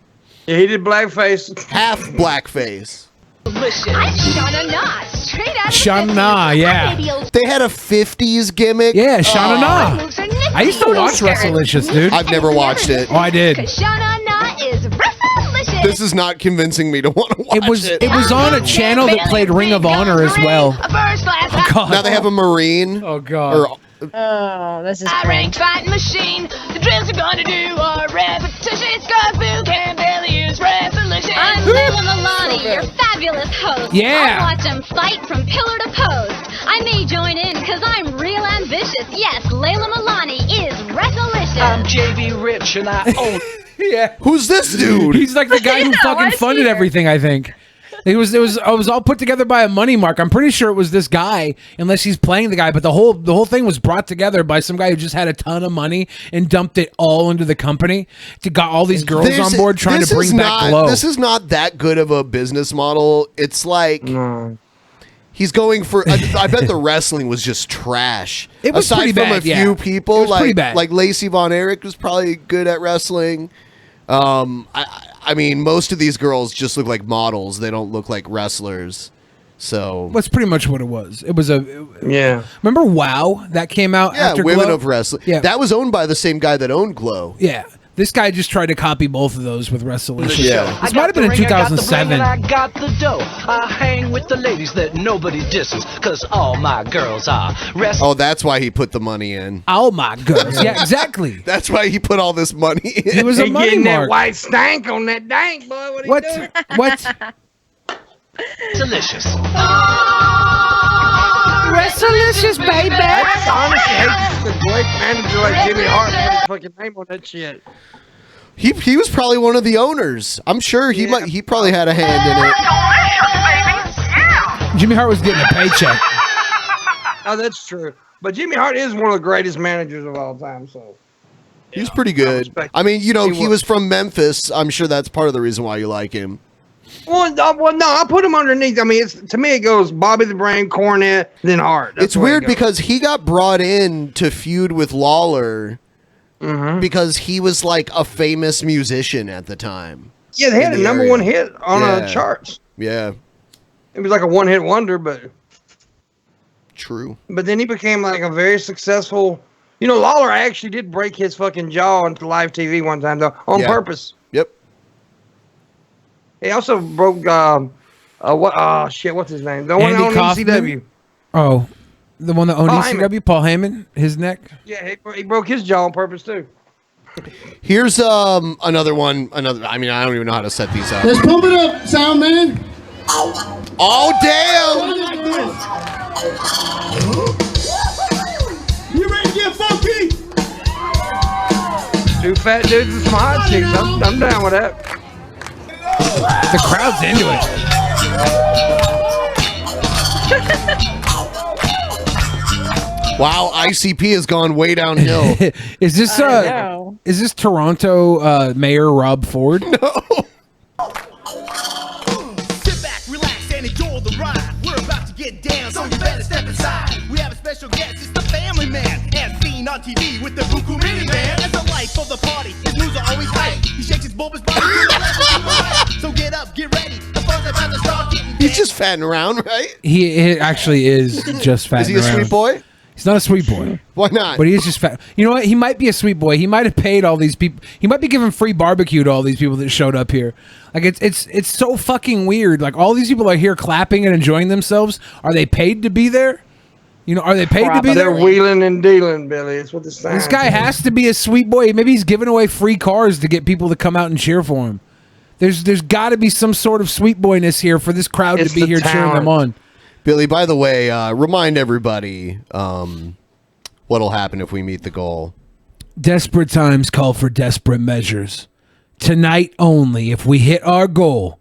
Yeah, he did blackface. Half blackface. I'm Shauna Nah, straight out of Shauna Nah, yeah. They had a 50s gimmick. Yeah, Shauna Nah. I used to watch Wrestlelicious, dude. I've never watched it. Oh, I did. Cause Shauna Nah is resolution. This is not convincing me to want to watch it. It was on a channel that played Ring of Honor as well. Oh, God. Now they have a Marine. Oh God. Oh, this is I rank cringe. fighting machine. The drills are gonna do a repetition. Scarfoo can barely use resolution. I'm Layla Milani, your fabulous host. Yeah. I'll watch them fight from pillar to post. I may join in because I'm real ambitious. Yes, Layla Milani is resolution. I'm JV Rich and I own. Yeah. Who's this dude? He's like the guy who fucking funded everything, I think. It was all put together by a money mark. I'm pretty sure it was this guy, unless he's playing the guy, but the whole thing was brought together by some guy who just had a ton of money and dumped it all into the company to got all these girls on board trying to bring back Glow. This is not that good of a business model. It's like he's going for. I bet the wrestling was just trash. It was aside pretty from bad, a few people, It was pretty bad. like Lacey Von Erich was probably good at wrestling. I mean, most of these girls just look like models. They don't look like wrestlers. So That's pretty much what it was. It was a yeah. Remember WoW that came out yeah, after Women Glow? of Wrestling. Yeah, That was owned by the same guy that owned Glow. yeah. This guy just tried to copy both of those with Wrestlelicious. Yeah. This might have been in 2007. I got the dough. I hang with the ladies that nobody disses, cause all my girls are Oh, that's why he put the money in. Oh my goodness. Yeah, exactly. That's why he put all this money in. He was a He money getting mark. that white stank on that dank, boy. What he doing? What? delicious. Wrestlelicious, baby. I honestly hate the great manager like Jimmy Hart put his fucking name on that shit. He was probably one of the owners. I'm sure he probably had a hand in it. Jimmy Hart was getting a paycheck. Oh, that's true. But Jimmy Hart is one of the greatest managers of all time. So He's pretty good. I mean, you know, he was from Memphis. I'm sure that's part of the reason why you like him. well, no, I put him underneath. I mean, to me it goes Bobby the Brain, Cornette, then Hart. That's It's the way it weird goes. because he got brought in to feud with Lawler because he was like a famous musician at the time. Yeah, they had a in the number area. one hit on Yeah. charts. Yeah. It was like a one-hit wonder, but true. But then he became like a very successful. You know, Lawler actually did break his fucking jaw on live TV one time though, on purpose. Yep. He also broke what? Oh shit! What's his name? The one Andy on Kaufman? ECW. Oh, the one that owned Paul ECW, Paul Heyman, his neck. Yeah, he broke his jaw on purpose too. Here's another one. I mean, I don't even know how to set these up. Let's pump it up, sound man. Oh damn! You ready to get funky? Two fat dudes and some hot chicks. I'm down with that. The crowd's into it. Wow, ICP has gone way downhill. Is this Toronto Mayor Rob Ford? No. Sit back, relax, and enjoy the ride. We're about to get down, so you better step aside. We have a special guest, it's the family man, as seen on TV with the Buku minivan. As the life of the party, his moves are always tight. He shakes his bulbous body to the left and to the right. So get up, get ready. The fun's about to start getting. He's just fatting around, right? He actually is just fat. Is he a sweet boy? He's not a sweet boy. Why not? But he is just fat. You know what? He might be a sweet boy. He might have paid all these people. He might be giving free barbecue to all these people that showed up here. Like it's so fucking weird. Like all these people are here clapping and enjoying themselves. Are they paid to be there? You know, are they paid to be there? They're wheeling and dealing, Billy. It's what this This guy has to be a sweet boy. Maybe he's giving away free cars to get people to come out and cheer for him. There's got to be some sort of sweet boyness here for this crowd to be here cheering them on. Billy, by the way, remind everybody what'll happen if we meet the goal. Desperate times call for desperate measures. Tonight only, if we hit our goal,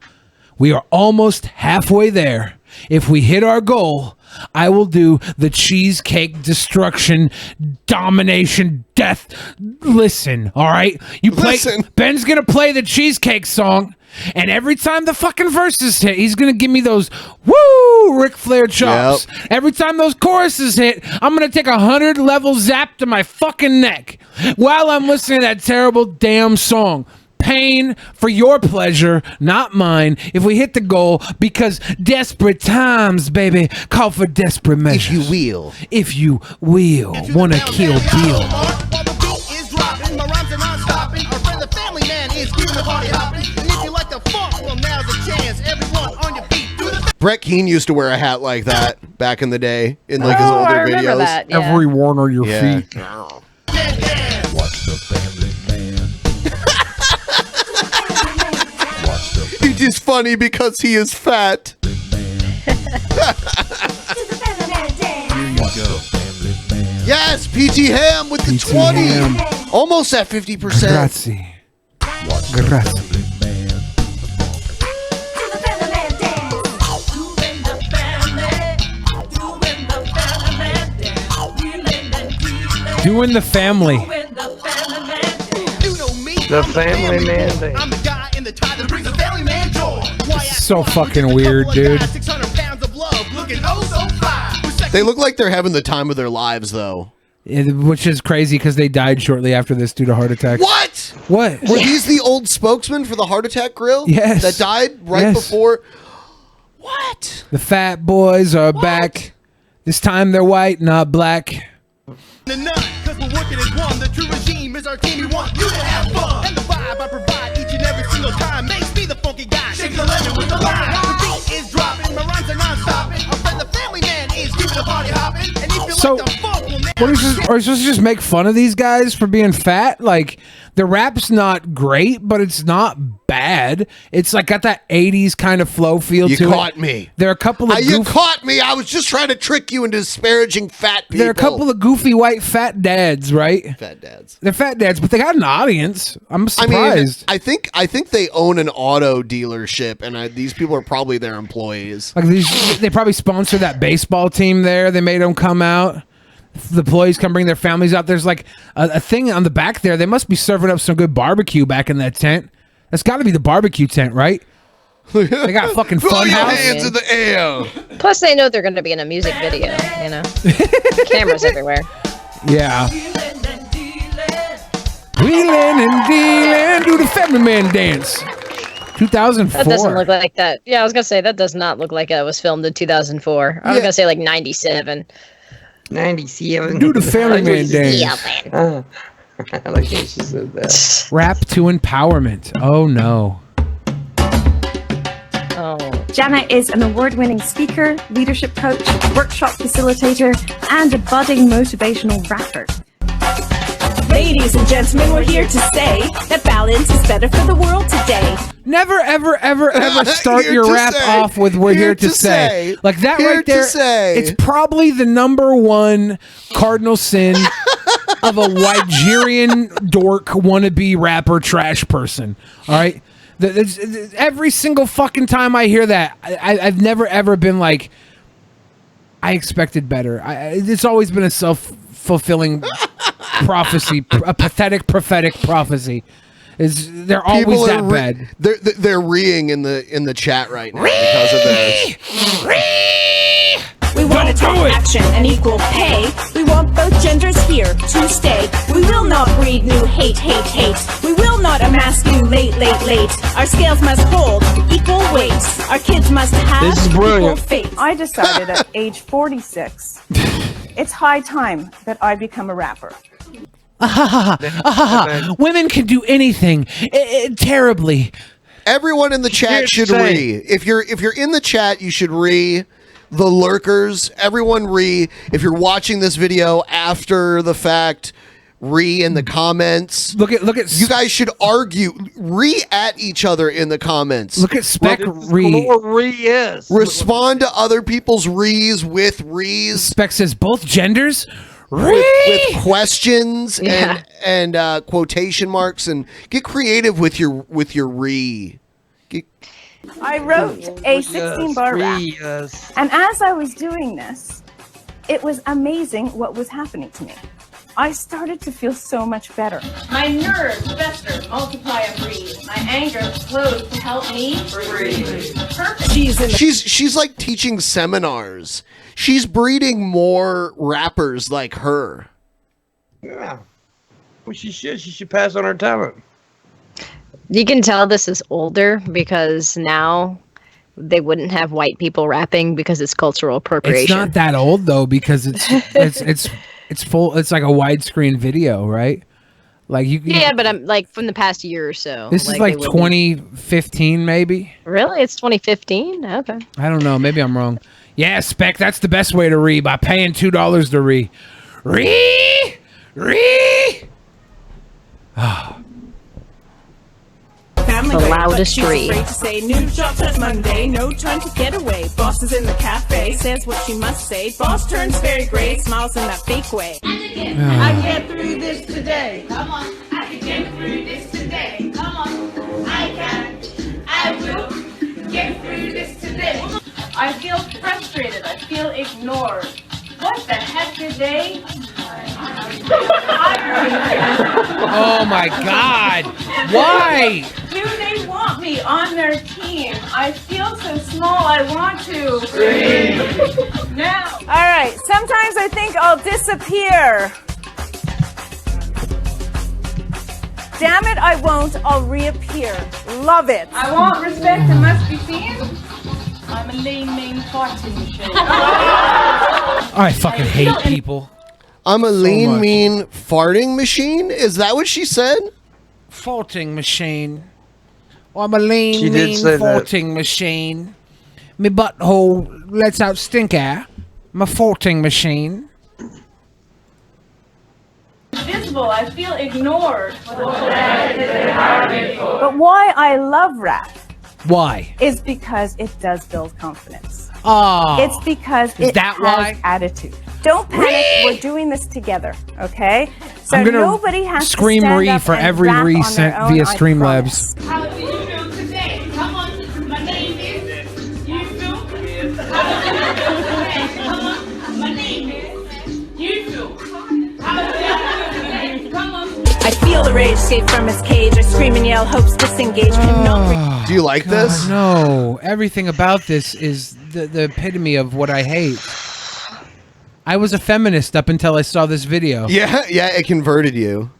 we are almost halfway there. If we hit our goal, I will do the cheesecake destruction, domination, death. Listen, all right? You play. Listen. Ben's gonna play the cheesecake song, and every time the fucking verses hit, he's gonna give me those woo Ric Flair chops. Yep. Every time those choruses hit, I'm gonna take 100 level zap to my fucking neck while I'm listening to that terrible damn song. Pain for your pleasure, not mine, if we hit the goal, because desperate times, baby, call for desperate measures. If you will. If you will. Wanna kill Bill. While the beat is dropping, my rhymes are non-stopping. Our friend the family man is keeping the party hopping. And if you like the funk, well now's the chance. Everyone on your feet, do the Brett Keane used to wear a hat like that back in the day in like his older videos. Everyone on your feet. Watch the family man. He's just funny because he is fat. Here you go. Yes, PT Ham with the 20. Almost at 50%. Grazie. Grazie. Doing the family. The family man thing. I'm the guy in the tie that brings the family man joy. This is so fucking weird, dude. 600 pounds of love, looking oh so fly. They look like they're having the time of their lives, though. Which is crazy because they died shortly after this due to heart attacks. What? What? Were these the old spokesmen for the heart attack grill? Yes. That died right Yes. before? What? The fat boys are back. This time they're white, not black. The none, cause we're working as one. The true regime is our team. We want you to have fun. And the vibe I provide each and every single time makes me the funky guy. Shaking the lemon with the lime. The beat is dropping, my rhymes are non-stopping. Our friend the family man is keeping the party hopping. And if you So, like the funk, well, What are we supposed to just make fun of these guys for being fat? Like, the rap's not great, but it's not bad. It's like got that 80s kind of flow feel You to it. caught me. There are a couple of You caught me. I was just trying to trick you into disparaging fat people. There are a couple of goofy white fat dads, right? Fat dads. They're fat dads, but they got an audience. I'm surprised. I think they own an auto dealership, and these people are probably their employees. Like they probably sponsor that baseball team there. They made them come out. The employees come bring their families out. There's like a thing on the back there. They must be serving up some good barbecue back in that tent. That's got to be the barbecue tent, right? They got fucking Throw fun your house. hands in the air. Plus, they know they're going to be in a music video, you know? Cameras everywhere. Yeah. Wheeling and dealing, do the family man dance. 2004. That doesn't look like that. Yeah, I was gonna say that does not look like it was filmed in 2004. I was gonna say like 97. 97. Do the Family Man days. I like how she said that. Rap to empowerment. Oh no. Jana is an award-winning speaker, leadership coach, workshop facilitator, and a budding motivational rapper. Ladies and gentlemen, we're here to say that balance is better for the world today. Never, ever, ever, ever start Here your to rap say. off with "We're here to say." Like that right there. It's probably the #1 cardinal sin of a Nigerian dork wannabe rapper trash person. All right. Every single fucking time I hear that, I've never ever been like, I expected better. It's always been a self-fulfilling prophecy, a pathetic prophetic prophecy. They're always that bad. They're reeing in the chat right now because of this. We want to take action and equal pay. We want both genders here to stay. We will not breed new hate. We will not emasculate late. Our scales must hold equal weight. Our kids must have equal fate. I decided at age 46, it's high time that I become a rapper. Women can do anything terribly. Everyone in the chat should If you're in the chat, you should the lurkers. Everyone if you're watching this video after the fact, in the comments. Look at you guys should argue at each other in the comments. Look at Spec Respond to other people's with Spec says both genders with questions and quotation marks, and get creative with your I wrote a 16-bar rap, and as I was doing this, it was amazing what was happening to me. I started to feel so much better. My nerves fester, multiply and breathe. My anger flows to help me breathe. Perfect. She's like teaching seminars. She's breeding more rappers like her. Yeah. Well, she should pass on her talent. You can tell this is older because now they wouldn't have white people rapping because it's cultural appropriation. It's not that old though, because it's full. It's like a widescreen video, right? Like Yeah, but I'm like from the past year or so. This is like 2015, maybe. Really, it's 2015. Okay. I don't know. Maybe I'm wrong. Yeah, Spec. That's the best way to by paying $2 to Family The way, loudest but she's re. afraid to say new job starts Monday, no time to get away. Boss is in the cafe, says what she must say. Boss turns very gray, smiles in that fake way. I can get through this today. Come on, I can get through this today. Come on, I will get through this today. I feel frustrated. I feel ignored. What the heck did they? Oh my God! Why? Do they want me on their team? I feel so small. I want to. Now. All right. Sometimes I think I'll disappear. Damn it! I won't. I'll reappear. Love it. I want respect and must be seen. I'm a lean, mean farting machine. I fucking hate people. I'm a lean, mean farting machine? Is that what she said? Farting machine. Oh, I'm a lean, She did mean say that. farting machine. Me butthole lets out stink air. I'm a farting machine. Invisible. I feel ignored. But why I love rap Why? is because it does build confidence. Oh. It's because Is it that has why? attitude. Don't panic. We're doing this together, okay? So I'm gonna nobody has scream to stand up for and every rap on sent their own, via I Streamlabs. promise. How do you feel today? Come on, my name is. You feel? Come on, my name is. You feel? How do you feel today? Come on. I feel the rage escape from his cage. I scream and yell, hopes disengage. Cannot Do you like this? No. Everything about this is the epitome of what I hate. I was a feminist up until I saw this video. Yeah, it converted you.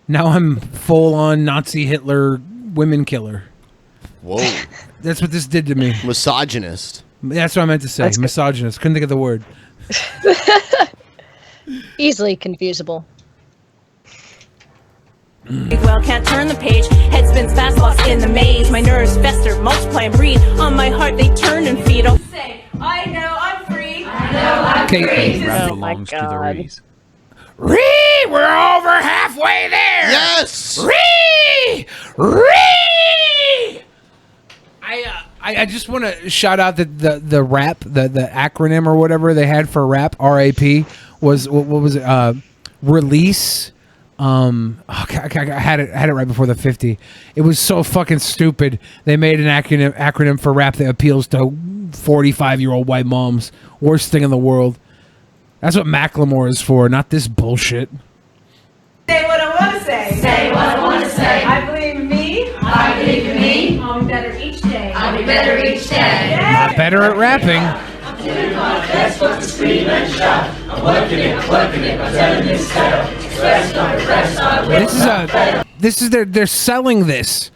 Now I'm full on Nazi Hitler women killer. Whoa. That's what this did to me. Misogynist. That's what I meant to say. That's good. Misogynist. Couldn't think of the word. Easily confusable. Well, can't turn the page. Head spins fast, lost in the maze. My nerves fester, multiply and breed. On my heart they turn and feed. I'll say, I know I'm free. I know I'm free. Oh my god. Ree! We're over halfway there! Yes! Ree! Ree! I just want to shout out that the rap, the acronym or whatever they had for rap, RAP, was what was it? Release. I had it right before the 50. It was so fucking stupid. They made an acronym for rap that appeals to 45-year-old white moms. Worst thing in the world. That's what Macklemore is for, not this bullshit. Say what I want to say. Say what I want to say. I believe in me. I believe in me. I'll be better each day. I'll be better each day. Not better at rapping. I'm doing my best but to scream and shout. I'm working it, I'm telling this tale. Express my regrets, I will They're selling this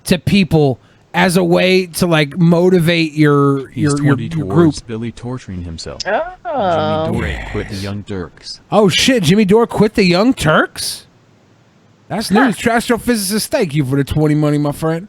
to people as a way to like motivate your group. Billy torturing himself. Oh. Jimmy Dore quit the Young Turks. Oh shit, Jimmy Dore quit the Young Turks? That's news. Astrophysicist, thank you for the 20 money, my friend.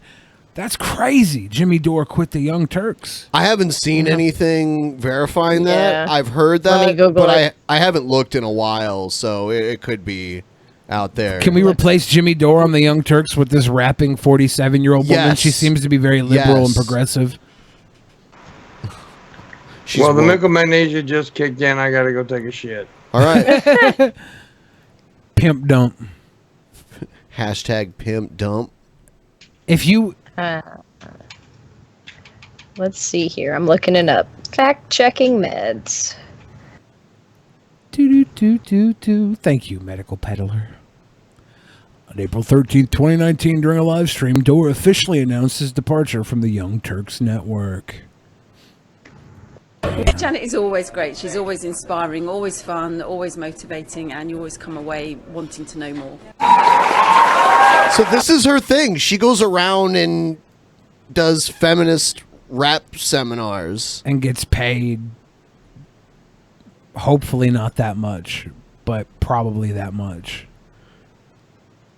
That's crazy. Jimmy Dore quit the Young Turks. I haven't seen anything verifying that. Yeah. I've heard Let me that, Google but it. I haven't looked in a while, so it could be out there. Can we replace Jimmy Dore on the Young Turks with this rapping 47-year-old woman? Yes. She seems to be very liberal and Yes. progressive. Well, the Mickle Magnesia just kicked in. I gotta go take a shit. All right. Pimp dump. Hashtag pimp dump. If you... Let's see here. I'm looking it up. Fact-checking meds. Thank you, medical peddler. On April 13th, 2019, during a live stream, Dore officially announced his departure from the Young Turks network. Janet is always great. She's always inspiring, always fun, always motivating, and you always come away wanting to know more. So this is her thing. She goes around and does feminist rap seminars. And gets paid, hopefully not that much, but probably that much.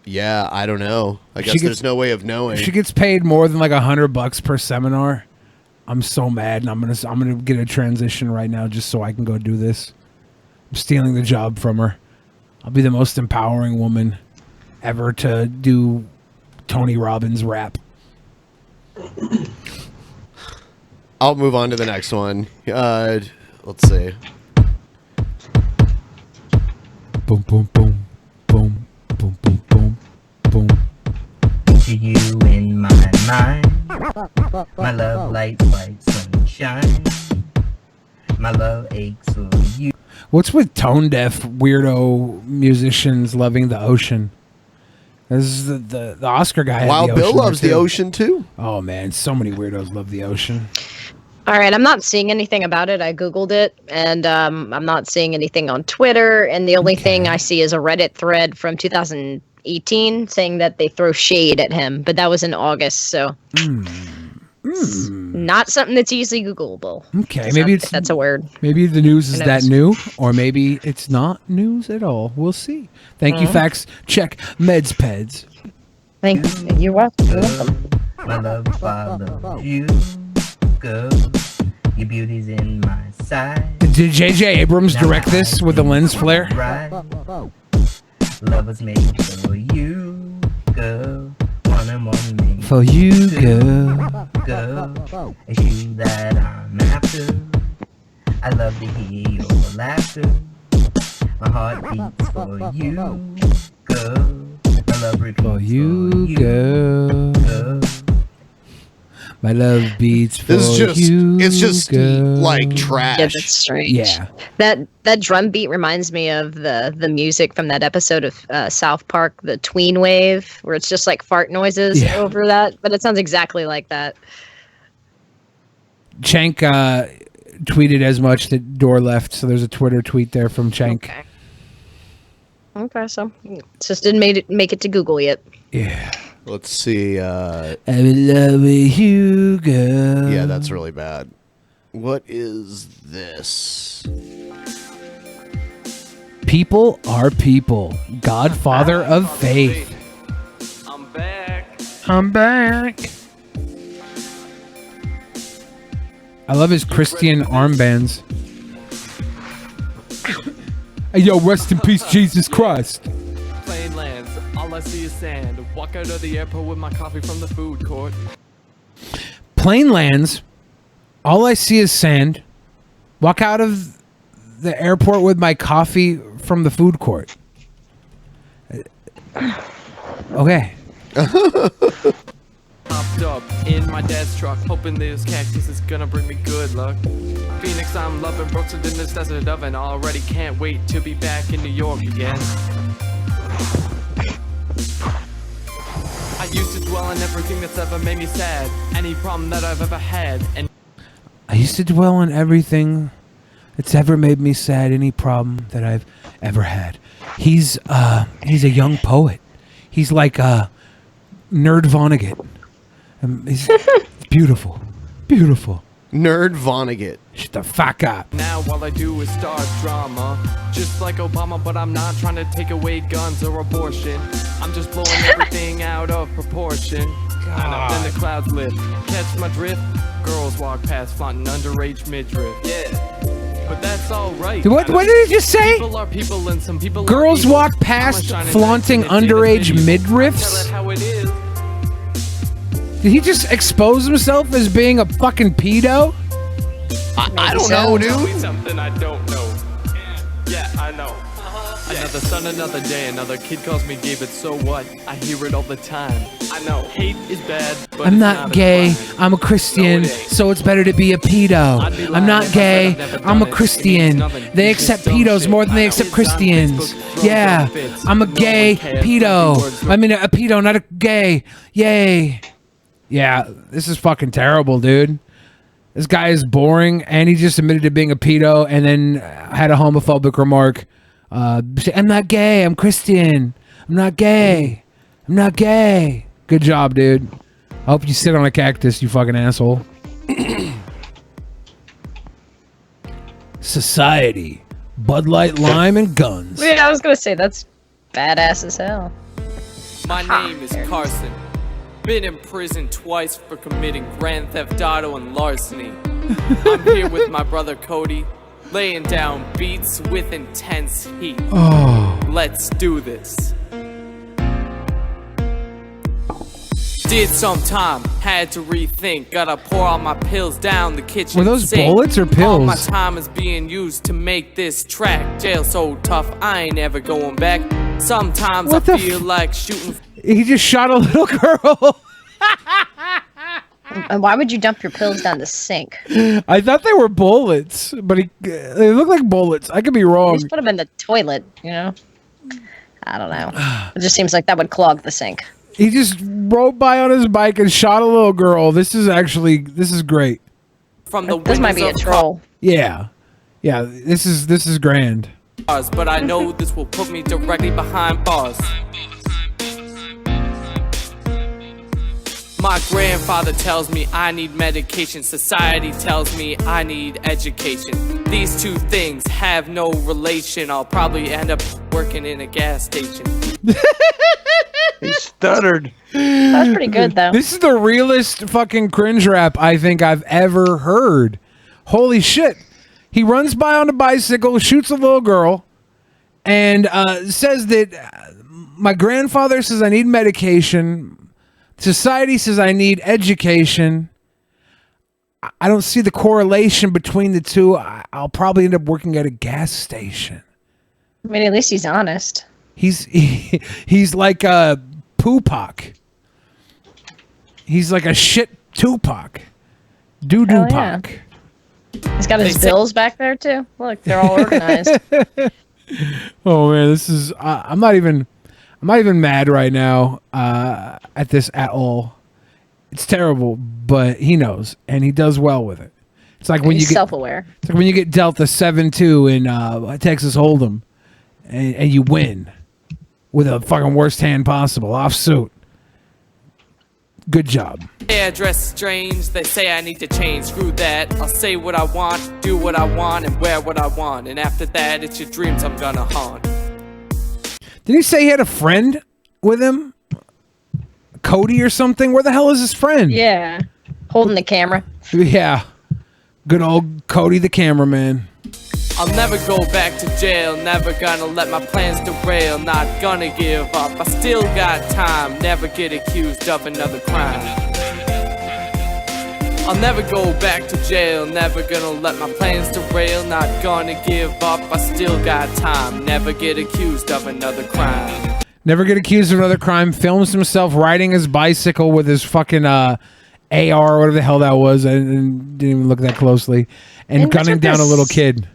Yeah, I don't know. I guess there's no way of knowing. If she gets paid more than like $100 per seminar, I'm so mad, and I'm gonna get a transition right now just so I can go do this. I'm stealing the job from her. I'll be the most empowering woman ever to do Tony Robbins rap. I'll move on to the next one. Let's see. Boom, boom, boom, boom, boom, boom, boom, boom. To you in my mind, my love lights like sunshine. My love aches for you. What's with tone deaf weirdo musicians loving the ocean? This is the Oscar guy. Wow, had the Bill ocean loves there, the too. ocean too. Oh man, so many weirdos love the ocean. All right, I'm not seeing anything about it. I Googled it, and I'm not seeing anything on Twitter. And the only thing I see is a Reddit thread from 2018 saying that they throw shade at him, but that was in August, so it's not something that's easily Googleable. Okay, maybe it's that's a word. Maybe the news is Who that knows? new, or maybe it's not news at all. We'll see. Thank you, facts. Check meds peds. Thank you. You're welcome. My love follows you, girl. Your beauty's in my side. Did J.J. Abrams direct this with a lens flare? Right. Love was made for you, girl. One and one made For you, girl. girl. It's you that I'm after. I love to hear your laughter. My heart beats for you, girl. My love repeats For you, girl. My love beats for This is just, you, it's just girl. like trash. Yeah, that's strange. Yeah. That drum beat reminds me of the music from that episode of South Park, the Tween Wave, where it's just like fart noises over that, but it sounds exactly like that. Chank tweeted as much that Dore left, so there's a Twitter tweet there from Chank. Okay, so it just didn't make it to Google yet. Yeah. Let's see. I'm in love with you, girl. Yeah, that's really bad. What is this? People are people. Godfather of faith. I'm back. I love his Christian armbands. Hey, yo, rest in peace, Jesus Christ. Plain lands, all I see is sand. Walk out of the airport with my coffee from the food court. Plain lands, all I see is sand. Walk out of the airport with my coffee from the food court. Okay. Popped up in my dad's truck, hoping this cactus is gonna bring me good luck. Phoenix, I'm loving Brooks in this desert oven. Already can't wait to be back in New York again. I used to dwell on everything that's ever made me sad. Any problem that I've ever had. And I used to dwell on everything that's ever made me sad, any problem that I've ever had. He's a young poet. He's like Nerd Vonnegut. He's beautiful. Beautiful. Nerd Vonnegut. Shut the fuck up. now all I do is start drama. Just like Obama, but I'm not trying to take away guns or abortion. I'm just blowing everything out of proportion. Then the clouds lift. Catch my drift? Girls walk past flaunting underage midriff. Yeah. But that's alright. What did he just say? People are people and some people Girls walk past flaunting underage midriffs? how it is. Did he just expose himself as being a fucking pedo? I don't know, Tell me dude. something I don't know. Yeah, I know. Another sun, another day, another kid calls me gay, but so what? I hear it all the time. I know, hate is bad, but I'm it's not as gay. fun. I'm a Christian, so it's better to be a pedo. I'm not gay. I'm a Christian. They accept pedos more than they accept Christians. Yeah, I'm a gay pedo. I mean, a pedo, not a gay. Yay. Yeah, this is fucking terrible, dude. This guy is boring, and he just admitted to being a pedo, and then had a homophobic remark. I'm not gay. I'm Christian. I'm not gay. I'm not gay. Good job, dude. I hope you sit on a cactus, you fucking asshole. Society. Bud Light, lime, and guns. Yeah, I was gonna say that's badass as hell. My name is Carson. Been in prison twice for committing grand theft auto and larceny. I'm here with my brother Cody, laying down beats with intense heat. Oh. Let's do this. Did some time, had to rethink. Gotta pour all my pills down the kitchen Were those sink. bullets or All my pills? time is being used to make this track. Jail so tough, I ain't ever going back. Sometimes What I the feel like shooting. He just shot a little girl. And why would you dump your pills down the sink? I thought they were bullets, but they look like bullets. I could be wrong. Just put them in the toilet, you know? I don't know. It just seems like that would clog the sink. He just rode by on his bike and shot a little girl. This is great. From the This might be a windows of troll. Yeah. Yeah, this is grand. cars, but I know this will put me directly behind bars. My grandfather tells me I need medication. Society tells me I need education. These two things have no relation. I'll probably end up working in a gas station. He stuttered. That's pretty good, though. This is the realest fucking cringe rap I think I've ever heard. Holy shit. He runs by on a bicycle, shoots a little girl, and says that my grandfather says I need medication. Society says I need education. I don't see the correlation between the two. I'll probably end up working at a gas station. I mean, at least he's honest. He's like a Poopak. He's like a shit Tupac. Doo-doo Hell yeah. Pac. He's got his bills back there, too. Look, they're all organized. Oh man, this is I'm not even mad right now at this at all. It's terrible, but he knows and he does well with it. It's like when He's you get self-aware. It's like when you get dealt a 7-2 in Texas Hold'em and you win with a fucking worst hand possible, offsuit. Good job. They dress strange, they say I need to change. Screw that, I'll say what I want, do what I want, and wear what I want. And after that, it's your dreams I'm gonna haunt. Did he say he had a friend with him? Cody or something? Where the hell is his friend? Yeah. Holding the camera. Yeah. Good old Cody the cameraman. I'll never go back to jail, never gonna let my plans derail, not gonna give up, I still got time, never get accused of another crime. I'll never go back to jail, never gonna let my plans derail, not gonna give up, I still got time, never get accused of another crime. Never get accused of another crime. Films himself riding his bicycle with his fucking AR, whatever the hell that was. I didn't even look that closely. And gunning down a little kid.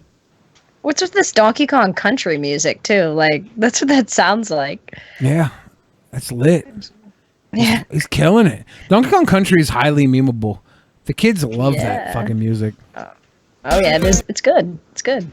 What's with this Donkey Kong country music too? Like that's what that sounds like. Yeah, that's lit. Yeah, he's killing it. Donkey Kong Country is highly memeable. The kids love that fucking music. Oh yeah, it is. It's good. It's good.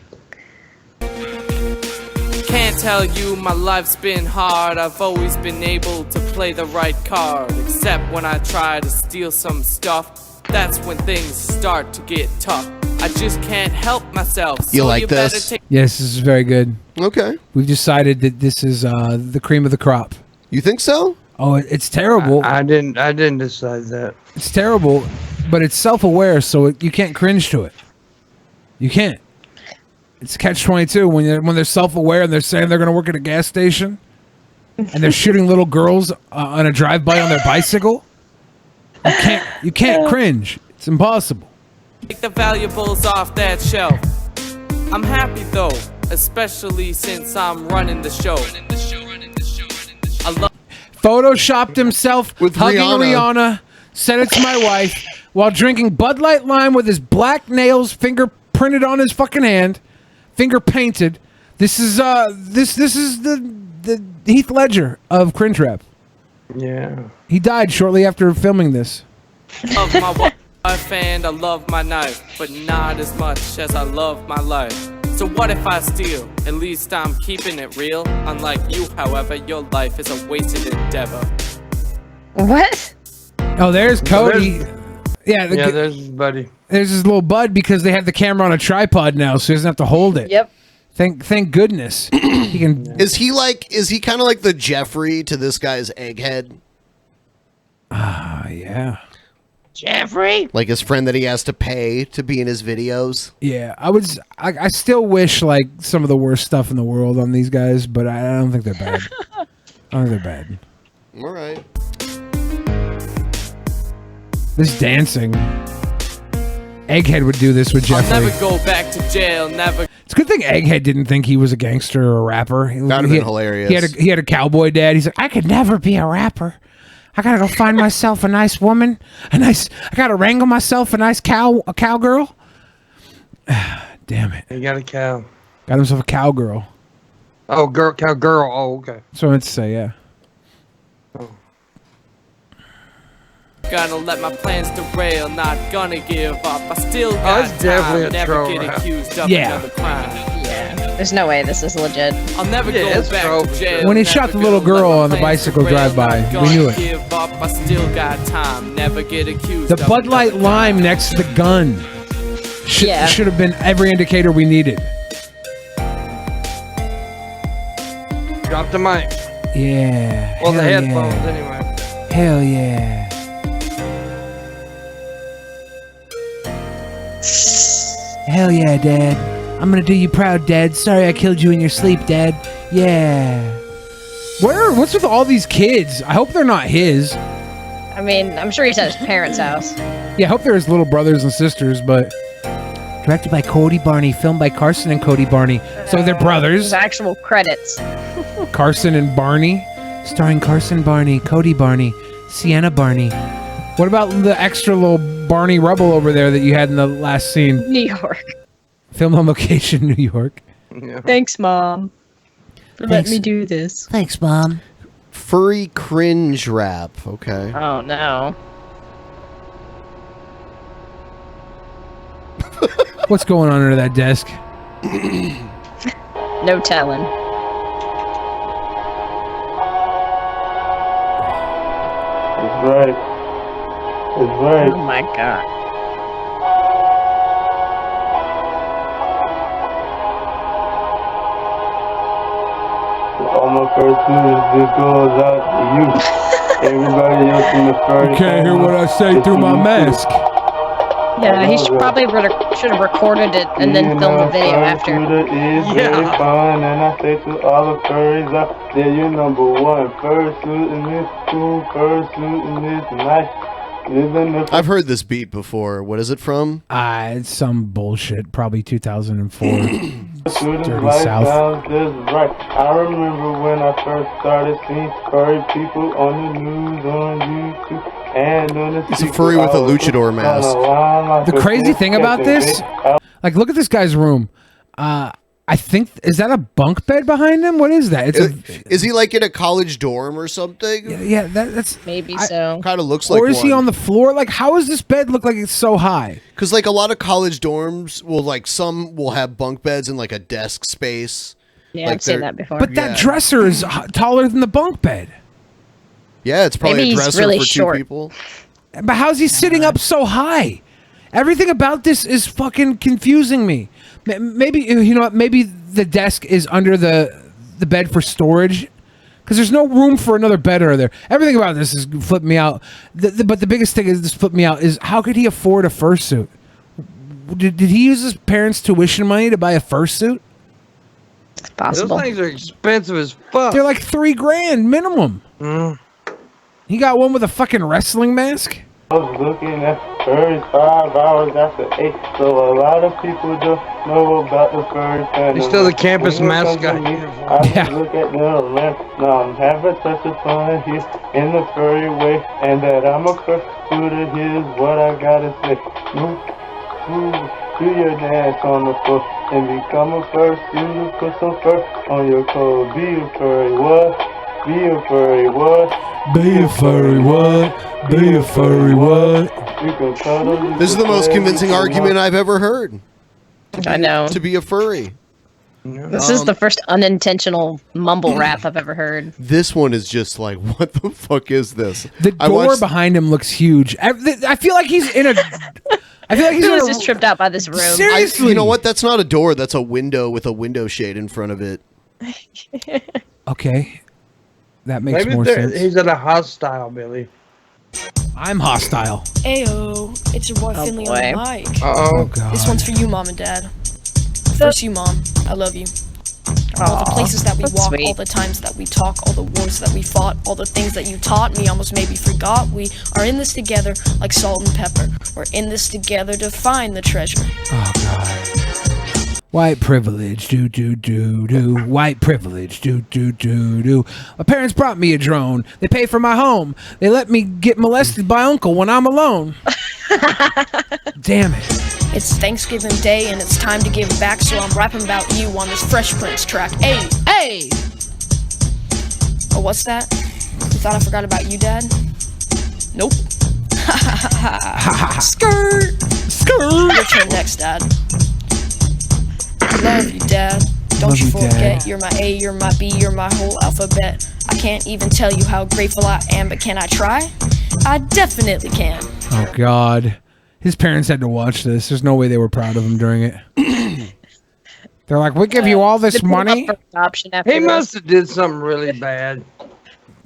Can't tell you my life's been hard, I've always been able to play the right card, except when I try to steal some stuff, that's when things start to get tough. I just can't help myself. You so like you this? better take Yes, this is very good. Okay. We've decided that this is the cream of the crop. You think so? Oh, it's terrible. I didn't decide that. It's terrible, but it's self-aware, so you can't cringe to it. You can't. It's catch-22 when they're self-aware and they're saying they're going to work at a gas station and they're shooting little girls on a drive-by on their bicycle. You can't cringe. It's impossible. Take the valuables off that shelf. I'm happy though, especially since I'm running the show. I love Photoshopped himself with hugging Rihanna, said it to my wife while drinking Bud Light Lime with his black nails fingerprinted on his fucking hand, finger painted. This is the Heath Ledger of cringe rap. Yeah. He died shortly after filming this. my wife and I love my knife, but not as much as I love my life. So what if I steal? At least I'm keeping it real. Unlike you, however, your life is a wasted endeavor. What? Oh, there's Cody. There's his buddy. There's his little bud because they have the camera on a tripod now, so he doesn't have to hold it. Yep. Thank goodness. He can. Is he kind of like the Jeffrey to this guy's Egghead? Yeah. Jeffrey? Like his friend that he has to pay to be in his videos? Yeah, I still wish like some of the worst stuff in the world on these guys, but I don't think they're bad. I don't think they're bad. All right. This dancing. Egghead would do this with Jeffrey. I'll never go back to jail, never. It's a good thing Egghead didn't think he was a gangster or a rapper. That would have been hilarious. He had a cowboy dad. He's like, I could never be a rapper. I gotta go find myself a nice woman. I gotta wrangle myself a nice cowgirl. Damn it. He got a cow. Got himself a cowgirl. Oh, cowgirl. Oh, okay. That's what I meant to say, yeah. Gonna let my plans derail, not gonna give up. I still got that's definitely time, a never troll get rap. accused of Yeah. another crime. Yeah. There's no way this is legit. I'll never go it's back troll to for jail. sure. When he never shot the gonna little let girl my on the plans bicycle derail, drive-by, not we knew gonna it. Give up, I still got time, never get accused The of Bud Light another Lime next to the gun should have been every indicator we needed. Drop the mic. Yeah. Well, the hell headphones yeah. anyway. Hell yeah. Hell yeah, Dad. I'm gonna do you proud, Dad. Sorry I killed you in your sleep, Dad. Yeah. What's with all these kids? I hope they're not his. I mean, I'm sure he's at his parents' house. Yeah, I hope they're his little brothers and sisters, but... Directed by Cody Barney, filmed by Carson and Cody Barney. So they're brothers. There's actual credits. Carson and Barney. Starring Carson Barney, Cody Barney, Sienna Barney. What about the extra little Barney Rubble over there that you had in the last scene? New York. Filmed on location, New York. Yeah. Thanks, Mom. For letting me do this. Thanks, Mom. Furry cringe rap. Okay. Oh, no. What's going on under that desk? No telling. That's right. right. Oh my god. All my fursuiters, this goes out to you. Everybody else in the furry You can't hear what I say through my mask. Yeah, he should probably should have recorded it and then filmed the video after. Very fun, and I say to all the furries out there, you're number one. Fursuit in this cool, fursuit in this nice. I've heard this beat before. What is it from? It's some bullshit. Probably 2004. Student Dirty life South. sounds just right. I remember when I first started seeing furry people on the news, on YouTube, and on the He's a furry with a luchador mask. The crazy thing about this, like, look at this guy's room. I think, is that a bunk bed behind him? What is that? Is he like in a college dorm or something? Yeah, that's maybe so. Kind of looks like. Or is he one. on the floor? Like, how does this bed look like it's so high? Because like a lot of college dorms will like some will have bunk beds in like a desk space. Yeah, like I've seen they're- that before. But that dresser is taller than the bunk bed. Yeah, it's probably Maybe a he's dresser really for short. 2 people. But how's he sitting up so high? Everything about this is fucking confusing me. Maybe, you know what? Maybe the desk is under the bed for storage, because there's no room for another bed under there. Everything about this is flipping me out. But the biggest thing is this flipped me out is how could he afford a fursuit? Did he use his parents' tuition money to buy a fursuit? It's possible. Those things are expensive as fuck. They're like $3,000 minimum. He got one with a fucking wrestling mask. I was looking at furries 5 hours after 8, so a lot of people don't know about the furry fandom. He's still the campus When it comes mascot. to me, I just look at them and now I'm having such a fun here in the furry way, and that I'm a fursuiter, here's what I gotta say. Move, do your dance on the floor and become a fursuiter, put some fur on your coat, be a furry, what? Be a furry, what? Be a furry, what? Be a furry, what? This is the most convincing argument I've ever heard. I know. To be a furry. This is the first unintentional mumble rap I've ever heard. This one is just like, what the fuck is this? The door behind him looks huge. I feel like he's in a. I feel like he's Who in was a, just tripped out by this room? Seriously? You know what? That's not a door. That's a window with a window shade in front of it. Okay, that makes Maybe more sense. he's at a hostile, Billy. I'm hostile. Ayo, it's your boy Finley on the mic. Uh-oh. God. This one's for you, Mom and Dad. First, you, Mom. I love you. All the places that we that's walk, sweet. all the times that we talk, all the wars that we fought, all the things that you taught me, almost maybe forgot. We are in this together like salt and pepper. We're in this together to find the treasure. Oh God. White privilege, do do do do. White privilege, do do do do. My parents brought me a drone. They pay for my home. They let me get molested by uncle when I'm alone. Damn it. It's Thanksgiving Day and it's time to give back, so I'm rapping about you on this Fresh Prince track. Hey, hey! Oh, what's that? You thought I forgot about you, Dad? Nope. Skirt! Skirt! Your turn next, Dad. I love you, Dad. Don't Love you you, forget, Dad. you're my A, you're my B, you're my whole alphabet. I can't even tell you how grateful I am, but can I try? I definitely can. Oh God. His parents had to watch this. There's no way they were proud of him during it. They're like, we give you all this money. He must have did something really bad.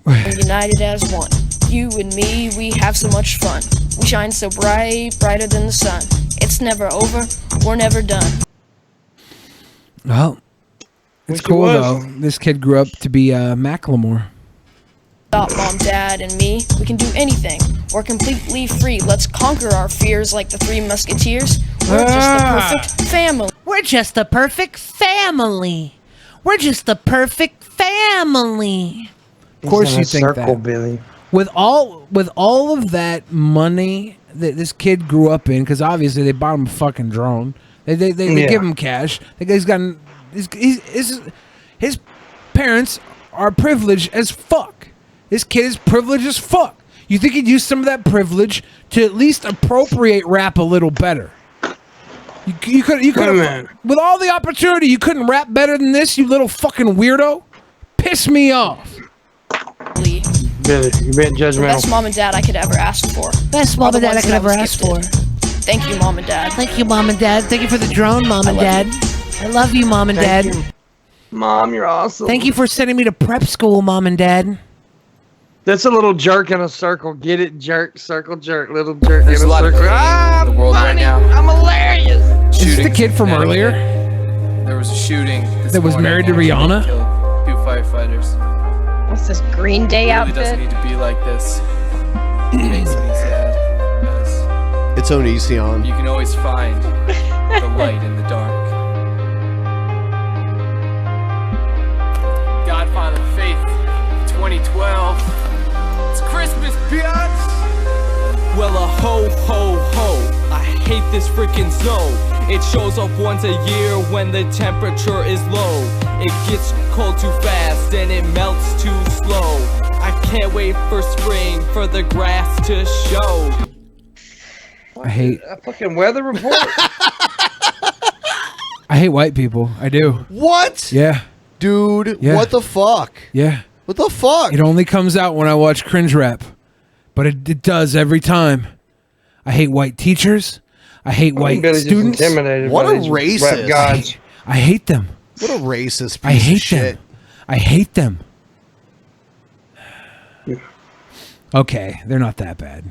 We're united as one. You and me, we have so much fun. We shine so bright, brighter than the sun. It's never over, we're never done. Well, it's Wish cool it was. though. This kid grew up to be Macklemore. Stop, Mom, Dad, and me. We can do anything. We're completely free. Let's conquer our fears like the Three Musketeers. We're just the perfect family. We're just the perfect family. We're just the perfect family. Of course He's in you a think circle, that. Billy. With all of that money that this kid grew up in, because obviously they bought him a fucking drone. They give him cash. The guy's got his parents are privileged as fuck. This kid is privileged as fuck. You think he'd use some of that privilege to at least appropriate rap a little better? You could with all the opportunity, you couldn't rap better than this, you little fucking weirdo. Piss me off. Billy, you've been The best judgmental. mom and dad I could ever ask for. Best All mom the and dad I ones could that ever was ask gifted. for. Thank you, mom and dad. Thank you, mom and dad. Thank you for the drone, mom and love dad. I love you, mom and Thank dad. you. Mom, you're awesome. Thank you for sending me to prep school, mom and dad. That's a little jerk in a circle. Get it? Jerk, circle, jerk. Little jerk There's in a a lot of circle. hate in the world right now. I'm hilarious. Is this the Shootings kid in from Connecticut. earlier There was a shooting this that was morning married to and Rihanna? killed 2 firefighters. What's this Green Day It really outfit? doesn't need to be like this. It makes me sad. Because It's Onision. you can always find the light in the dark. Godfather Faith 2012. It's Christmas, biatch! Well, a ho, ho, ho. I hate this freaking zone. It shows up once a year when the temperature is low. It gets cold too fast and it melts too slow. I can't wait for spring for the grass to show. I hate A fucking weather report. I hate white people. I do. What? Yeah. Dude, Yeah. what the fuck? Yeah. What the fuck? It only comes out when I watch cringe rap. But it does every time. I hate white teachers. I hate white Billy's just students. intimidated What by a these racist. rap gods. I hate them. What a racist piece I hate of shit. them. I hate them. Okay, they're not that bad.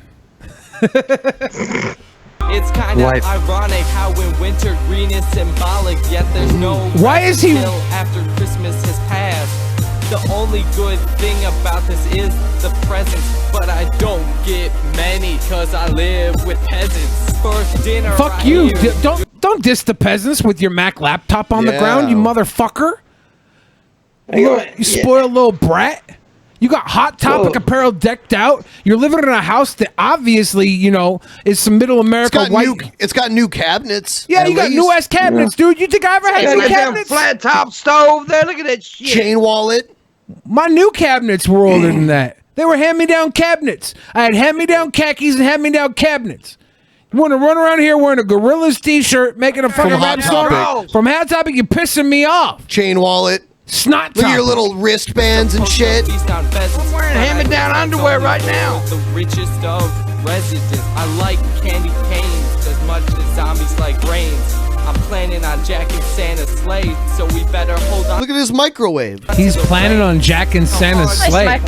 It's kind of Life. ironic how in winter green is symbolic, yet there's no Why is he- until after Christmas has passed. The only good thing about this is the presents, but I don't get many cause I live with peasants. First dinner Fuck I you. hear- Don't diss the peasants with your Mac laptop on the Yeah. ground, you motherfucker. Hang on, You spoiled little brat. You got Hot Topic Whoa. apparel decked out. You're living in a house that obviously, is some middle America white. It's got new cabinets. Yeah, at you got least. new ass cabinets, dude. You think I ever had Got new that damn cabinets? flat top stove there. Look at that shit. Chain wallet. My new cabinets were older than that. They were hand-me-down cabinets. I had hand-me-down khakis and hand-me-down cabinets. You want to run around here wearing a Gorillaz t-shirt, making a fucking Hot rap song? Topic. From Hot Topic, you're pissing me off. Chain wallet. Snot Look at your Topic. little wristbands and shit. I'm wearing hand-me-down underwear right now. The richest of residents. I like candy canes as much as zombies like brains. I'm planning on jacking Santa's sleigh, so we better hold on. Look at his microwave. He's planning on jacking Santa's sleigh.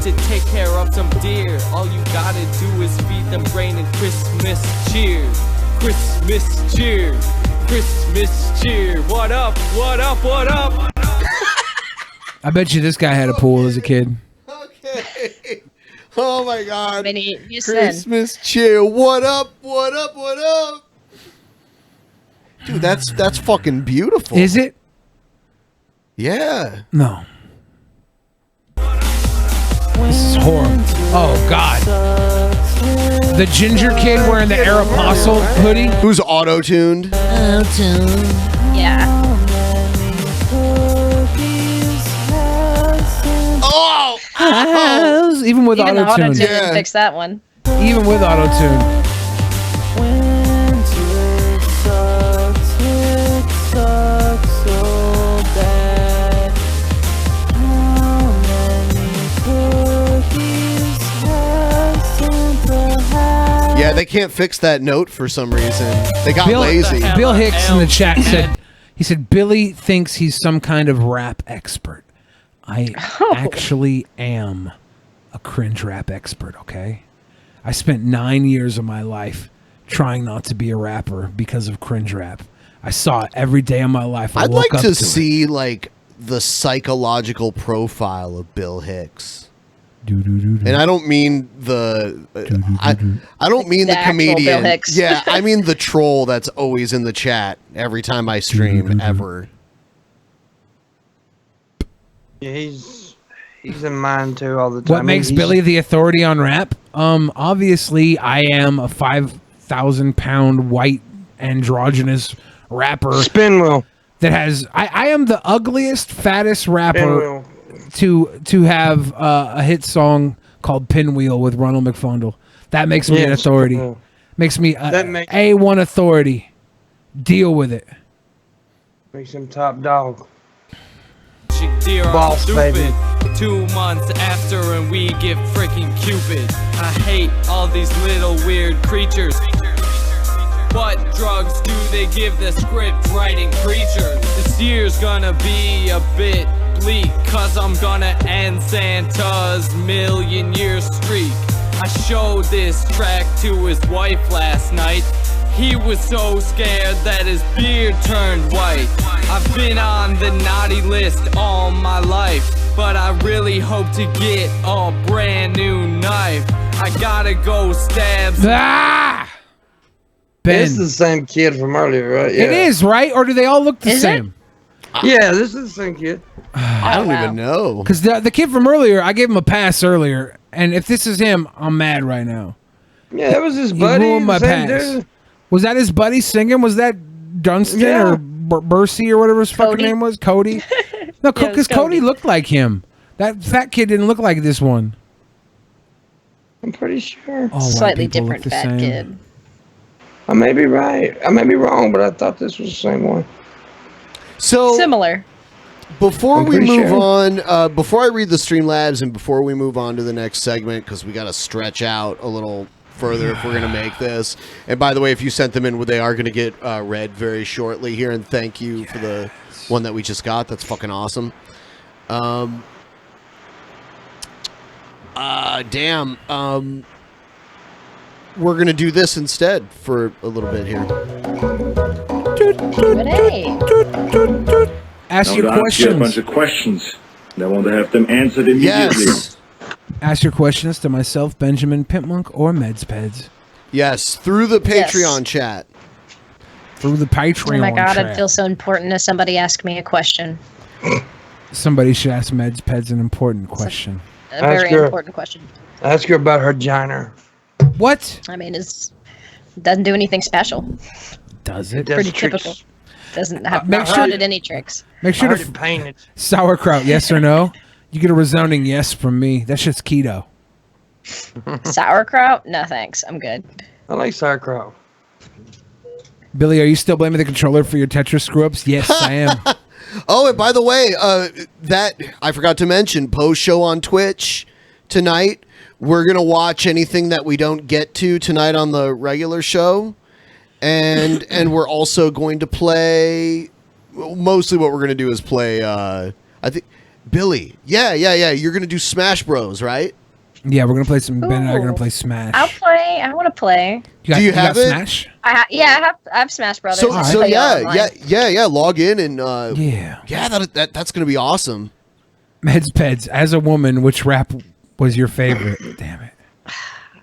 To take care of some deer, all you gotta do is feed them grain and Christmas cheer. Christmas cheer. Christmas cheer. What up? What up? What up? I bet you this guy had a pool as a kid. Okay. Oh my god. Many you said. Christmas cheer. What up? What up? What up? Dude, that's fucking beautiful. Is it? Yeah. No. This is horrible. Oh, God. The ginger kid wearing the Aeropostale hoodie. Who's auto-tuned? Yeah. Oh! Even with Even the auto-tune. auto-tune didn't fix that one. Even with auto-tune. Yeah, they can't fix that note for some reason. They got lazy. Bill Hicks in the chat said, Billy thinks he's some kind of rap expert. I actually am a cringe rap expert, okay? I spent 9 years of my life trying not to be a rapper because of cringe rap. I saw it every day of my life. I I'd woke like up to it. see like the psychological profile of Bill Hicks. And I don't mean the I don't mean the actual comedian. Bill Hicks. Yeah, I mean the troll that's always in the chat every time I stream ever. Yeah, he's in mine too all the time. What makes Billy the authority on rap? Obviously, I am a 5,000-pound white androgynous rapper. Spin wheel. That has I am the ugliest, fattest rapper Pinwheel. to have a hit song called Pinwheel with Ronald McFondle. That makes me an Yes, authority. Pinwheel. Makes me That makes- A1 authority. Deal with it. Makes him top dog. Dear, I'm Boss, stupid. baby. 2 months after and we get freaking Cupid. I hate all these little weird creatures. What drugs do they give the script writing creatures? This year's gonna be a bit bleak, cause I'm gonna end Santa's million-year streak. I showed this track to his wife last night. He was so scared that his beard turned white. I've been on the naughty list all my life, but I really hope to get a brand new knife. I gotta go stab. Ah! Ben. This is the same kid from earlier, right? It is, right? Or do they all look the same? Yeah, this is the same kid. I don't even know. Because the kid from earlier, I gave him a pass earlier, and if this is him, I'm mad right now. Yeah, that was his He buddy. ruined my same pass. dude. Was that his buddy singing? Was that Dunstan Yeah. or Bercy or whatever his fucking name was? Cody? No, Yeah, it was because Cody looked like him. That fat kid didn't look like this one. I'm pretty sure. All white Slightly people look different the fat same. kid. I may be right. I may be wrong, but I thought this was the same one. So Similar. before I'm we pretty move sure. on, before I read the Streamlabs and before we move on to the next segment, because we got to stretch out a little further if we're going to make this. And by the way, if you sent them in, they are going to get read very shortly here. And thank you for the one that we just got. That's fucking awesome. Damn. We're going to do this instead for a little bit here. Ask your Ask you a questions. bunch of questions. And I want to have them answered immediately. Yes. Ask your questions to myself, Benjamin Pitmonk, or Medspeds. Yes, through the Patreon chat. Through the Patreon Oh my god, chat. I feel so important as somebody ask me a question. Somebody should ask Medspeds an important question. A very important question. Ask her about her giner. What? I mean, it doesn't do anything special. Does it? Pretty typical. Doesn't have make not sure- started any tricks. Make sure to painted. Sauerkraut, yes or no? You get a resounding yes from me. That shit's keto. Sauerkraut? No thanks. I'm good. I like sauerkraut. Billy, are you still blaming the controller for your Tetris screw-ups? Yes, I am. Oh, and by the way, that I forgot to mention, post show on Twitch tonight. We're going to watch anything that we don't get to tonight on the regular show. And we're also going to play, mostly what we're going to do is play, I think, Billy. Yeah. You're going to do Smash Bros, right? Yeah, we're going to play some, Ben and I are going to Ooh. play Smash. I'll play. I want to play. Do you have it? Smash? I have Smash Brothers. So, I so play it yeah, online. log in and, Yeah, that's going to be awesome. Medspeds, as a woman, which rap was your favorite? Damn it.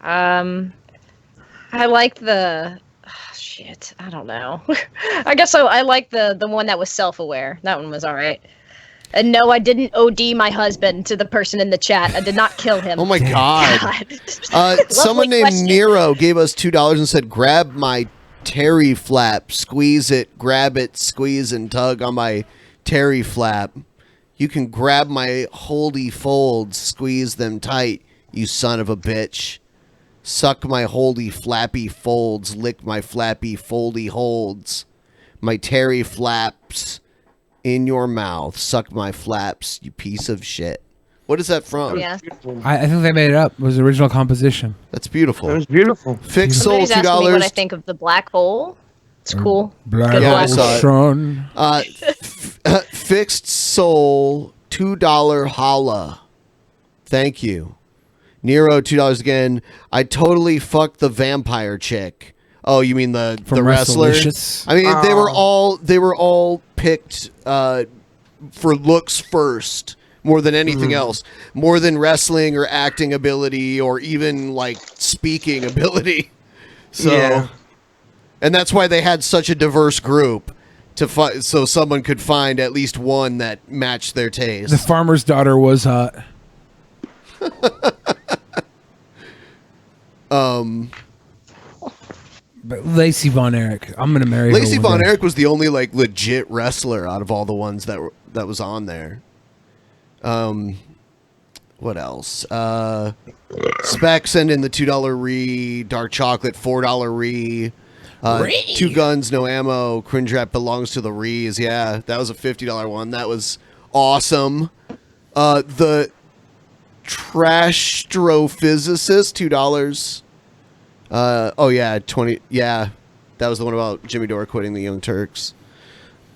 I like the shit. I don't know. I guess I like the one that was self-aware. That one was all right. And no, I didn't OD my husband to the person in the chat. I did not kill him. Oh my God. Someone named question. Nero gave us $2 and said, grab my terry flap, squeeze it, grab it, squeeze and tug on my terry flap. You can grab my holdy folds, squeeze them tight, you son of a bitch. Suck my holdy flappy folds, lick my flappy foldy holds. My terry flaps in your mouth, suck my flaps, you piece of shit. What is that from? Yeah. I think they made it up. It was original composition. That's beautiful. It was beautiful. Fix Soul, Somebody's asking me what I $2. think of the black hole. It's cool. Black Good Yeah, I one. saw it. Son. Fixed Soul, $2 holla. Thank you. Nero, $2 again. I totally fucked the vampire chick. Oh, you mean the wrestler? WrestleLicious? I mean, they were all picked for looks first, more than anything else, more than wrestling or acting ability or even like speaking ability. So, Yeah. and that's why they had such a diverse group so someone could find at least one that matched their taste. The farmer's daughter was hot. But Lacey Von Erich. I'm gonna marry Lacey her. Von Erich was the only like legit wrestler out of all the ones that was on there. What else? Spec send in the $2 re, Dark Chocolate $4 re. Two guns, no ammo. Cringe rap belongs to the rees. Yeah, that was a $50 one. That was awesome. The Trastrophysicist, $2. Oh yeah, 20. Yeah, that was the one about Jimmy Dore quitting the Young Turks.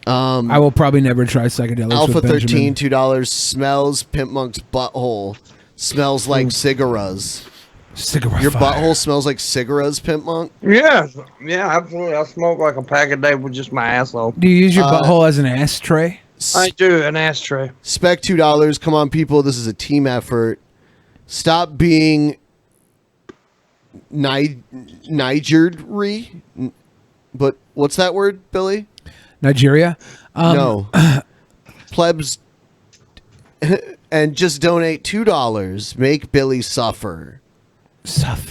I will probably never try psychedelics. Alpha with Benjamin. 13, $2. Smells Pimp Monk's butthole. Smells like cigaras. Cigarette Your fire. butthole smells like cigaras, Pimp Monk? Yeah, absolutely. I smoke like a pack a day with just my asshole. Do you use your butthole as an ashtray? I do, an ashtray. Spec $2. Come on, people. This is a team effort. Stop being Nigeria. But what's that word, Billy? Nigeria? No. Plebs. And just donate $2. Make Billy suffer.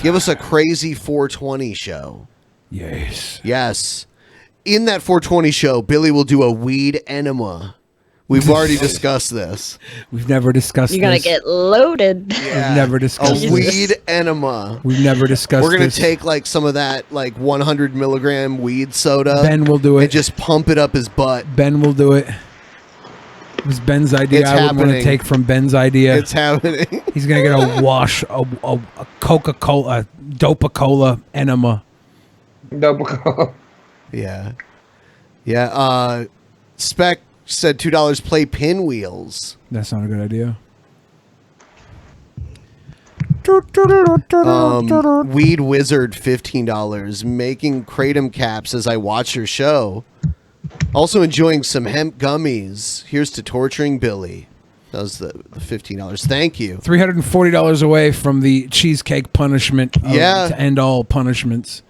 Give us a crazy 420 show. Yes. Yes. In that 420 show, Billy will do a weed enema. We've already discussed this. We've never discussed You're gonna this. get loaded. We've never discussed A weed enema. We've never discussed We're gonna this. take like some of that like 100 milligram weed soda. Ben will do it. And just pump it up his butt. Ben will do it. It was Ben's idea. It's I would want to happening. take from Ben's idea. It's happening. He's gonna get a wash, a Coca-Cola, a Dopa-Cola enema. Dopa-Cola. Yeah. Yeah. Spec said $2. Play pinwheels. That's not a good idea. Weed Wizard $15. Making Kratom caps as I watch your show. Also enjoying some hemp gummies. Here's to torturing Billy. That was the $15. Thank you. $340 away from the cheesecake punishment. To end all punishments.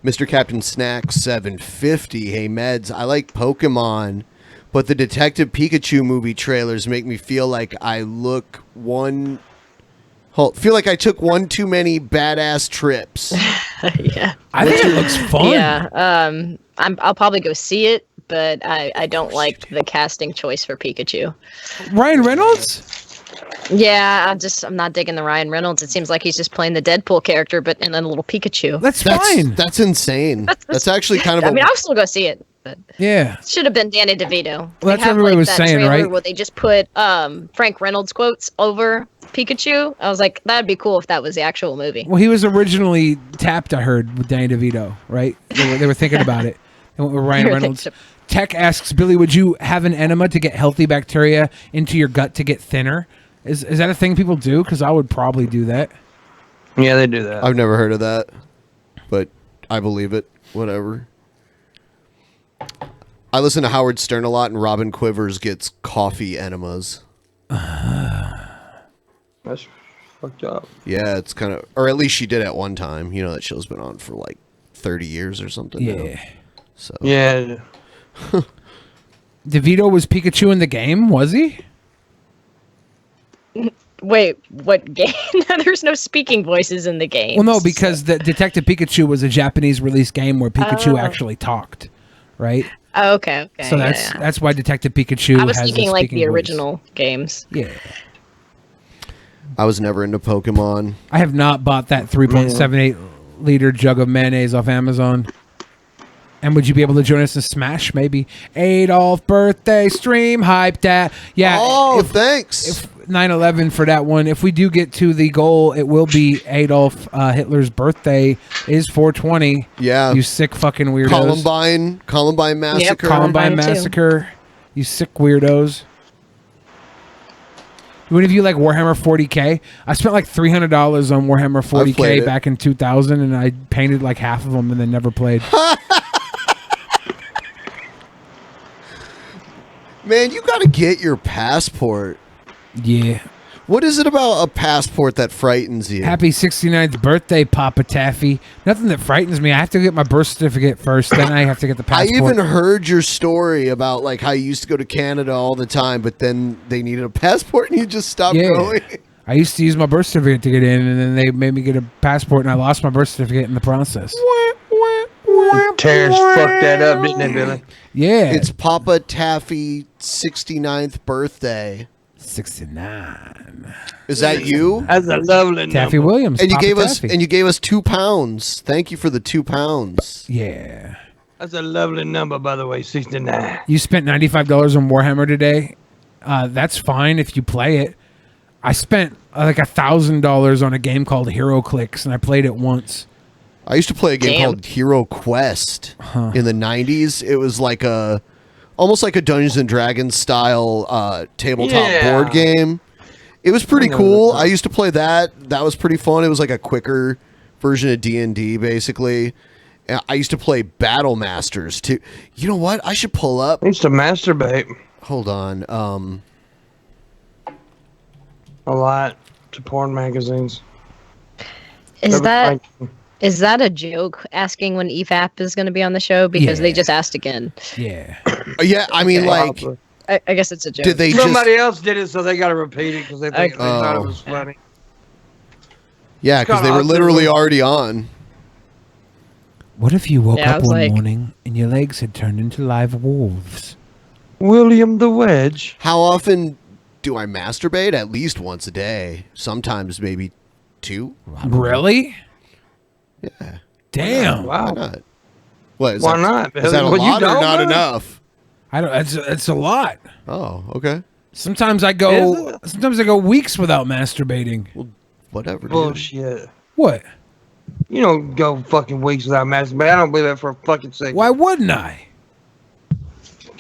Mr. Captain Snack $7.50. Hey Meds, I like Pokemon, but the Detective Pikachu movie trailers make me feel like I took one too many badass trips. Yeah. I think it looks fun. Yeah. I'll probably go see it, but I don't like the casting choice for Pikachu. Ryan Reynolds? Yeah, I'm not digging the Ryan Reynolds. It seems like he's just playing the Deadpool character, but in a little Pikachu. That's fine. That's insane. That's actually kind of. I mean, I'll still go see it. But yeah. Should have been Danny DeVito. Well, They that's what have, everybody was that saying, trailer right? Where they just put Frank Reynolds quotes over Pikachu. I was like, that'd be cool if that was the actual movie. Well, he was originally tapped, I heard, with Danny DeVito, right? They were thinking about it. They went with Ryan They were Reynolds. thinking- Tech asks, Billy, would you have an enema to get healthy bacteria into your gut to get thinner? Is that a thing people do? Because I would probably do that. Yeah, they do that. I've never heard of that, but I believe it. Whatever. I listen to Howard Stern a lot, and Robin Quivers gets coffee enemas. That's fucked up. Yeah, it's kind of, or at least she did at one time. You know, that show's been on for like 30 years or something. now. Yeah. So Yeah. DeVito was Pikachu in the game, was he? Wait, what game? There's no speaking voices in the game. Well, no, because the Detective Pikachu was a Japanese release game where Pikachu Oh. actually talked, right? Oh, okay. So that's why Detective Pikachu. I was has thinking a like speaking the voice. original games. Yeah. I was never into Pokemon. I have not bought that 3.78 liter jug of mayonnaise off Amazon. And would you be able to join us in Smash? Maybe Adolf birthday stream hype that. Yeah. Oh, thanks. If 9/11 for that one. If we do get to the goal, it will be Adolf Hitler's birthday is 420. Yeah. You sick fucking weirdos. Columbine massacre. Columbine massacre. You sick weirdos. Do any of you like Warhammer 40K? I spent like $300 on Warhammer I've played 40K it. back in 2000, and I painted like half of them and then never played. Man, you got to get your passport. Yeah. What is it about a passport that frightens you? Happy 69th birthday, Papa Taffy. Nothing that frightens me. I have to get my birth certificate first, then I have to get the I passport. even heard your story about like how you used to go to Canada all the time, but then they needed a passport and you just stopped going. I used to use my birth certificate to get in, and then they made me get a passport, and I lost my birth certificate in the process. Terrence fucked that up, didn't they, Billy? Yeah. It's Papa Taffy 69th birthday. 69. Is that you? That's a lovely Taffy number. Williams. And you Papa gave us Taffy. and you gave us £2. Thank you for the £2. Yeah. That's a lovely number, by the way, 69. You spent $95 on Warhammer today. That's fine if you play it. I spent like $1,000 on a game called Hero Clicks, and I played it once. I used to play a game called Hero Quest in the 90s. It was like almost like a Dungeons and Dragons style tabletop board game. It was pretty cool. I used to play that. That was pretty fun. It was like a quicker version of D&D, basically. And I used to play Battle Masters too. You know what? I should pull up. I used to masturbate. Hold on. A lot to porn magazines. Is that a joke? Asking when EFAP is going to be on the show because they just asked again. Yeah. Yeah. I mean, like. I guess it's a joke. Did they Somebody else did it, so they got to repeat it because they think they thought it was funny. Yeah, because they were literally already on. What if you woke Yeah, I up was one like- morning and your legs had turned into live wolves? William the Wedge. How often do I masturbate? At least once a day. Sometimes maybe 2. Really? Yeah. Damn. Why not? What? Why not? Is that a Well, you lot or don't, not man. enough? I don't. It's a lot. Oh, okay. Sometimes I go. Sometimes I go weeks without masturbating. Well, whatever. Bullshit. What? You don't go fucking weeks without masturbating. I don't believe that for a fucking second. Why wouldn't I?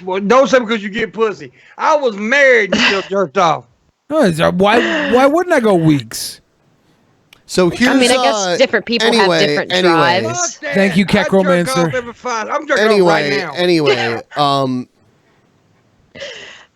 Well, don't say because you get pussy. I was married and still jerked off. No, why wouldn't I go weeks? So here's. I mean, I guess different people have different drives. Thank you, Kekromancer. I'm jerking off right now. Anyway,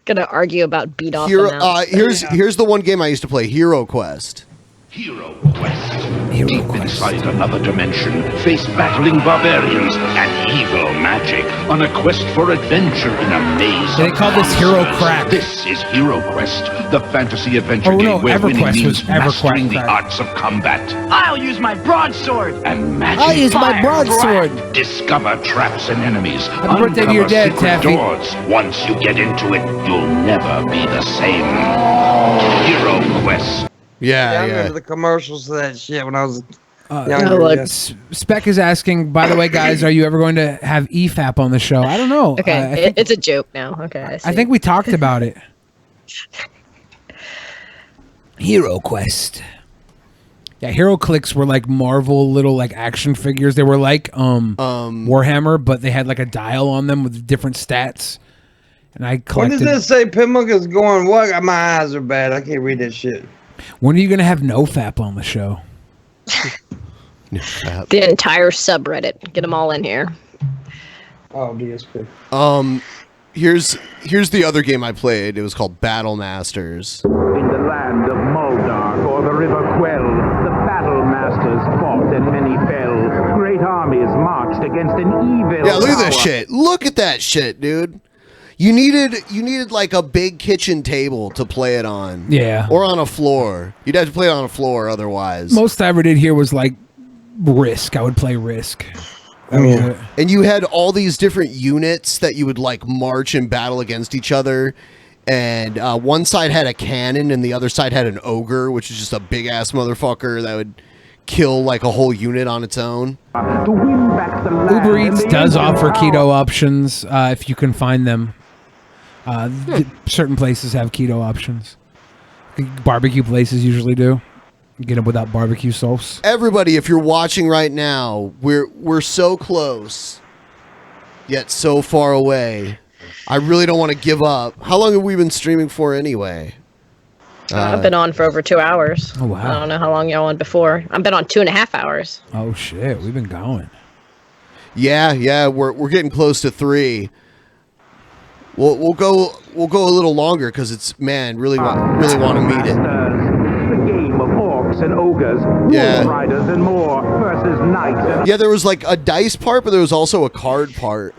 Gonna argue about beat off. here's the one game I used to play, Hero Quest. Hero Quest. Deep inside another dimension, face battling barbarians and evil magic on a quest for adventure in a maze. They call this Hero Crack. This is Hero Quest, the fantasy adventure Oh, no, game where winning EverQuest means was EverQuest mastering the Crack. arts of combat. I'll use my broadsword. And magic. I'll use my fire. broadsword. Discover traps and enemies. Happy birthday to your Uncover dad, secret Taffy. doors. Once you get into it, you'll never be the same. Hero Quest. I remember the commercials for that shit when I was Oh, younger. look, yeah. Spec is asking, by the way, guys, are you ever going to have EFAP on the show? I don't know. Okay, it's a joke now. Okay, I see. I think we talked about it. Hero Quest. Yeah, Hero Clicks were like Marvel little like action figures. They were like Warhammer, but they had like a dial on them with different stats. And I When collected. does this say Pitmuck is going? What? My eyes are bad. I can't read that shit. When are you going to have NoFap on the show? The entire subreddit. Get them all in here. Oh, DSP. Here's the other game I played. It was called Battle Masters. In the land of Moldar or the River Quell, the battle masters fought and many fell. Great armies marched against an evil Yeah, look at this power. shit. Look at that shit, dude. You needed like a big kitchen table to play it on. Yeah. Or on a floor. You'd have to play it on a floor otherwise. Most I ever did here was like Risk. I would play Risk. That was it. And you had all these different units that you would like march and battle against each other. And one side had a cannon and the other side had an ogre, which is just a big ass motherfucker that would kill like a whole unit on its own. To win back the land Uber and Eats the does ancient offer power. keto options if you can find them. Certain places have keto options. Barbecue places usually do. You get them without barbecue sauce. Everybody, if you're watching right now, we're so close, yet so far away. I really don't want to give up. How long have we been streaming for anyway? I've been on for over 2 hours. Oh, wow. I don't know how long y'all on before. I've been on 2.5 hours. Oh shit, we've been going. Yeah, we're getting close to 3. We'll go a little longer because it's really want to meet it. The game of orcs and ogres, Yeah. wolf riders and more versus knights and Yeah, there was like a dice part, but there was also a card part.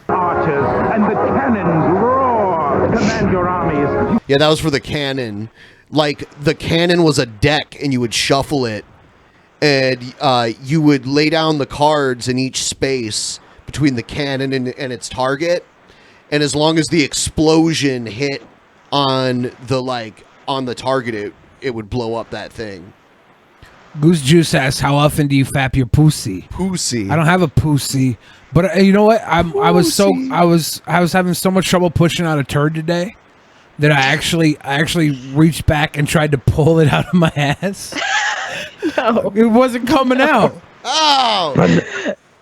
archers, and the cannons roar. Command your armies. Yeah, that was for the cannon. Like the cannon was a deck, and you would shuffle it, and you would lay down the cards in each space between the cannon and its target. And as long as the explosion hit on the target, it would blow up that thing. Goose Juice asks, "How often do you fap your pussy?" Pussy. I don't have a pussy, but you know what? I was having so much trouble pushing out a turd today that I actually reached back and tried to pull it out of my ass. No. It wasn't coming out. Oh!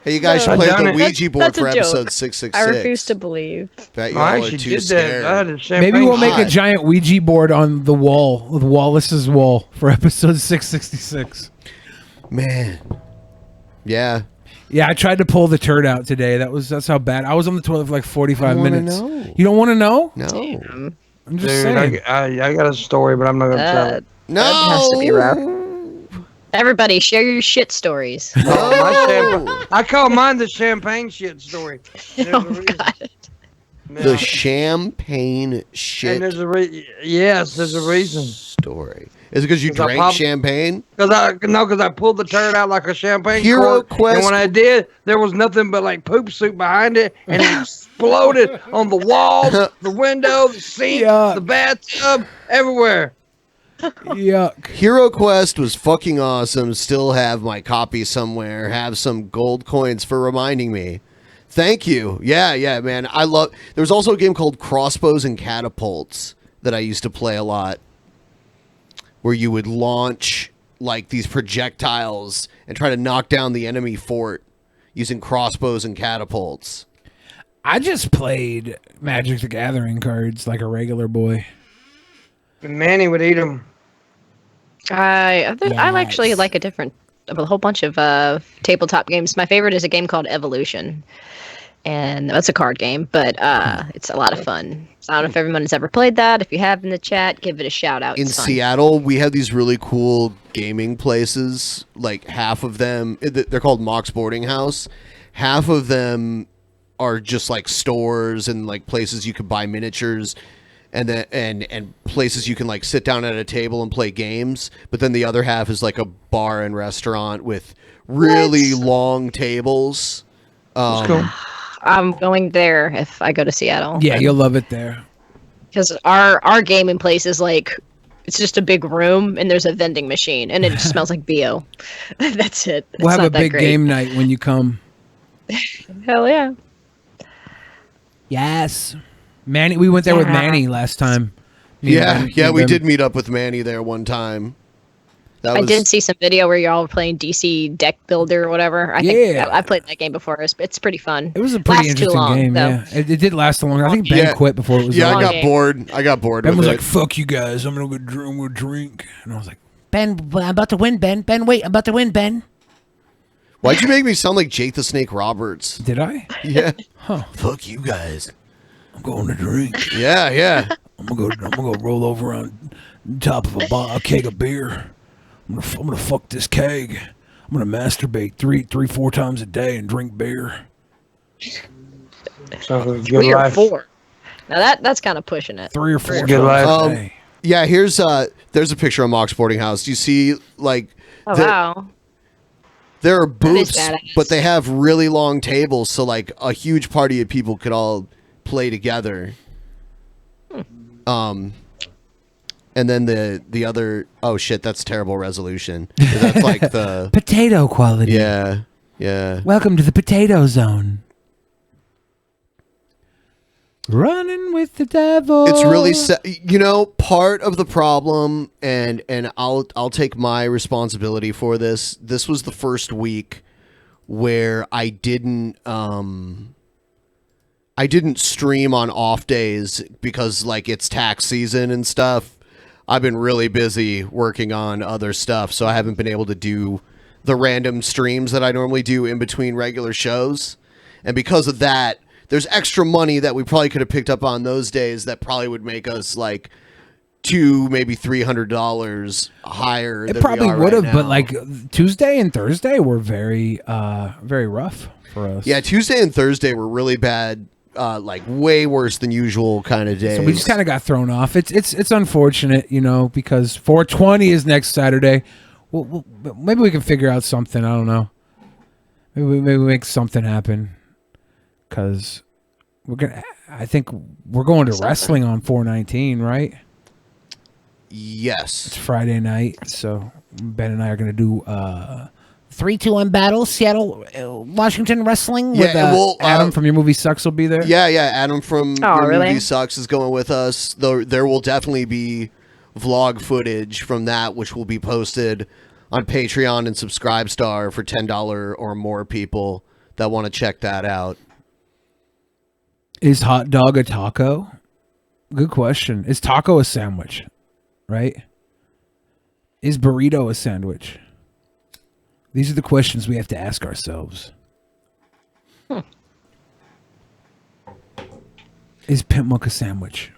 Hey, you guys should play with the Ouija board for episode 666. I refuse to believe. Bet y'all are too scared. Maybe we'll make a giant Ouija board on the wall, with Wallace's wall, for episode 666. Man. Yeah. Yeah, I tried to pull the turd out today. That's how bad. I was on the toilet for like 45 I wanna minutes. know. You don't want to know? No. I'm just Dude, saying. I got a story, but I'm not gonna tell it. No. That has to be rough. Everybody, share your shit stories. I call mine the champagne shit story. The champagne shit And there's a yes, there's a reason. story. Is it because you 'Cause I drank popped- champagne? Because I pulled the turd out like a champagne Hero cork, Quest- and when I did, there was nothing but like poop soup behind it, and it exploded on the walls, the window, the sink, the bathtub, everywhere. Yuck. Hero Quest was fucking awesome. Still have my copy somewhere. Have some gold coins for reminding me. Thank you. Yeah, man. I love. There was also a game called Crossbows and Catapults that I used to play a lot, where you would launch like these projectiles and try to knock down the enemy fort using crossbows and catapults. I just played Magic the Gathering cards like a regular boy. And Manny would eat them. I actually like a whole bunch of tabletop games. My favorite is a game called Evolution, and that's a card game, but it's a lot of fun. So I don't know if everyone has ever played that. If you have in the chat, give it a shout out. In It's fun. Seattle, we have these really cool gaming places. Like half of them, they're called Mox Boarding House. Half of them are just like stores and like places you could buy miniatures, and then and places you can like sit down at a table and play games. But then the other half is like a bar and restaurant with really long tables. I'm going there if I go to Seattle. Yeah, you'll love it there. Because our gaming place is like, it's just a big room and there's a vending machine and it just smells like BO. That's it. We'll It's have not a that big great. game night when you come. Hell yeah. Yes. Manny, we went there with Manny last time. Me and Ben- We Ben- did meet up with Manny there one time. That I was, did see some video where y'all were playing DC Deck Builder or whatever. I think I played that game before. It's pretty fun. It was a pretty interesting game. though. Yeah, it did last a long. I think Ben Yeah. quit before it was. Yeah, over. I got bored. I got bored Ben with was it. like, "Fuck you guys! I'm gonna go drink," and I was like, Ben, I'm about to win, Ben. Ben, wait, I'm about to win, Ben. Why'd you make me sound like Jake the Snake Roberts? Did I? Yeah. Huh. Fuck you guys. I'm going to drink. Yeah. I'm gonna go roll over on top of a keg of beer. I'm gonna fuck this keg. I'm gonna masturbate four times a day and drink beer. Sounds like a good 3 or life. 4. Now that's kind of pushing it. 3 or 4 Good life. times a day. Yeah, there's a picture of Mox Boarding House. You see, like, Oh wow. there are is booths, badass. but they have really long tables, so like a huge party of people could all play together. And then the other, oh shit, that's terrible resolution. That's like the Potato quality. yeah. Welcome to the potato zone. Running with the devil. It's really part of the problem, and I'll take my responsibility for this. This was the first week where I didn't stream on off days because like it's tax season and stuff. I've been really busy working on other stuff, so I haven't been able to do the random streams that I normally do in between regular shows. And because of that, there's extra money that we probably could have picked up on those days that probably would make us like $200, maybe $300 higher. It than probably we are would right have, but now. like Tuesday and Thursday were very rough for us. Yeah, Tuesday and Thursday were really bad, like way worse than usual kind of days. So we just kind of got thrown off. It's unfortunate, because 420 is next Saturday. Well, maybe we can figure out something. I don't know. Maybe we make something happen. Because I think we're going to wrestling on 419, right? Yes. It's Friday night, so Ben and I are going to do 3-2-1 battle, Seattle, Washington Wrestling. Yeah, with, and we'll, Adam from Your Movie Sucks will be there. Yeah, Adam from Oh, Your really? Movie Sucks is going with us. Though there will definitely be vlog footage from that, which will be posted on Patreon and Subscribestar for $10 or more people that want to check that out. Is hot dog a taco? Good question. Is taco a sandwich? Right? Is burrito a sandwich? These are the questions we have to ask ourselves. Is Pimp Monk a sandwich?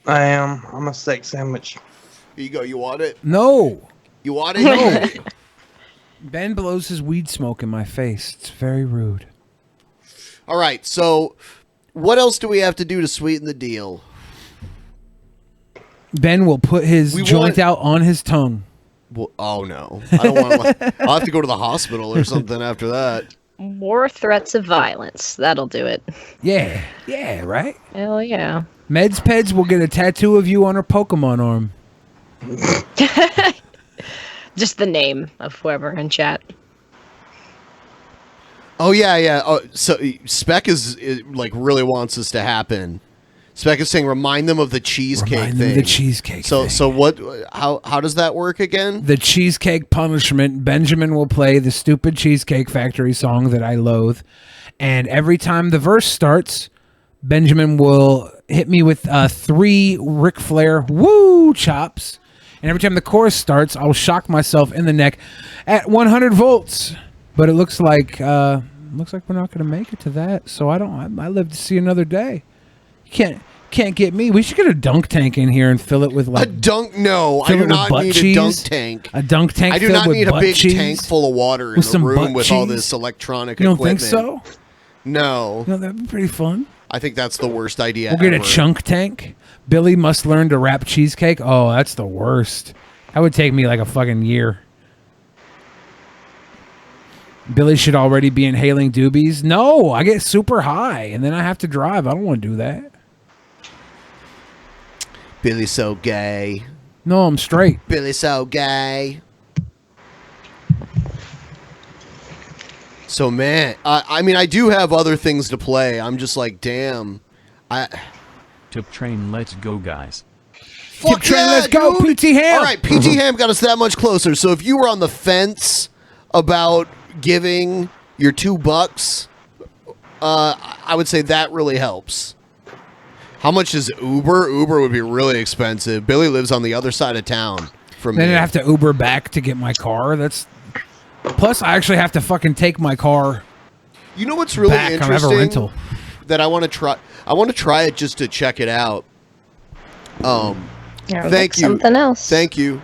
I am. I'm a steak sandwich. Here you go. You want it? No. You want it? No. Ben blows his weed smoke in my face. It's very rude. All right. So, what else do we have to do to sweeten the deal? Ben will put his joint out on his tongue. Well, oh no! I don't want. I'll have to go to the hospital or something after that. More threats of violence. That'll do it. Yeah. Yeah, right? Hell yeah. Meds Peds will get a tattoo of you on her Pokemon arm. Just the name of whoever in chat. Oh yeah. Oh, so Spec is like really wants this to happen. Spec is saying remind them of the cheesecake Remind them thing. of the cheesecake So what? How does that work again? The cheesecake punishment. Benjamin will play the stupid Cheesecake Factory song that I loathe, and every time the verse starts, Benjamin will hit me with 3 Ric Flair woo chops, and every time the chorus starts, I'll shock myself in the neck at 100 volts. But it looks like we're not going to make it to that. So I live to see another day. You can't get me. We should get a dunk tank in here and fill it with like A dunk? No, I fill do it with not butt need cheese. a dunk tank. A dunk tank. I do filled not with need a butt big cheese tank full of water in with the some room butt with all cheese? this electronic You don't equipment. think so? No. No, that'd be pretty fun. I think that's the worst idea We'll get a ever. chunk tank. Billy must learn to wrap cheesecake. Oh, that's the worst. That would take me like a fucking year. Billy should already be inhaling doobies. No, I get super high and then I have to drive. I don't want to do that. Billy's so gay. No, I'm straight. Billy's so gay. So man, I mean, I do have other things to play. I'm just like, damn. Tip train, let's go, guys. Fuck train, yeah, let's go, dude. PT Ham. All right, PT Ham got us that much closer. So if you were on the fence about giving your $2, I would say that really helps. How much is Uber? Uber would be really expensive. Billy lives on the other side of town from Then me. I have to Uber back to get my car. Plus I actually have to fucking take my car. You know what's really back. I have a interesting rental. that I want to try? I want to try it just to check it out. Thank you. Something else. Thank you.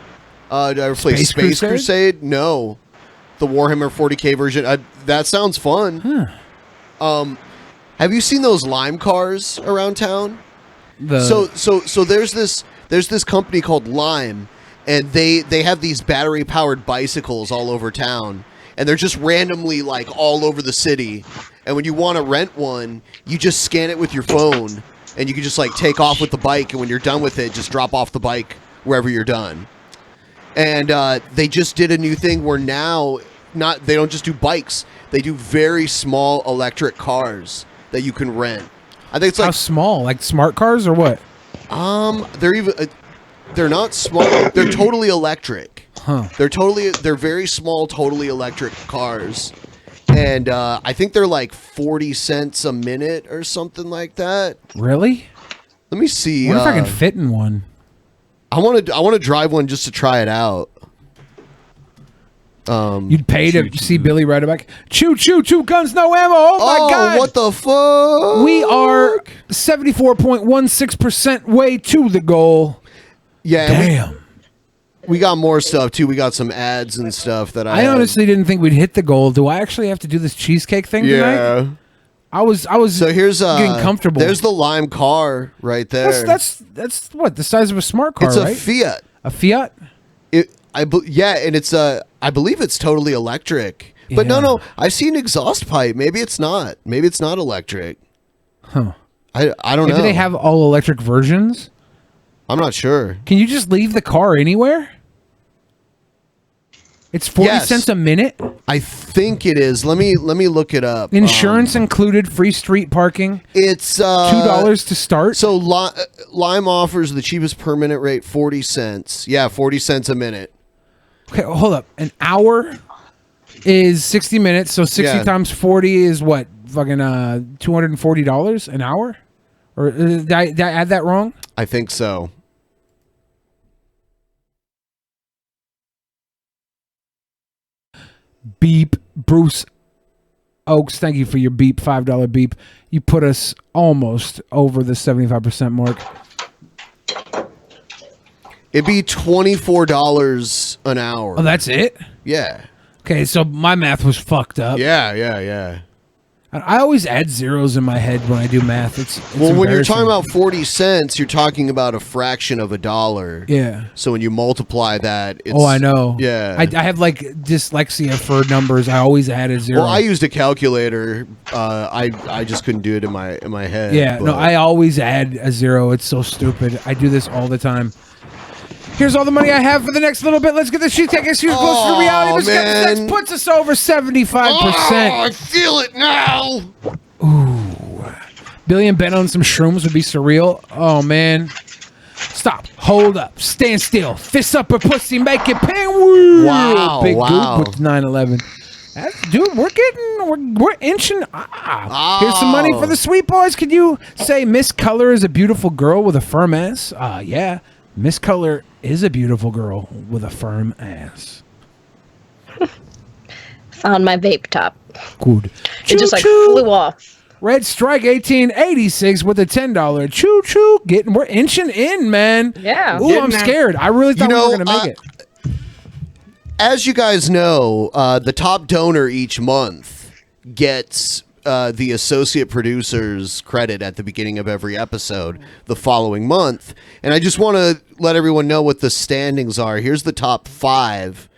Did I ever play Space Space Crusade? Crusade? No. The Warhammer 40K version. That sounds fun. Have you seen those Lime cars around town? So there's this company called Lime, and they have these battery powered bicycles all over town, and they're just randomly like all over the city. And when you want to rent one, you just scan it with your phone, and you can just like take off with the bike, and when you're done with it, just drop off the bike wherever you're done. And they just did a new thing where now they don't just do bikes, they do very small electric cars that you can rent. I think it's How like small? Like smart cars or what? they're not small. They're totally electric. Huh. They're very small, totally electric cars. And I think they're like 40 cents a minute or something like that. Really? Let me see. I wonder if I can fit in one. I want to drive one just to try it out. You'd pay to see Billy ride a bike. Choo choo, 2 guns, no ammo. Oh my god! What the fuck? We are 74.16% way to the goal. Yeah. Damn. We got more stuff too. We got some ads and stuff that I honestly didn't think we'd hit the goal. Do I actually have to do this cheesecake thing tonight? Yeah. I was So here's getting comfortable. There's the Lime car right there. That's what the size of a smart car. It's a right? Fiat. A Fiat. And it's I believe it's totally electric. But no, I see an exhaust pipe. Maybe it's not. Maybe it's not electric. Huh. I don't know. Maybe they have all electric versions. I'm not sure. Can you just leave the car anywhere? It's 40 cents a minute? I think it is. Let me look it up. Insurance included, free street parking. It's $2 to start. So Lime offers the cheapest per minute rate, 40 cents. Yeah, 40 cents a minute. Okay, hold up. An hour is 60 minutes, so 60 times 40 is what? Fucking $240 an hour? Or did I add that wrong? I think so. Beep. Bruce Oaks, thank you for your beep, $5 beep. You put us almost over the 75% mark. It'd be $24 an hour. Oh, that's it? Yeah. Okay, so my math was fucked up. Yeah. I always add zeros in my head when I do math. It's Well, when you're embarrassing. talking about 40 cents, you're talking about a fraction of a dollar. Yeah. So when you multiply that, it's... Oh, I know. Yeah. I have like dyslexia for numbers. I always add a zero. Well, I used a calculator. I just couldn't do it in my head. Yeah, no, but- I always add a zero. It's so stupid. I do this all the time. Here's all the money I have for the next little bit. Let's get the sheet take us closer to reality. Let's get this next puts us over 75%. Oh, I feel it now. Billy and Ben on some shrooms would be surreal. Oh, man. Stop. Hold up. Stand still. Fist up her pussy. Make it ping. Woo. Wow, Big wow. Goop with 9/11. Dude, we're inching. Here's some money for the sweet boys. Could you say Miss Color is a beautiful girl with a firm ass? Yeah. Miss Color is a beautiful girl with a firm ass. Found my vape top. Good. It just like flew off. Red Strike 1886 with a $10 choo choo. We're inching in, man. Yeah. Ooh, I'm scared. I really thought we were gonna make it. As you guys know, the top donor each month gets the associate producer's credit at the beginning of every episode the following month. And I just want to let everyone know what the standings are. Here's the top 5.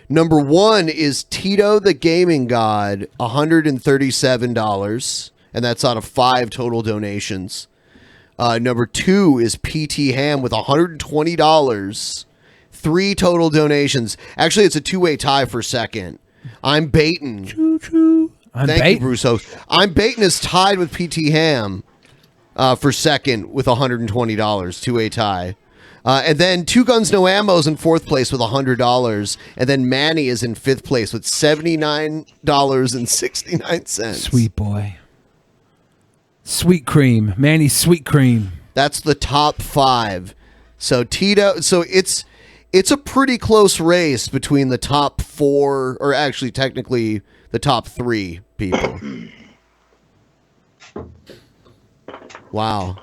Number 1 is Tito the Gaming God, $137. And that's out of 5 total donations. Number 2 is PT Ham with $120. 3 total donations. Actually, it's a 2-way tie for second. I'm Baitin. Choo-choo. Thank you, Bruce Oaks. I'm Baitin is tied with PT Ham for second with $120, 2-way tie. And then Two Guns No Ammo's in 4th place with $100. And then Manny is in 5th place with $79.69. Sweet boy. Sweet cream. Manny Sweet Cream. That's the top 5. So Tito, it's a pretty close race between the top 4, or actually technically the top 3 people. Wow.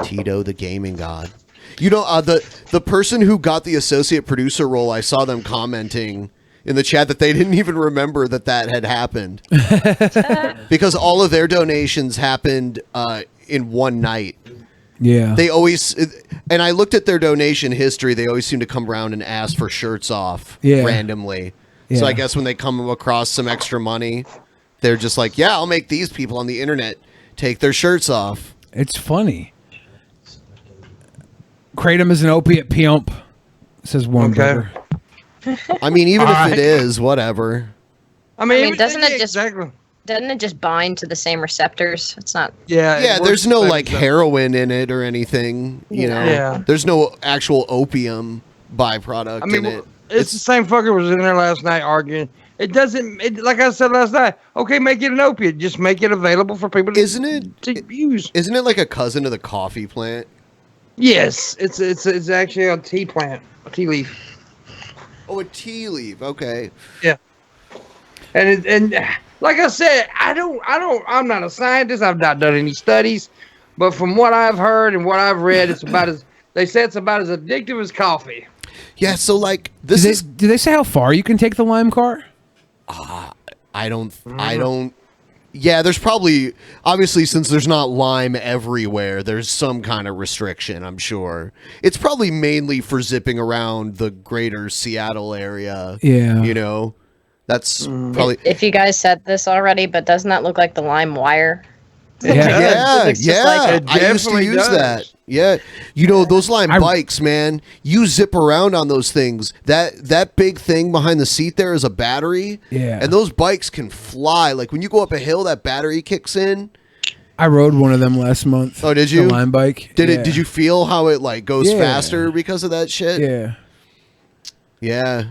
Tito the Gaming God. You know, the person who got the associate producer role, I saw them commenting in the chat that they didn't even remember that had happened. Because all of their donations happened in one night. Yeah. They always, and I looked at their donation history, they always seem to come around and ask for shirts off randomly. So Yeah. I guess when they come across some extra money, they're just like, yeah, I'll make these people on the internet take their shirts off. It's funny. Kratom is an opiate pimp, says one brother. I mean, even if it is, whatever. I mean, doesn't it just bind to the same receptors? It's not. Yeah, there's no like heroin in it or anything. You know, Yeah. there's no actual opium byproduct I mean, in it. it's the same fucker was in there last night arguing. It doesn't, like I said last night, okay, make it an opiate. Just make it available for people to, to use. Isn't it like a cousin of the coffee plant? Yes, it's actually a tea plant, a tea leaf. Oh, a tea leaf. Okay. Yeah. And like I said, I'm not a scientist. I've not done any studies, but from what I've heard and what I've read, it's about they say it's about as addictive as coffee. Yeah. So like Do they say how far you can take the lime car? I don't. Yeah, there's probably, obviously, since there's not lime everywhere, there's some kind of restriction, I'm sure. It's probably mainly for zipping around the greater Seattle area. Yeah. You know? That's probably... If you guys said this already, but doesn't that look like the lime wire? Yeah. It looks just like it. I used to use that. Yeah, you know those Lime bikes, man. You zip around on those things. That big thing behind the seat there is a battery. Yeah. And those bikes can fly. Like when you go up a hill, that battery kicks in. I rode one of them last month. Oh, did you? The Lime bike. Did Yeah. it? Did you feel how it like goes Yeah. faster because of that shit? Yeah. Yeah.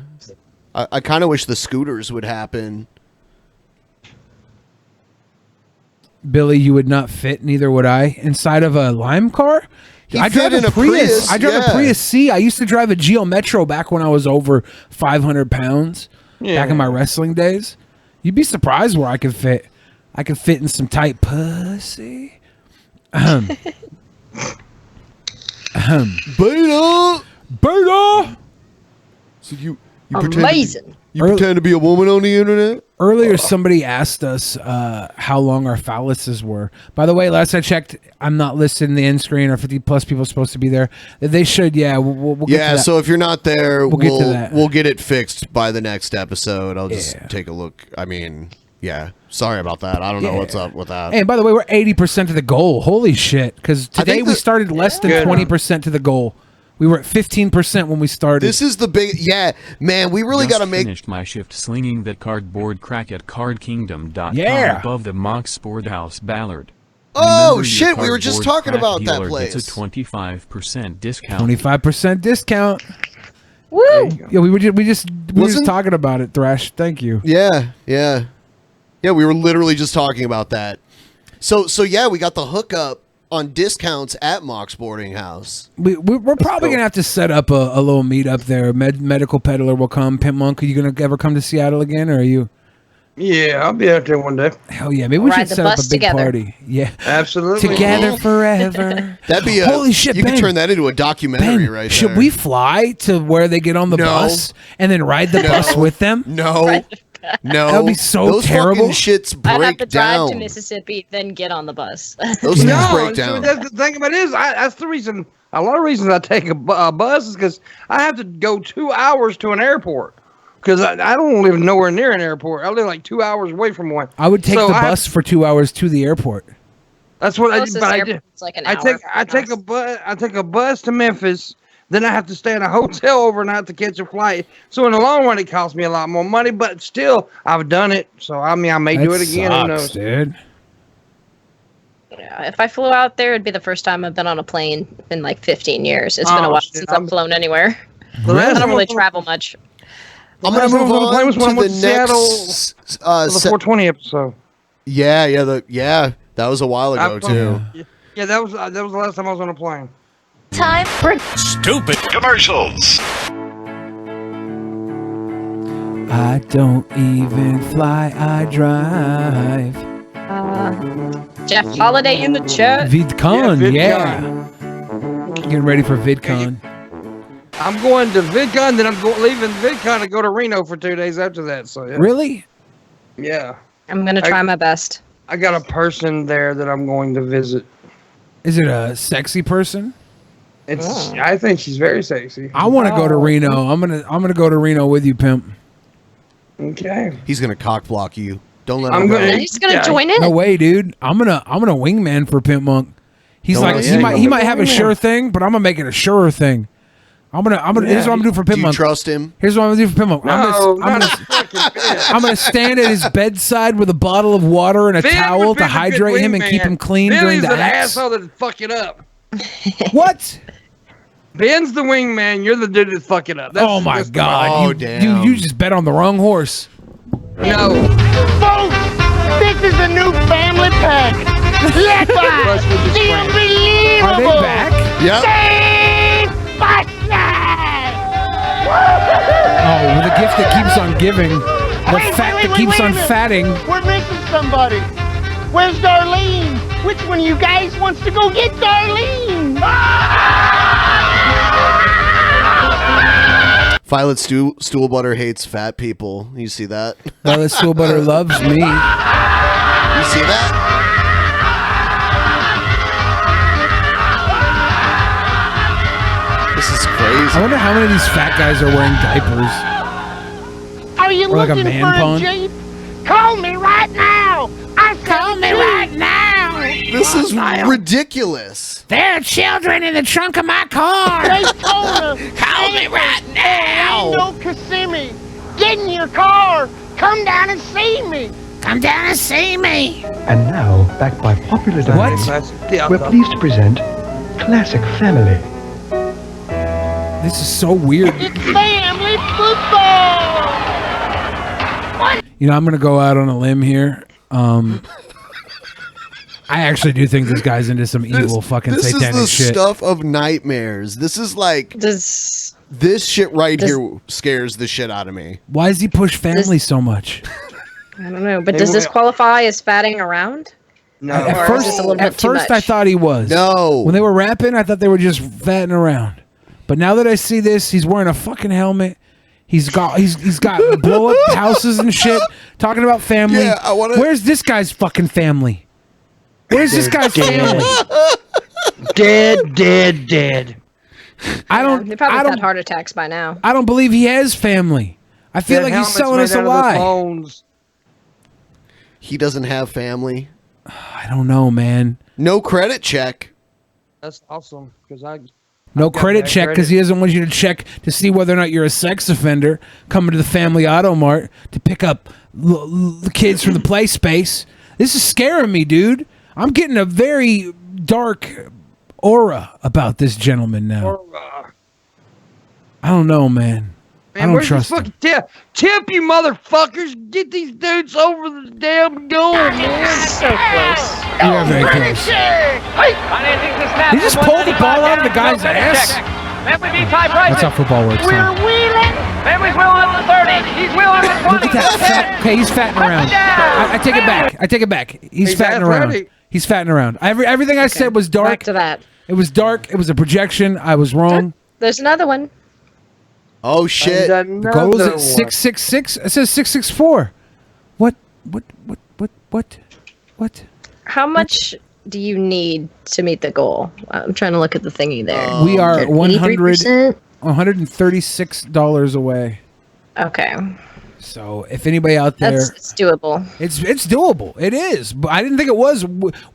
I kind of wish the scooters would happen. Billy, you would not fit, neither would I, inside of a Lime car. I drive in a a Prius. Prius, I drive yeah. a Prius C. I used to drive a Geo Metro back when I was over 500 pounds. Back in my wrestling days. You'd be surprised where I could fit. I could fit in some tight pussy. Beta! Beta! So you Amazing. You pretend to be a woman on the internet? Earlier, somebody asked us how long our phalluses were. By the way, last I checked, I'm not listed in the end screen, or 50 plus people supposed to be there. They should, yeah. We'll get to that. So if you're not there, We'll get to that. We'll get it fixed by the next episode. I'll just take a look. I mean, yeah. Sorry about that. I don't know what's up with that. Hey, and by the way, we're 80% of the goal. Holy shit. Because today we started less than 20% to the goal. We were at 15% when we started. This is the big... Yeah, man, we really got to make... finished my shift slinging that cardboard crack at cardkingdom.com Yeah. above the Mock Sport House Ballard. Oh, Remember, your shit, we were just cardboard talking crack about that dealer place. gets a 25% discount. 25% discount. Woo! Yeah, we were just talking about it, Thrash. Thank you. Yeah. Yeah, we were literally just talking about that. So yeah, we got the hookup on discounts at Mock's Boarding House. We're probably going to have to set up a little meetup there. Medical Peddler will come. Pimp Monk, are you going to ever come to Seattle again, or are you... Yeah, I'll be out there one day. Hell yeah, maybe we should set up a big party. Yeah, absolutely. Together forever. That'd be holy shit. You Ben, could turn that into a documentary Ben, right should there. we fly to where they get on the No. bus and then ride the bus with them? No, no, That would be so those terrible. fucking shits I'd have break to drive down. to Mississippi, then get on the bus. Those things No, break so down. that's the thing about it is, that's the reason. A lot of reasons I take a bus is because I have to go 2 hours to an airport. Because I don't live nowhere near an airport. I live like 2 hours away from one. I would take So the bus for 2 hours to the airport. That's what I do. Closest But I do. airport's like an I hour take from I take a bus to Memphis. Then I have to stay in a hotel overnight to catch a flight. So in the long run, it costs me a lot more money. But still, I've done it. So I mean, I may do it again. Who knows? Dude. Yeah, if I flew out there, it'd be the first time I've been on a plane in like 15 years. It's been a Oh, while shit, since I've flown anywhere. The last I don't time really I- travel much. I'm gonna move on was when I to went the to Seattle next. for the 420 episode. Yeah, that was a while ago too. Yeah, that was the last time I was on a plane. Time for Stupid commercials. I don't even fly, I drive. Jeff Holiday in the chat. VidCon, Yeah, Getting ready for VidCon. I'm going to VidCon, then I'm leaving VidCon to go to Reno for 2 days after that. So yeah. Really? Yeah. I'm gonna try my best. I got a person there that I'm going to visit. Is it a sexy person? It's. I think she's very sexy. I want to go to Reno. I'm gonna go to Reno with you, pimp. Okay. He's gonna cock block you. Don't let I'm him go. gonna- He's gonna join in. No way, dude. I'm gonna wingman for Pimp Monk. He's No like way. he might Yeah, have a wingman. sure thing, but I'm gonna make it a surer thing. I'm gonna here's what I'm gonna do for Do Pimp you Monk. trust him? Here's what I'm gonna do for Pimp Monk. No, I'm gonna stand at his bedside with a bottle of water and a Ben towel would to be the good hydrate him and keep wingman. him clean Ben during is the an acts. asshole that fuck it up. What? Ben's the wingman. You're the dude that fuck it up. Oh my God! Oh, damn. You just bet on the wrong horse. No. Folks, this is a new family pack. Led by the unbelievable Are they back? Yep. Dave Buster. Oh, with the gift that keeps on giving, the fat that keeps on wait a minute. fatting. We're missing somebody. Where's Darlene? Which one of you guys wants to go get Darlene? Violet Stool Butter hates fat people. You see that? Violet Stool Butter loves me. You see that? This is crazy. I wonder how many of these fat guys are wearing diapers. Are you Or like a looking man for pond? a Jeep? Call me right now. I call me right now. This is ridiculous. There are children in the trunk of my car. Daytona. Call me right now. Ain't no Kissimmee. Get in your car. Come down and see me. Come down and see me. And now, backed by popular demand, we're pleased to present Classic Family. This is so weird. It's family football. You know, I'm gonna go out on a limb here. I actually do think this guy's into some evil fucking satanic This is the shit. stuff of nightmares. This is like this shit right here scares the shit out of me. Why does he push family so much? I don't know, but does this qualify as fatting around? No. At Or is this a little bit too first much? I thought he was. No. When they were rapping, I thought they were just fatting around. But now that I see this, he's wearing a fucking helmet. He's got blow up houses and shit. Talking about family. Yeah, I wanna- Where's this guy's fucking family? Where's this guy's family? Dead. I don't. They probably I had don't. heart attacks by now. I don't believe he has family. I feel like he's selling us a lie. He doesn't have family. I don't know, man. No credit check. That's awesome because No got credit that check because he doesn't want you to check to see whether or not you're a sex offender coming to the Family Auto Mart to pick up the kids from the play space. This is scaring me, dude. I'm getting a very dark aura about this gentleman now. I don't know, man. I don't where's trust this him. fucking tip, you motherfuckers! Get these dudes over the damn goal, man! So close. You are very close. He just pulled the ball out of the guy's ass. That's how football works. Huh? Family's wheeling on the 30. He's wheeling on the 20. Look at that fat. Okay, he's fatting around. I take it back. I take it back. He's fatting around. athletic. He's fatting around. Everything I said was dark. Back to that. It was dark. It was a projection. I was wrong. There's another one. Oh shit! The goal is at 666. It says 664. What? How much do you need to meet the goal? I'm trying to look at the thingy there. We are 83%? $136 away. Okay. So if anybody out there, It's doable. it's doable. It is, but I didn't think it was.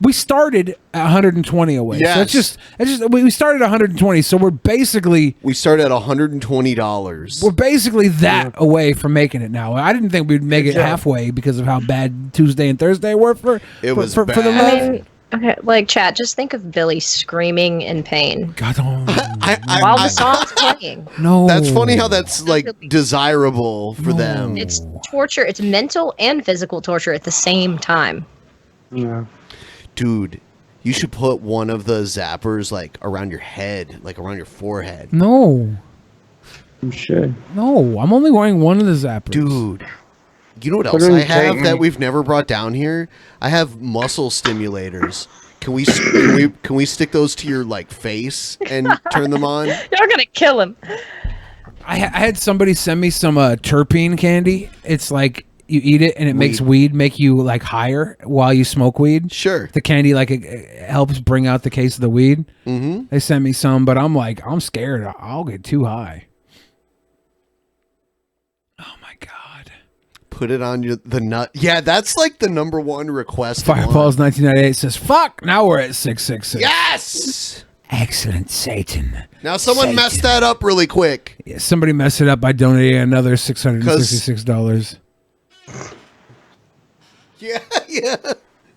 We started at 120 away. So it's just we started at 120. So we started at $120. We're basically that away from making it now. I didn't think we'd make it halfway because of how bad Tuesday and Thursday were for the love. I mean, okay, like chat, just think of Billy screaming in pain while the song's playing. No, that's funny how that's like desirable for them. It's torture. It's mental and physical torture at the same time. Yeah, dude, you should put one of the zappers like around your head, like around your forehead. No, you should. No, I'm only wearing one of the zappers, dude. You know what Put else it in I have tank, that man. we've never brought down here? I have muscle stimulators. Can we stick those to your like face and turn them on? You're gonna kill him. I had somebody send me some terpene candy. It's like you eat it and it makes weed make you like higher while you smoke weed. Sure. The candy like it helps bring out the case of the weed. Mm-hmm. They sent me some, but I'm like, I'm scared. I'll get too high. Put it on the nut. Yeah, that's like the number one request. Fireballs 1998 says, "Fuck." Now we're at 666. Yes. Excellent, Satan. Now someone messed that up really quick. Yeah, somebody messed it up by donating another $666. Yeah, yeah.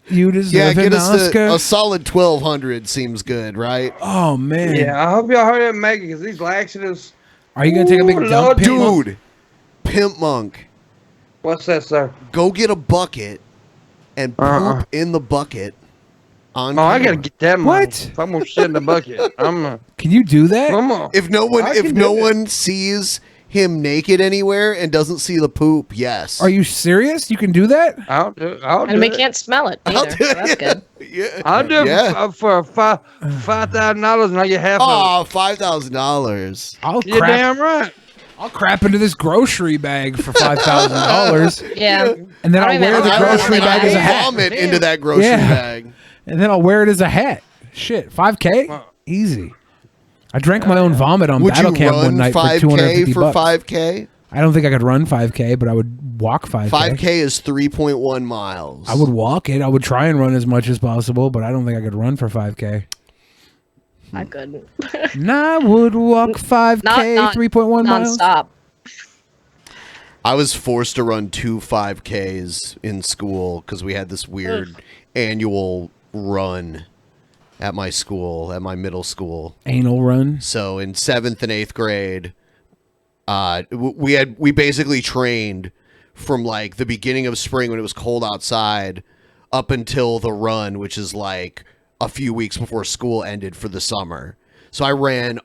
You deserve Yeah, an get us Oscar. a solid 1,200 seems good, right? Oh man. Yeah, I hope y'all heard that, Megan, because these laxatives. Are you gonna take a big dump, Pimp Monk? dude? Pimp Monk. What's that, sir? Go get a bucket and poop in the bucket. On I camera. gotta get that money. If I'm gonna shit in the bucket, Can you do that? If no one, I if can no do it. one sees him naked anywhere and doesn't see the poop, yes. Are you serious? You can do that? I'll do it. I'll do And we it. can't smell it either. So that's good. Yeah. I'll do it Yeah. for $5,000 and I get half of Oh, $5,000. I'll it. You're damn right. I'll crap into this grocery bag for $5,000. Yeah. And then I'll wear the grocery bag as a hat. Vomit into that grocery bag. And then I'll wear it as a hat. Shit, $5K? Easy. I drank my own vomit on Would battle you camp run one night for 5K $250. for $5K? I don't think I could run 5K, but I would walk 5K. 5K is 3.1 miles. I would walk it. I would try and run as much as possible, but I don't think I could run for 5K. I couldn't. And I would walk 5K, 3.1 miles. Non-stop. I was forced to run 2 5Ks in school because we had this weird annual run at my school, at my middle school. Anal run? So in 7th and 8th grade, we basically trained from like the beginning of spring when it was cold outside up until the run, which is like a few weeks before school ended for the summer. So I ran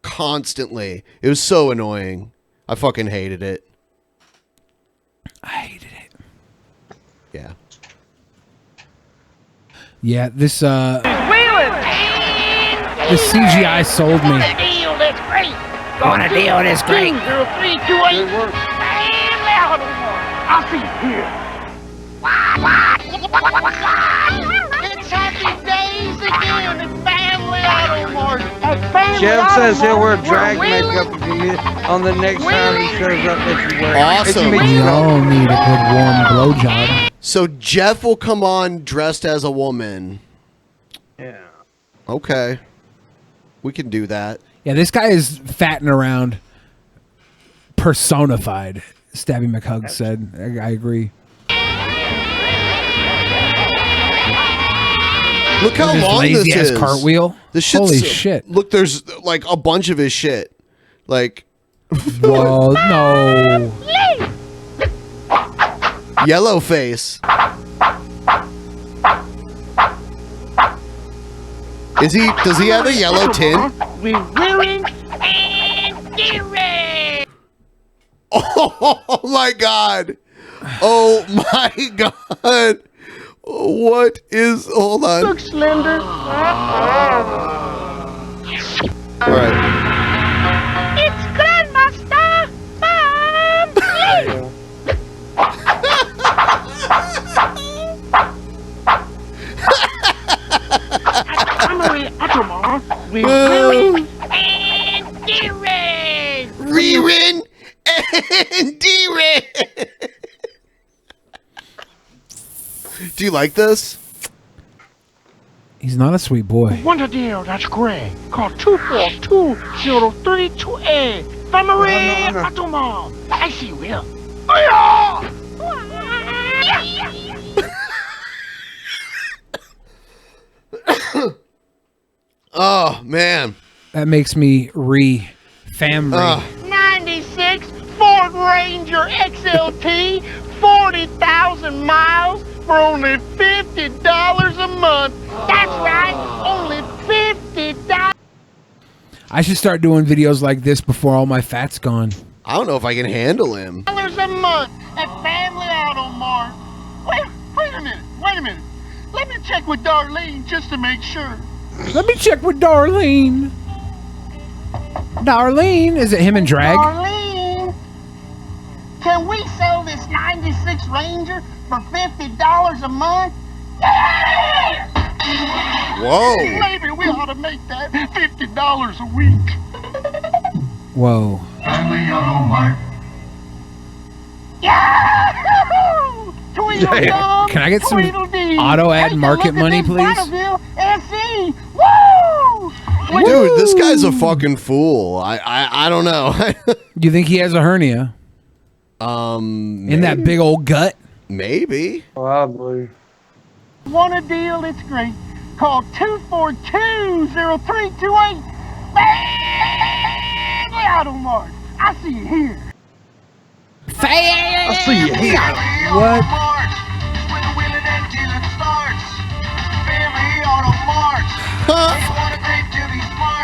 constantly. It was so annoying. I fucking hated it. I hated it. Yeah. Yeah, this CGI sold me. Deal that's great. Gonna deal that's great. 0328. Family Auto Mart. I'll see you here. It's happy days again at Family Auto Mart. At Family Jeff Auto says he'll wear Mart, drag we're makeup if you need, on the next time he shows up that you wear. Awesome. We all need a good warm blowjob. So Jeff will come on dressed as a woman. Yeah. Okay. We can do that. Yeah, this guy is fatting around, personified. Stabby McHugg said. I agree. Look how This long this lazy-ass is. cartwheel. This shit's Holy shit. Look, there's like a bunch of his shit. Like, whoa, no. Yellow face. Does he have a yellow tint? We're wearing and gearing. Oh my god. Oh my god. What is, hold on. Look slender. Alright. It's Grandmaster Mom. We're wearing and gearing. Rearing and D-Ring. Do you like this? He's not a sweet boy. Wonder deal, that's great. Call 242-0328. Family Auto Mall. I see you here. Oh, man. That makes me family. 96 Ford Ranger XLT, 40,000 miles for only $50 a month. That's right, only $50. I should start doing videos like this before all my fat's gone. I don't know if I can handle him. A month at Family Auto Mart. Wait a minute. Let me check with Darlene just to make sure. Let me check with Darlene. Darlene, is it him and drag? Darlene, can we sell this 96 Ranger for $50 a month? Yeah! Whoa. Maybe we ought to make that $50 a week. Whoa. Family Auto Mart. Yahoo! Tweedledum, Can I get some Tweedledee. auto ad Take a market look at money, this please? Bonneville SE. Woo! Dude, this guy's a fucking fool. I don't know. Do you think he has a hernia? In that big old gut? Maybe. Probably. Want a deal? It's great. Call 242-0328. Family Auto Mart. I see you here. I see you here. What?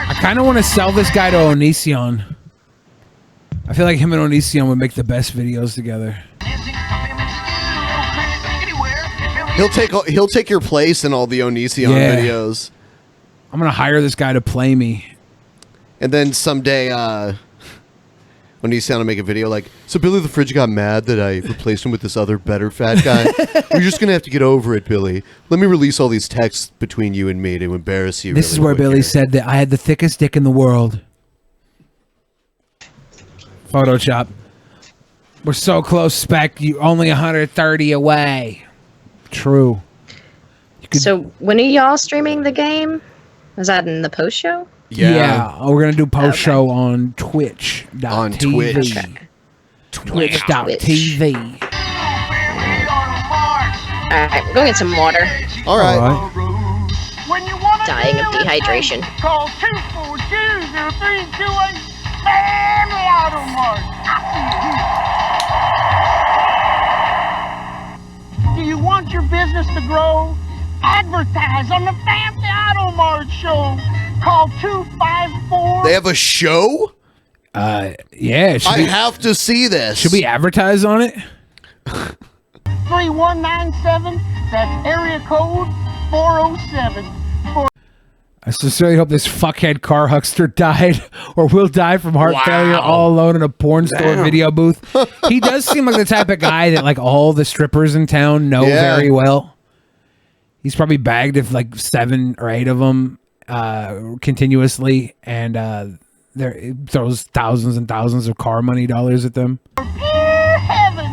I kind of want to sell this guy to Onision. I feel like him and Onision would make the best videos together. He'll take your place in all the Onision videos. I'm gonna hire this guy to play me. And then someday, Onision will make a video like, so Billy the Fridge got mad that I replaced him with this other better fat guy. You're just gonna have to get over it, Billy. Let me release all these texts between you and me to embarrass you. This really is where quick Billy here." said that I had the thickest dick in the world. Photoshop. We're so close, Spec. You only 130 away. True. So when are y'all streaming the game? Is that in the post show? Yeah. We're gonna do post show on Twitch. On Twitch. Twitch.tv. Alright, go get some water. Alright. When you want Dying of dehydration. call 242-0328 Family Auto Mart. Do you want your business to grow? Advertise on the Family Auto Mart show. Call 254. They have a show? Yeah. I have to see this. Should we advertise on it? 3197. That's area code 407. I sincerely hope this fuckhead car huckster died or will die from heart failure all alone in a porn store video booth. He does seem like the type of guy that like all the strippers in town know very well. He's probably bagged if like 7 or 8 of them continuously, and he throws thousands and thousands of car money dollars at them. Pure heaven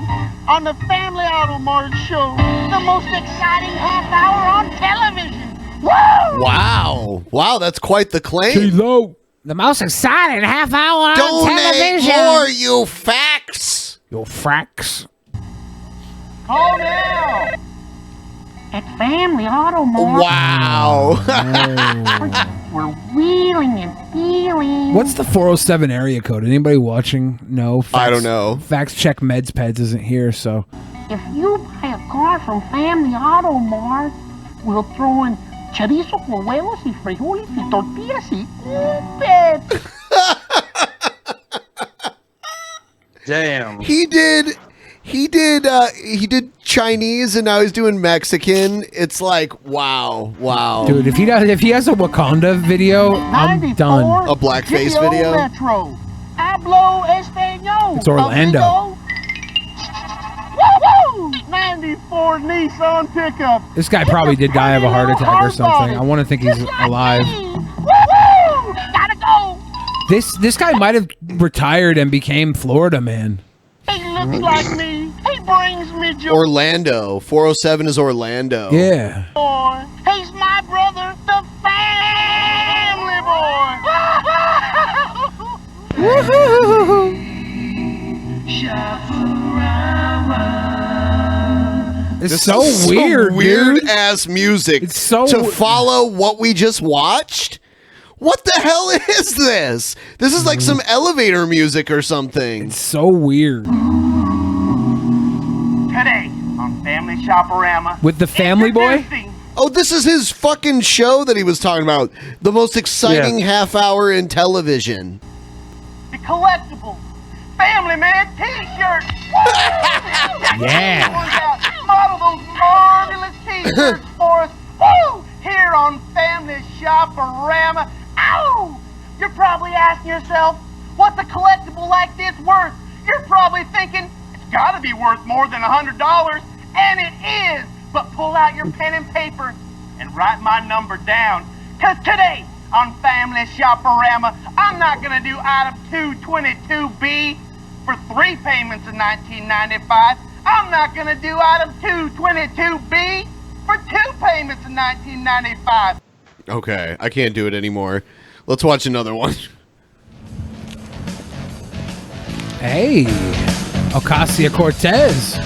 on the Family Auto Mart show. The most exciting half hour on television. Woo! Wow. Wow, that's quite the claim. Kilo. The most exciting half hour on Donate television. more, you facts. Your facts. Call now. At Family Auto Mart. Wow. We're wheeling and dealing. What's the 407 area code? Anybody watching? No. I don't know. Facts check Meds Peds isn't here, so. If you buy a car from Family Auto Mart, we'll throw in chorizo con huevos y frijoles y tortillas y Damn. He did Chinese and now he's doing Mexican. It's like, wow. Dude, if he has a Wakanda video, I'm done. A blackface Gio video? Metro. Hablo español. It's Orlando. Amigo. Woo-woo! 94 Nissan pickup. This guy probably did die of a heart attack or something. I want to think he's alive. Woo-woo! Gotta go. This guy might have retired and became Florida man. He looks like me. He brings me joy. Orlando. 407 is Orlando. Yeah. He's my brother, the family boy. Woohoo! It's so weird, weird dude. ass music. It's so to follow what we just watched. What the hell is this? This is like some elevator music or something. It's so weird. Today on Family Shoporama. With the family boy? Oh, this is his fucking show that he was talking about. The most exciting half hour in television. The collectibles. Family Man t-shirts. Yeah. Model those marvelous t-shirts for us. Woo! Here on Family Shoporama. Ow! You're probably asking yourself, what's a collectible like this worth? You're probably thinking, it's gotta be worth more than $100. And it is. But pull out your pen and paper and write my number down. Cause today on Family Shoporama, I'm not gonna do item 222B for 3 payments in $19.95. I'm not gonna do item 222B for 2 payments in $19.95. Okay, I can't do it anymore. Let's watch another one. Hey, Ocasio-Cortez.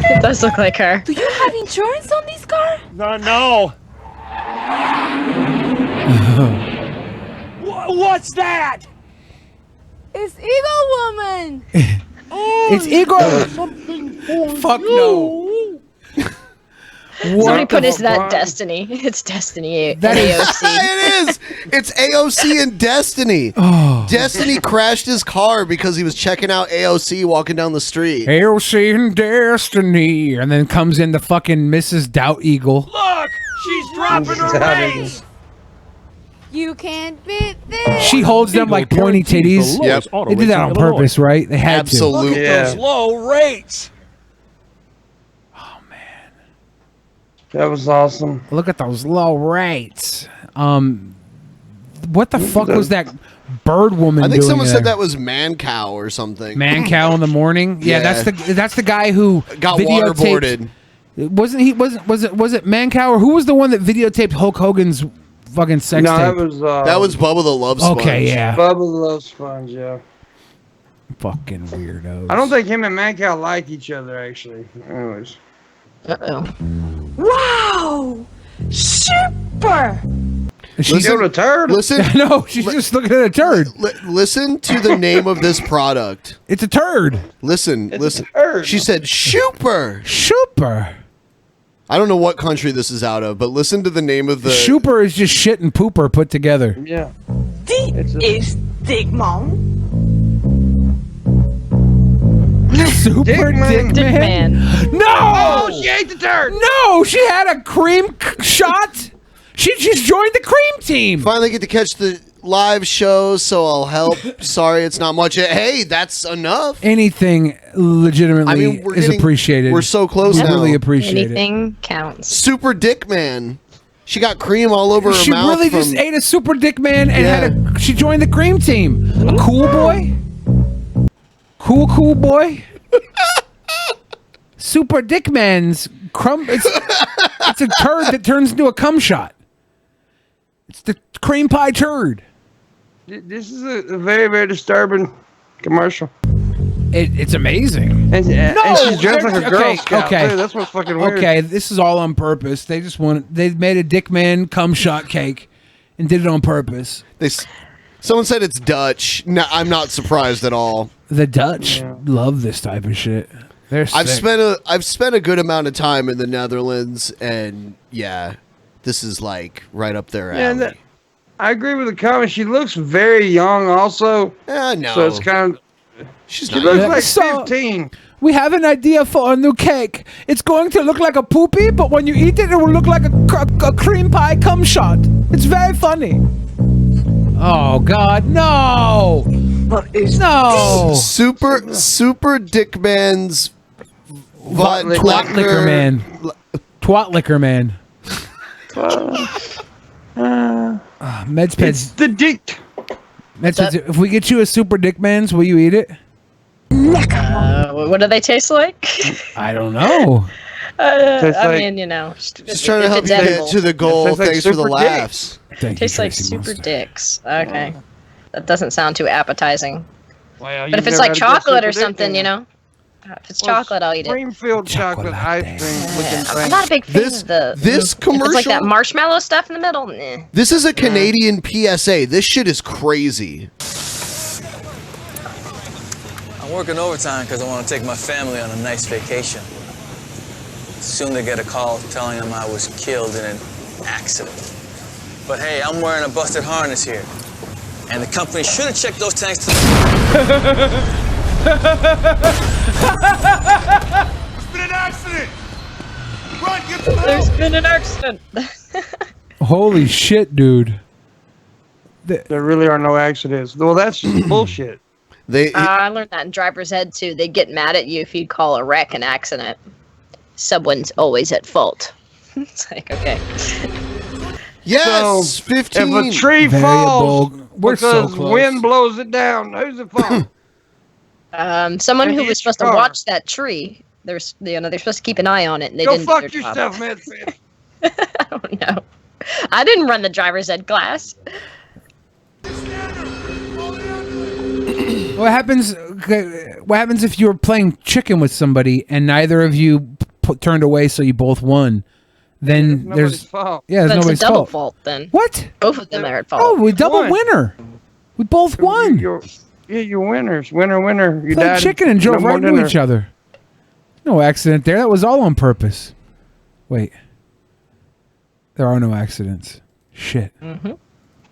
It does look like her. Do you have insurance on this car? No. What's that? It's Eagle Woman. It's Eagle. Fuck no. Somebody put is that Destiny? It's Destiny. That is, AOC. it is. It's AOC and Destiny. Destiny crashed his car because he was checking out AOC walking down the street. AOC and Destiny, and then comes in the fucking Mrs. Doubt Eagle. Look, she's dropping her rates. You can't beat this. She holds them like pointy titties. Yep. They did that on purpose, right? They had Absolutely. to. Look at those low rates. That was awesome. Look at those low rates. What What the fuck was that bird woman? I think doing someone there? said that was Man Cow or something. Man Cow in the morning. Yeah, that's the guy who got videotaped- waterboarded. Wasn't he? Was it Man Cow or who was the one that videotaped Hulk Hogan's fucking sex No, tape? that was Bubba the Love Sponge. Okay, yeah. Bubba the Love Sponge, yeah. Fucking weirdos. I don't think him and Mancow like each other, actually. Anyways. Uh-oh. Wow! Super! She's a turd. Listen. No, she's just looking at a turd. Listen to the name of this product. It's a turd. Listen. It's a turd. She said super. Super. I don't know what country this is out of, but listen to the name of the. Super is just shit and pooper put together. Yeah. This is Digmon. Super Dick Man. No! Oh, she ate the turd. No, she had a cream shot. She just joined the cream team. Finally get to catch the live show, so I'll help. Sorry, it's not much. Hey, that's enough. Anything legitimately is appreciated. We're so close now. Really appreciate it. Anything counts. Super Dick Man. She got cream all over her She mouth. really just ate a Super Dick Man and she joined the cream team. A cool boy. Cool boy. Super Dick Man's it's a turd that turns into a cum shot. It's the cream pie turd. This is a very, very disturbing commercial. It's amazing. And she's dressed like a Girl Scout. Okay, too. That's what's fucking weird. Okay, this is all on purpose. They made a Dick Man cum shot cake and did it on purpose. Someone said it's Dutch. No, I'm not surprised at all. The Dutch love this type of shit. They're I've sick. spent a good amount of time in the Netherlands, and yeah, this is like right up their alley. Yeah, I agree with the comment. She looks very young, also. No. So it's kind of. She not looks young. like So- 15. We have an idea for a new cake. It's going to look like a poopy, but when you eat it, it will look like a cream pie cum shot. It's very funny. Oh God, no! No! Super Dick Man's Twat liquor man. Twat liquor man. Medspeds. The dick. Medspeds. If we get you a Super Dick Man's, will you eat it? What do they taste like? I don't know. I mean, you know, Just trying to help you get to the goal. Thanks for the laughs. Tastes like super dicks. Okay, that doesn't sound too appetizing. Well, But if it's like chocolate or something, you know, if it's chocolate, I'll eat it. Cream-filled chocolate ice cream looking thing. I'm not a big fan of the this If it's like commercial- that marshmallow stuff in the middle. Nah. This is a Canadian PSA. This shit is crazy. I'm working overtime because I want to take my family on a nice vacation. Soon they get a call telling them I was killed in an accident. But hey, I'm wearing a busted harness here. And the company should have checked those tanks to It's been an accident! Run, get the There's been an accident. Holy shit, dude. There really are no accidents. Well, that's just bullshit. I learned that in driver's ed too. They get mad at you if you call a wreck an accident. Someone's always at fault. It's like, okay. Yes, 15. If a tree falls We're so because close. wind blows it down, who's at fault? Someone who Hit was supposed to your car. watch that tree. There's, you know, they're supposed to keep an eye on it, and they Go didn't. do fuck their yourself, job. Medford. I don't know. I didn't run the driver's ed class. What happens? What happens if you were playing chicken with somebody and neither of you turned away, so you both won? Then Nobody's there's fault. yeah, there's That's nobody's a double fault. then. What? Both of them are at fault. Oh, we double Won. winner. We both won. You're winners. Winner. You Played died. chicken and drove no right more into dinner. each other. No accident there. That was all on purpose. Wait. There are no accidents. Shit.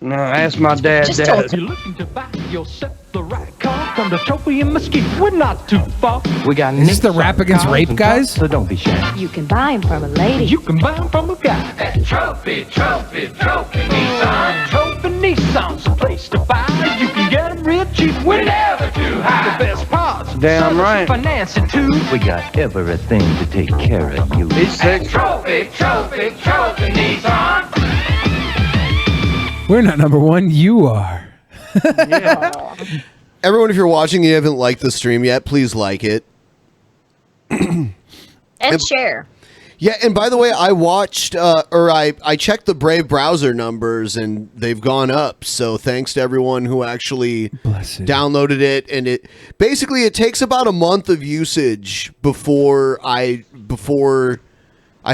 No, ask my dad. Just Dad. told- looking to buy yourself the right car from the Trophy and Mesquite. We're not too far. We got Is this the rap against rape, guys? So don't be shy. You can buy him from a lady. You can buy them from a guy. Trophy Nissan. Trophy Nissan's a place to buy. You can get them real cheap. We're never too high. The best parts. Damn service right. and financing too. We got everything to take care of you. He's sick. Trophy Nissan. We're not number one. You are. Everyone, if you're watching and you haven't liked the stream yet, please like it. And share. Yeah, and by the way, I watched, I checked the Brave browser numbers, and they've gone up. So thanks to everyone who actually downloaded it. And it takes about a month of usage before I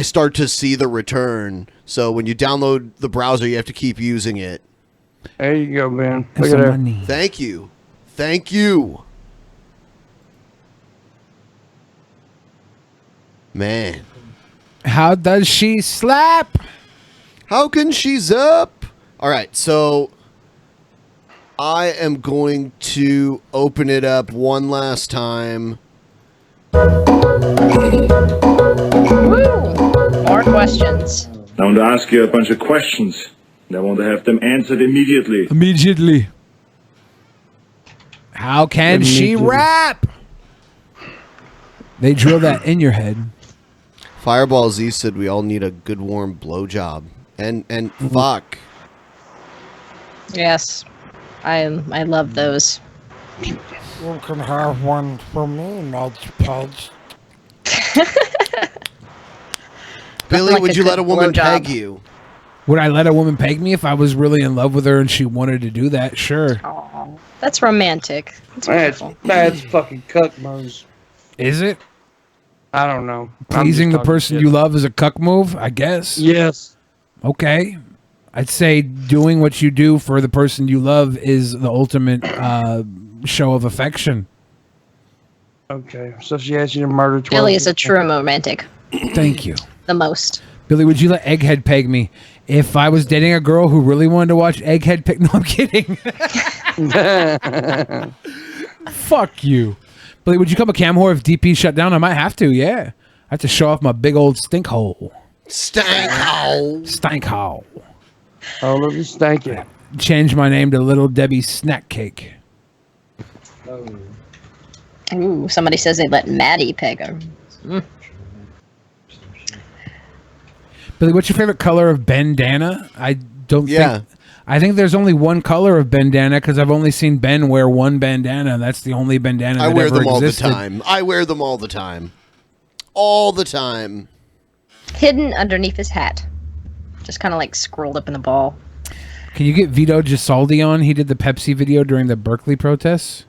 start to see the return. So when you download the browser, you have to keep using it. There you go, man. Look at that. Thank you. Thank you. Man. How does she slap? How can she up? All right, so I am going to open it up one last time. More questions. I want to ask you a bunch of questions. And I want to have them answered immediately. Immediately. How can she rap? They drill that in your head. Fireball Z said we all need a good warm blowjob. And fuck. Yes. I love those. You can have one for me, Magic Pudge. Billy, Like would a you let a good woman blowjob. peg you? Would I let a woman peg me if I was really in love with her and she wanted to do that? Sure. That's romantic. That's fucking cuck moves. Is it? I don't know. Pleasing the person you love is a cuck move, I guess. Yes. Okay. I'd say doing what you do for the person you love is the ultimate show of affection. Okay. So she asked you to murder 12 Billy is a people. true romantic. Thank you. The most. Billy, would you let Egghead peg me? If I was dating a girl who really wanted to watch Egghead peg... No, I'm kidding. Fuck you. Billy, would you come a cam whore if DP shut down? I might have to, yeah. I have to show off my big old stink hole. Stank hole. Stank hole. Oh, look at stanky. Change my name to Little Debbie Snack Cake. Ooh, somebody says they let Maddie peg her. Billy, what's your favorite color of bandana? I don't think... I think there's only one color of bandana because I've only seen Ben wear one bandana. That's the only bandana that I wear ever them all existed. the time. I wear them all the time. All the time. Hidden underneath his hat. Just kind of like scrolled up in the ball. Can you get Vito Gisaldi on? He did the Pepsi video during the Berkeley protests.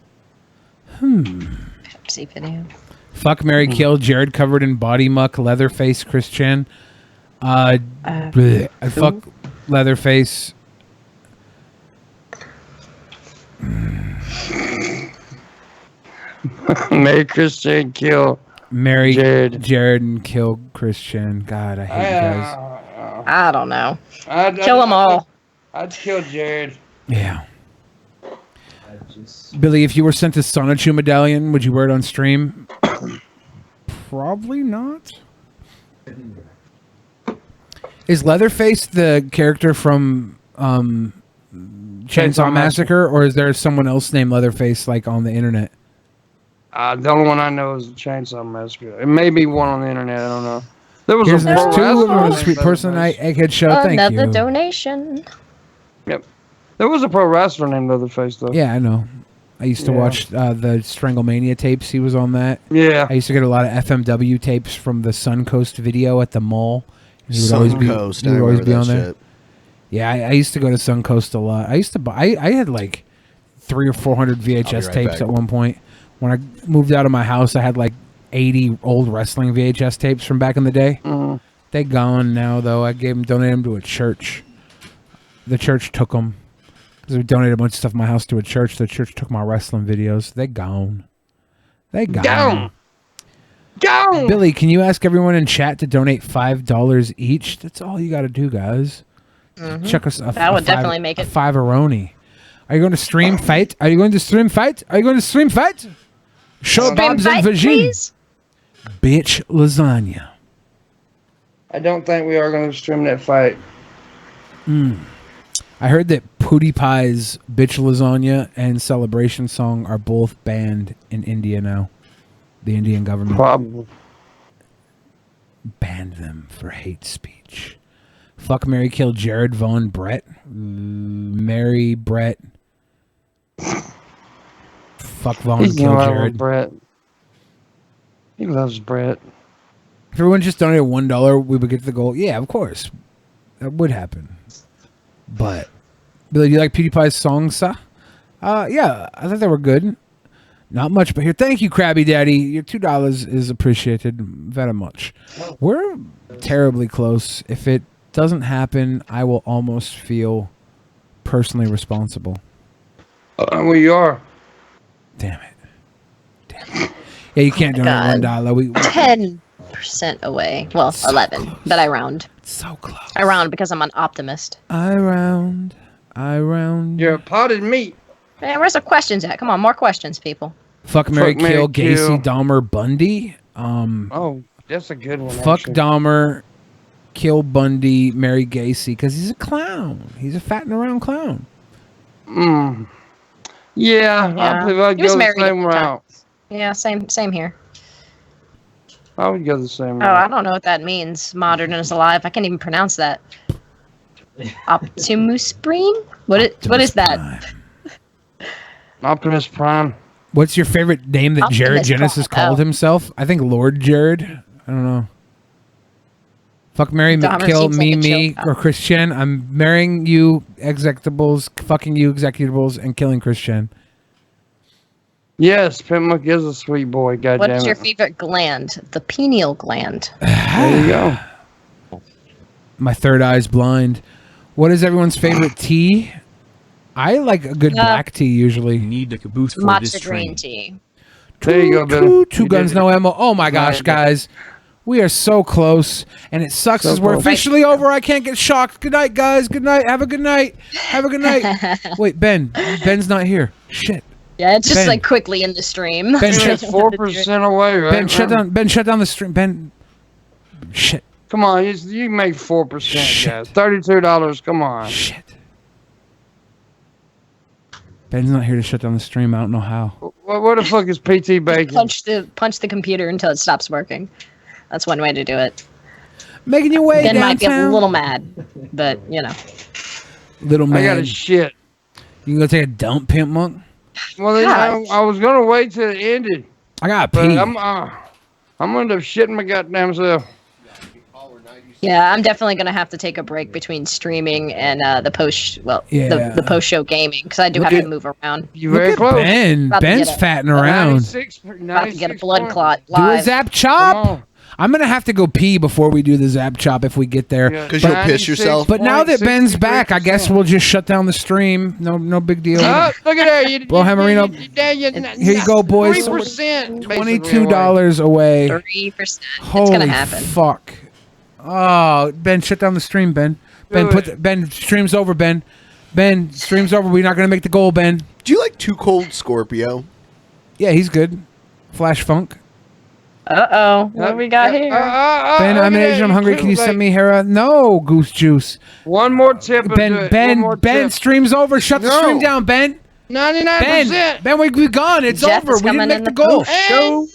Pepsi video. Fuck, Mary Kill, Jared covered in body muck, Leatherface, Chris Chan. Fuck Leatherface. Mary Christian kill Mary Jared. Jared and kill Christian. God, I hate you guys. I don't know. Kill them all. I'd kill Jared. Yeah. Billy, if you were sent a Sonichu medallion, would you wear it on stream? Probably not. Is Leatherface the character from Chainsaw Massacre, or is there someone else named Leatherface like on the internet? The only one I know is the Chainsaw Massacre. It may be one on the internet. I don't know. There was Here's a pro two of them. wrestler Sweet named Person Night Egghead Show. Thank Another you. donation. Yep. There was a pro wrestler named Leatherface though. Yeah, I know. I used to watch the Stranglemania tapes. He was on that. Yeah. I used to get a lot of FMW tapes from the Suncoast video at the mall. He would always be, Suncoast, he would I always remember be that on there. shit. Yeah, I used to go to Suncoast a lot. I used to buy. I had like 300 or 400 VHS right tapes back. at one point. When I moved out of my house, I had like 80 old wrestling VHS tapes from back in the day. Mm-hmm. They gone now though. I donated them to a church. The church took them because we donated a bunch of stuff in my house to a church. The church took my wrestling videos. They gone. They gone. Go! Billy, can you ask everyone in chat to donate $5 each? That's all you got to do, guys. Mhm. Check us. That would definitely make it. $5-a-roni. Are you going to stream fight? Are you going to stream fight? Are you going to stream fight? Show Stream Bob's and fight, Vagine. please? Bitch lasagna. I don't think we are going to stream that fight. I heard that Pootie Pie's Bitch Lasagna and Celebration Song are both banned in India now. The Indian government Probably. banned them for hate speech. Fuck, Mary Kill Jared Von Brett. Mary Brett. Fuck Vaughn, He's kill in love Jared. with Brett. He loves Brett. If everyone just donated $1, we would get to the goal. Yeah, of course. That would happen. But, Billy, do you like PewDiePie's songs, sir? Yeah, I thought they were good. Not much, but here. Thank you, Krabby Daddy. Your $2 is appreciated very much. We're terribly close. If it doesn't happen, I will almost feel personally responsible. Well, you are. Damn it. Yeah, you can't donate $1. We 10% away. Well, 11, but I round. So close. I round because I'm an optimist. I round. You're a potted meat. Man, where's the questions at? Come on, more questions, people. Fuck, Mary, Fuck, Mary, kill, kill. Gacy, Dahmer, Bundy. Oh, that's a good one. Fuck actually. Dahmer, kill Bundy, marry Gacy, because he's a clown. He's a fatting around clown. Yeah, I believe I'd He was go the married same at the route. Yeah, same here. I would go the same Oh, route. I don't know what that means. Modern is alive. I can't even pronounce that. Optimus Prime? What is that? Optimus Prime. What's your favorite name that Jared Optimus Genesis Prime. called himself? I think Lord Jared. I don't know. Fuck, marry, Dahmer kill, seems like me, a me, chill or Christian. I'm marrying you, executables, fucking you, executables, and killing Christian. Yes, Pitmuck is a sweet boy. God What damn is it. your favorite gland? The pineal gland. There you go. My third eye's blind. What is everyone's favorite tea? I like a good black tea usually. Need a caboose for this Matcha green train. tea. There you go, Billy. Two guns, no ammo. Oh my gosh, Right. guys. We are so close, and it sucks So as we're close. officially over. I can't get shocked. Good night, guys. Good night. Have a good night. Have a good night. Wait, Ben. Ben's not here. Shit. Yeah, it's just Ben. like quickly in the stream. Ben, It's 4% away, right? Ben, shut down. Ben, shut down the stream. Ben. Shit. Come on, you can make 4%, guys. $32. Come on. Shit. Ben's not here to shut down the stream. I don't know how. What the fuck is PT Bacon? Punch the computer until it stops working. That's one way to do it. Making your way Ben downtown. might be a little mad, but you know. Little man. I got a shit. You can go take a dump, Pimp Monk? Well, then I was gonna wait till it ended. I got But pee. I'm gonna end up shitting my goddamn self. Yeah, I'm definitely gonna have to take a break between streaming and the post. Well, Yeah. the post show gaming because I do have to move around. You Look very at close. Ben. About to Ben's get a- fatting around. 96 About to get a blood clot Do a live. zap Come chop. on. I'm gonna have to go pee before we do the zap chop if we get there. Yeah, Because you'll piss yourself. But now that Ben's back, I guess 63%. we'll just shut down the stream. No big deal. Oh, look at there. You, Well, Hammerino, here you go, boys. 3%. $22 away. 3%. It's Holy gonna happen. fuck! Oh, Ben, shut down the stream, Ben. Ben, Do Ben, stream's over, Ben. Ben, stream's over. We're not gonna make the goal, Ben. Do you like Too Cold Scorpio? Yeah, he's good. Flash Funk. What do we got here? Ben, I'm an Asian. I'm hungry. Can you send me Hera? No, Goose Juice. One more tip. and do Ben, it. One Ben, more Ben, tip. stream's over. Shut the No. stream down, Ben. 99%. Ben, we gone. It's Jeff over. is We didn't coming make in the the goal. show.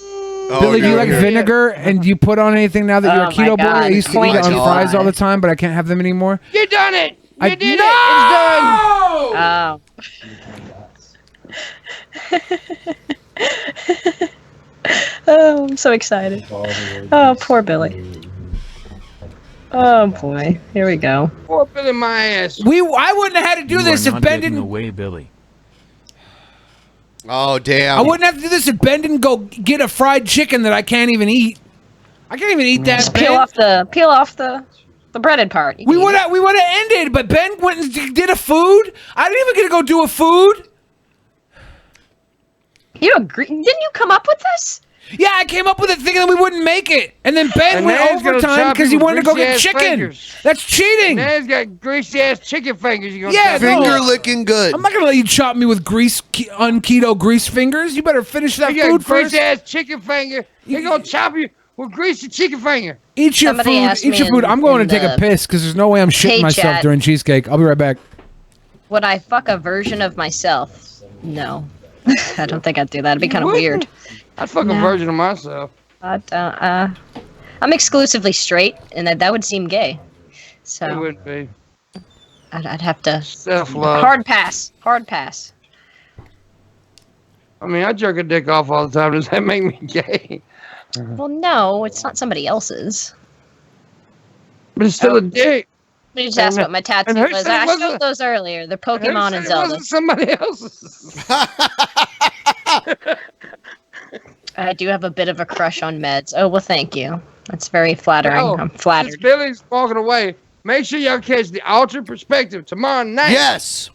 Billy, do you like no. vinegar? And do you put on anything now that you're a Oh keto my boy? I God. used to eat it on 22. fries all the time, but I can't have them anymore. You done it. You I- did No! Oh. Oh, I'm so excited. Oh, poor Billy. Oh boy, here we go. it. Poor Billy, my ass. I wouldn't have had to do You this are if not Ben getting didn't. away, Billy. Oh, damn. I wouldn't have to do this if Ben didn't go get a fried chicken that I can't even eat. I can't even eat that. Just Ben. peel off the breaded part. We would have ended, but Ben went and did a food. I didn't even get to go do a food. You agree? Didn't you come up with this? Yeah, I came up with it thinking that we wouldn't make it, and then Ben And went now he's gonna overtime chop because you he with wanted to go get greasy-ass chicken. fingers. That's cheating. Now he's got greasy ass chicken fingers. You gonna Yeah, chop no. Finger licking good. I'm not gonna let you chop me with unketo grease fingers. You better finish that You got food first. greasy ass chicken finger. He gonna chop you with greasy chicken finger. Eat your Somebody food. asked Eat me your food. in- I'm going in to take a the piss because there's no way I'm shitting Hey, myself chat. during cheesecake. I'll be right back. Would I fuck a version of myself? No. I don't think I'd do that. It'd be kind of weird. I'd fuck a No. version of myself. But, I'm exclusively straight, and that would seem gay. It So wouldn't be. I'd have to Self-love. hard pass. Hard pass. I mean, I jerk a dick off all the time. Does that make me gay? Well, no, it's not somebody else's. But it's still a dick. Let me just ask what my tattoo and who was. said it I wasn't- showed those earlier. They're Who Pokemon said and it Zelda. wasn't somebody else's. I do have a bit of a crush on Meds. Oh, well, thank you. That's very flattering. No, I'm flattered. Since Billy's walking away, make sure y'all catch the Altered Perspective tomorrow night. Yes.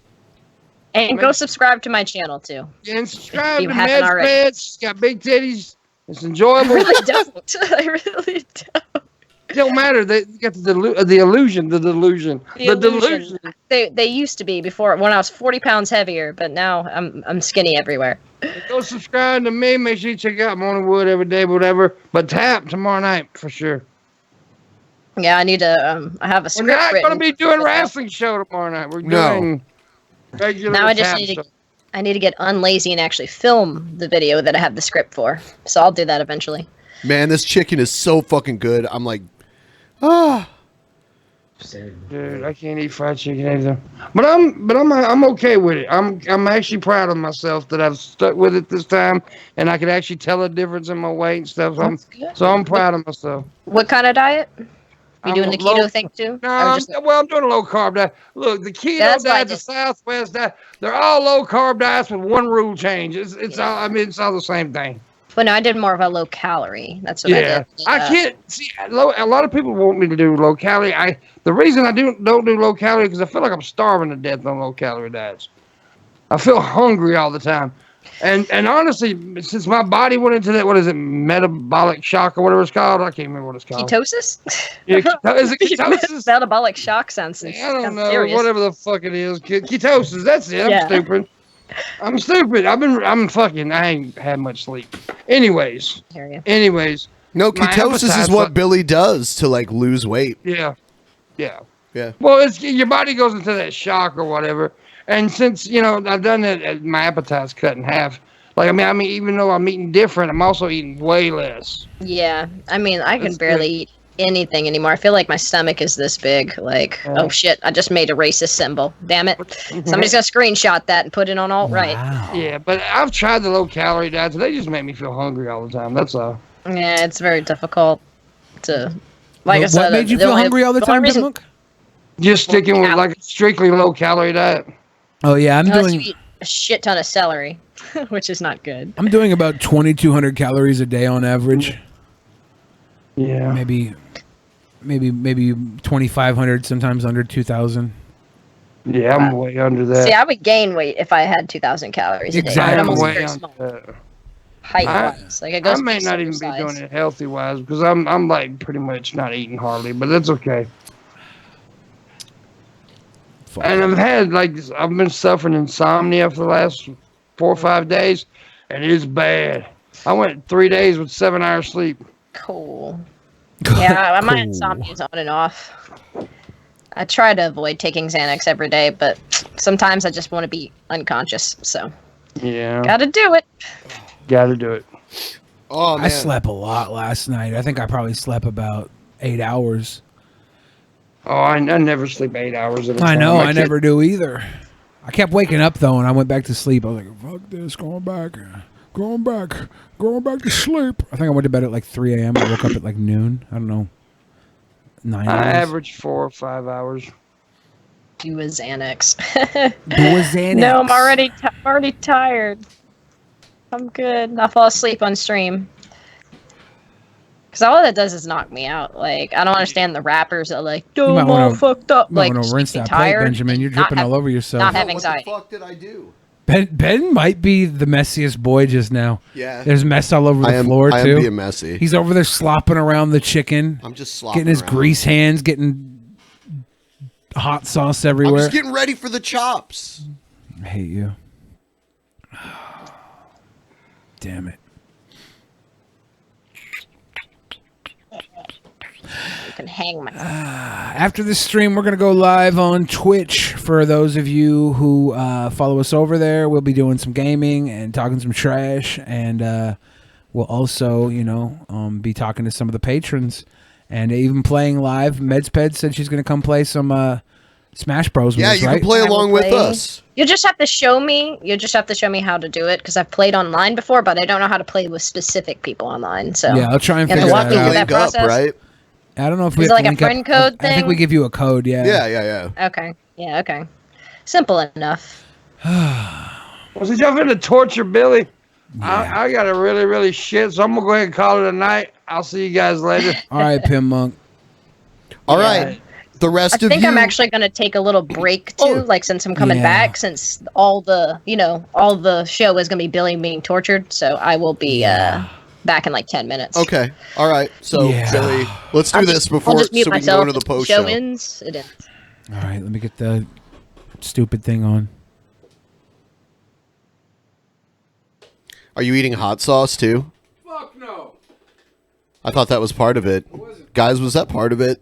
And go subscribe to my channel, too. And subscribe you to haven't Meds already. Beds. She's got big titties. It's enjoyable. I really don't. I really don't. It don't matter. They got the illusion. The delusion. The illusion. They used to be before when I was 40 pounds heavier, but now I'm skinny everywhere. Go subscribe to me. Make sure you check out Morning Wood every day, whatever. But tap tomorrow night for sure. Yeah, I need to. I have a We're script not going to written. be doing wrestling show tomorrow night. We're doing regular. Now I just tap need to. stuff. I need to get unlazy and actually film the video that I have the script for. So I'll do that eventually. Man, this chicken is so fucking good. I'm like, ah. Dude, I can't eat fried chicken either. But I'm okay with it. I'm actually proud of myself that I've stuck with it this time, and I can actually tell a difference in my weight and stuff. So I'm proud of myself. What kind of diet? You I'm doing the low- keto thing too? No, Or just- I'm doing a low carb diet. Look, the keto That's why I diet, the Southwest diet, they're all low carb diets with one rule change. It's all. I mean, it's all the same thing. But no, I did more of a low calorie. That's what I Yeah, did. I can't see. A lot of people want me to do low calorie. The reason I don't do low calorie because I feel like I'm starving to death on low calorie diets. I feel hungry all the time, and honestly, since my body went into that, what is it, metabolic shock or whatever it's called? I can't remember what it's called. Ketosis? Yeah, is it ketosis? Metabolic shock sounds. I don't know. Whatever the fuck it is, ketosis. That's it. Yeah. I'm stupid. I'm stupid. I ain't had much sleep. Anyways. No, my ketosis is appetite's what like- Billy does to like lose weight. Yeah. Yeah. Well, it's your body goes into that shock or whatever, and since I've done that, my appetite's cut in half. Like I mean, even though I'm eating different, I'm also eating way less. Yeah, I mean, I can That's barely eat anything anymore. I feel like my stomach is this big. Like, oh shit, I just made a racist symbol. Damn it! Somebody's gonna screenshot that and put it on alt right. Yeah, but I've tried the low calorie diets. They just make me feel hungry all the time. That's all. Yeah, it's very difficult to. Like I What said, made you feel hungry all the only time, reason- Monk? Just sticking with like a strictly low calorie diet. Oh yeah, Unless you eat a shit ton of celery, which is not good. I'm doing about 2,200 calories a day on average. Yeah. Maybe 2,500, sometimes under 2,000. Yeah, I'm way under that. See, I would gain weight if I had 2,000 calories a day. Exactly. I'm almost way very under small. that. Height wise, like it goes. I may not even be doing it healthy wise because I'm like pretty much not eating hardly, but that's okay. And I've been suffering insomnia for the last 4 or 5 days, and it's bad. I went 3 days with 7 hours sleep. Cool. Yeah, my insomnia is on and off. I try to avoid taking Xanax every day, but sometimes I just want to be unconscious. So Yeah. gotta do it. Gotta do it. Oh I slept a lot last night. I think I probably slept about 8 hours. Oh, I never sleep 8 hours at a time. I know, I can't- never do either. I kept waking up though, and I went back to sleep. I was like, "Fuck this, going back to sleep." I think I went to bed at like 3 a.m. I woke up at like noon. I don't know, 9 I hours. average 4 or 5 hours. Do a Xanax. Do a Xanax. No, I'm already tired. I'm good. I'll fall asleep on stream. Because all that does is knock me out. Like, I don't understand the rappers that are like, You "Yo, might I'm wanna- all fucked up." You might Like, want to rinse sleeping that plate, tired, Benjamin. You're not dripping have- all over yourself. Not have anxiety. What the fuck did I do? Ben might be the messiest boy just now. Yeah. There's mess all over I the am- floor I am too. being messy. He's over there slopping around the chicken. I'm just slopping getting his around. grease hands, getting hot sauce I'm everywhere. just getting ready for the chops. I hate you. Damn it. You can hang my. After this stream, we're going to go live on Twitch. For those of you who follow us over there, we'll be doing some gaming and talking some trash. And we'll also, be talking to some of the patrons and even playing live. Medsped said she's going to come play some Smash Bros. Yeah, was, you right? can play along with us. You just have to show me. You just have to show me how to do it because I've played online before, but I don't know how to play with specific people online. So Yeah, I'll try and you have figure to walk that me through out. that Link up, process. right? I don't know if we Is have it to like a link up. friend code I think thing? we give you a code. Yeah. Yeah. Okay. Yeah. Okay. Simple enough. Well, since y'all finna torture Billy, I got to really shit, so I'm gonna go ahead and call it a night. I'll see you guys later. All right, Pim Monk. All right. The rest I of think you. I'm actually going to take a little break too, like since I'm coming Yeah. back, since all the show is going to be Billy being tortured. So I will be back in like 10 minutes. Okay. All right. So Billy, let's do this before I'll so just we mute can go myself. into the If post show show. ends. It ends. All right, let me get the stupid thing on. Are you eating hot sauce too? Fuck no. I thought that was part of it. Guys, was that part of it?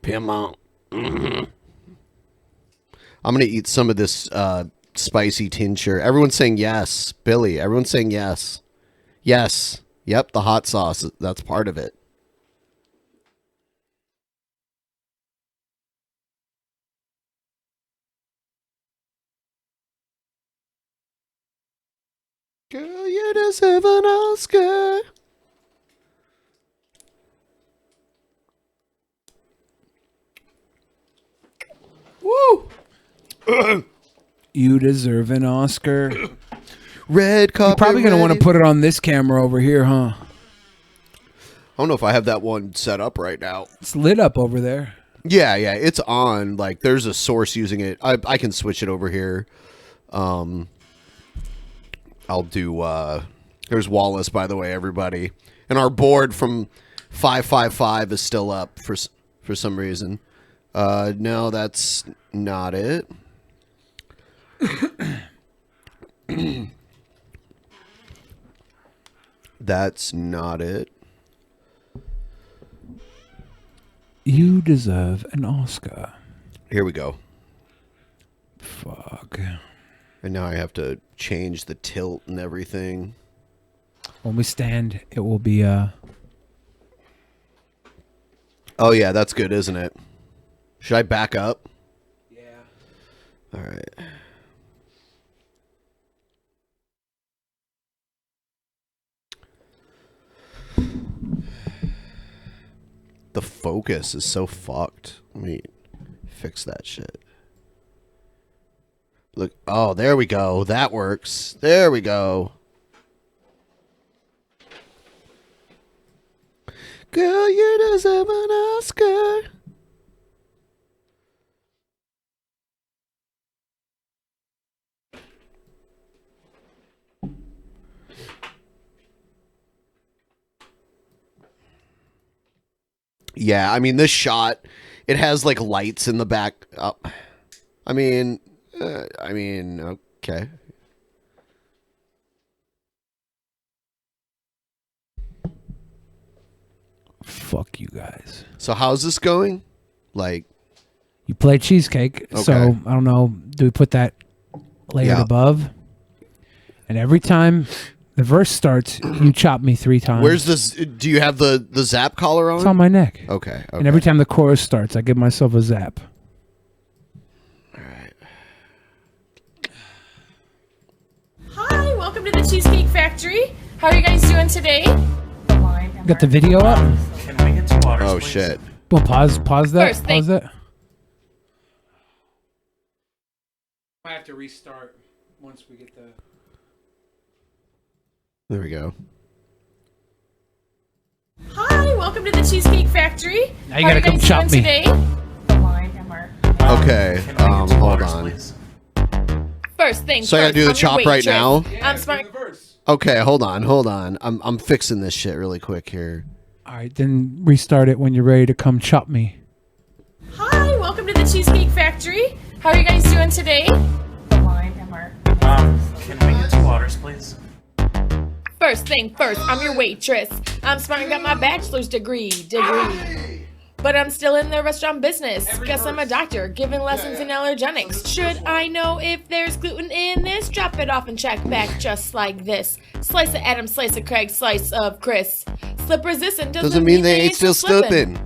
Pimont. I'm gonna eat some of this spicy tincture. Everyone's saying yes. Billy, everyone's saying yes. Yes. Yep, the hot sauce. That's part of it. Girl, you deserve an Oscar. Woo! You deserve an Oscar. Red carpet. You're probably gonna want to ready. put it on this camera over here, huh? I don't know if I have that one set up right now. It's lit up over there. Yeah, it's on. Like, there's a source using it. I can switch it over here. I'll do. There's Wallace, by the way, everybody, and our board from 555 is still up for some reason. No, that's not it. That's not it. You deserve an Oscar. Here we go. Fuck. And now I have to change the tilt and everything. When we stand, it will be Oh yeah, that's good, isn't it? Should I back up? Yeah. All right. The focus is so fucked. Let me fix that shit. Look, oh, there we go. That works. There we go. Girl, you deserve an Oscar. Yeah, I mean, this shot, it has like lights in the back. I mean, okay. fuck you guys. So how's this going? Like, you play cheesecake, so Okay. I don't know. Do we put that layered Yeah. above? And every time the verse starts, you chop me 3 times. where's this? Do you have the zap collar on? It's on my neck. Okay. And every time the chorus starts, I give myself a zap. Hi, welcome to the Cheesecake Factory. How are you guys doing today? Got the video up? Can we get 2 waters, Oh shit. Well, pause that. First thing- Pause that. I have to restart once we get the. There we go. Hi, welcome to the Cheesecake Factory. Now you How are gotta come guys chop doing me. Today? Okay. Hold on. First thing So I gotta first, do the I'm your chop right waitress. now? I'm smart. Okay. Hold on. I'm fixing this shit really quick here. All right, then restart it when you're ready to come chop me. Hi, welcome to the Cheesecake Factory. How are you guys doing today? Can we get 2 waters, please? First thing first, I'm your waitress. I'm smart and got my bachelor's degree. but I'm still in the restaurant business. Guess I'm a doctor, giving lessons in allergenics. Should I know if there's gluten in this? Drop it off and check back just like this. Slice of Adam, slice of Craig, slice of Chris. Slip resistant doesn't mean they ain't still slipping.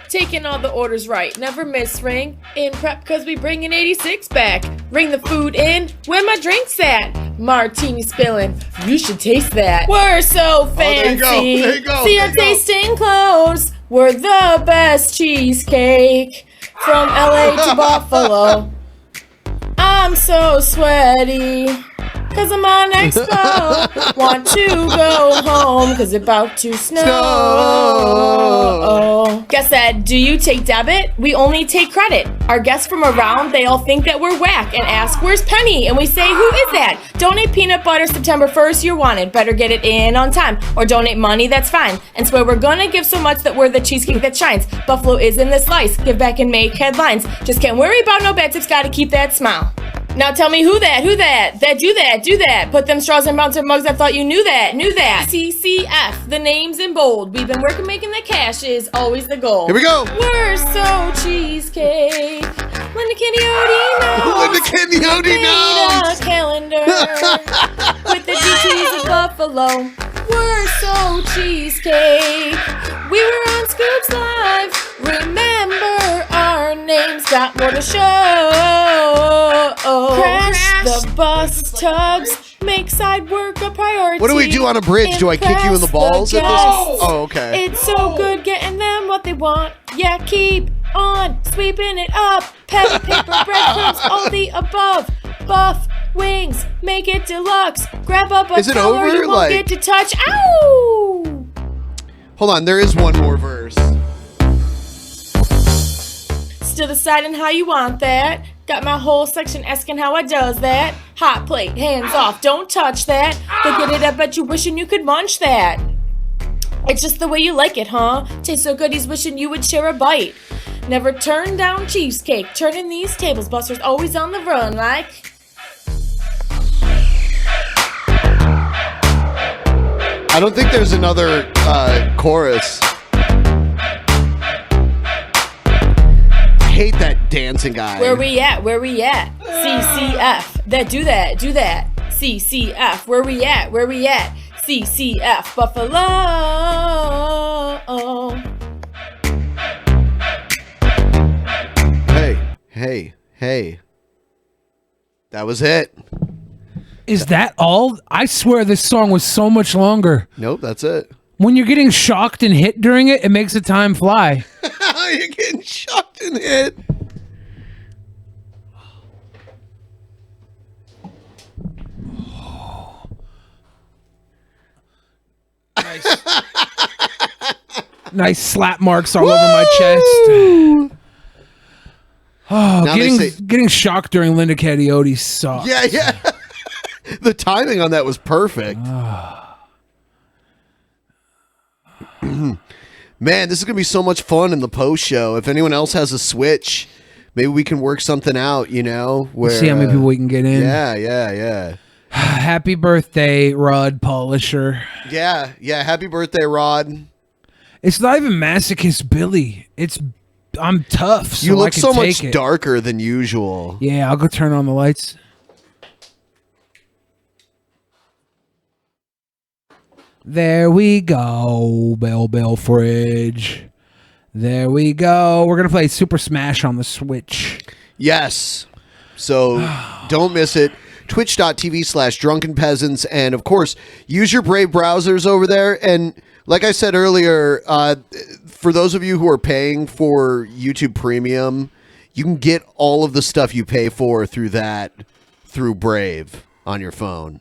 Taking all the orders right, never miss ring. In prep cause we bring an 86 back. Bring the food in, where my drinks at? Martini spilling, you should taste that. We're so fancy. There you go. See our tasting clothes. We're the best cheesecake. From LA to Buffalo. I'm so sweaty. Cause I'm on expo. Want to go home cause it's about to snow. Guess that, do you take debit? We only take credit. Our guests from around, they all think that we're whack and ask, where's Penny? And we say, who is that? Donate peanut butter September 1st, you're wanted. Better get it in on time. Or donate money, that's fine. And swear we're gonna give so much that we're the cheesecake that shines. Buffalo is in the slice. Give back and make headlines. Just can't worry about no bad tips, gotta keep that smile. Now tell me who that do that. Put them straws in bouncer mugs, I thought you knew that. CCF, the name's in bold. We've been working making the cash is always the goal. Here we go. We're so cheesecake. Linda Candioti knows. Linda Candioti knows. A calendar with the DTs of Buffalo. We're so cheesecake. We were on Scoops Live. Remember our names got more to show. Crash the bus tugs. Make side work a priority. What do we do on a bridge? Do I kick you in the balls at this? Oh, okay. It's so good getting them what they want. Yeah, keep on sweeping it up. Pen, paper, breadcrumbs, all the above. Buff wings, make it deluxe. Grab up a Is it tower over? you won't Like- get to touch. Ow! Hold on, there is one more verse. Still deciding how you want that. Got my whole section asking how I does that. Hot plate, hands off, don't touch that. Look at it, I bet you wishing you could munch that. It's just the way you like it, huh? Tastes so good he's wishing you would share a bite. Never turn down cheesecake. Turning these tables, Buster's always on the run like... I don't think there's another chorus. I hate that dancing guy. Where we at? CCF. That do that. CCF. Where we at? CCF. Buffalo. Hey. That was it. Is that all? I swear this song was so much longer. Nope, that's it. When you're getting shocked and hit during it, it makes the time fly. You're getting shocked and hit. Nice slap marks all over my chest. Oh, Now they getting shocked during Linda Cadiotti sucks. Yeah. The timing on that was perfect. Man, this is going to be so much fun in the post show. If anyone else has a Switch, maybe we can work something out, you know? Where, See how many people we can get in. Yeah. Happy birthday, Rod Polisher. Yeah. Happy birthday, Rod. It's not even Masochist Billy. I'm tough. So You look I can so take much it. darker than usual. Yeah, I'll go turn on the lights. There we go, Bell Fridge. There we go. We're going to play Super Smash on the Switch. Yes. So don't miss it. Twitch.tv/Drunken Peasants. And of course, use your Brave browsers over there. And like I said earlier, for those of you who are paying for YouTube Premium, you can get all of the stuff you pay for through Brave on your phone.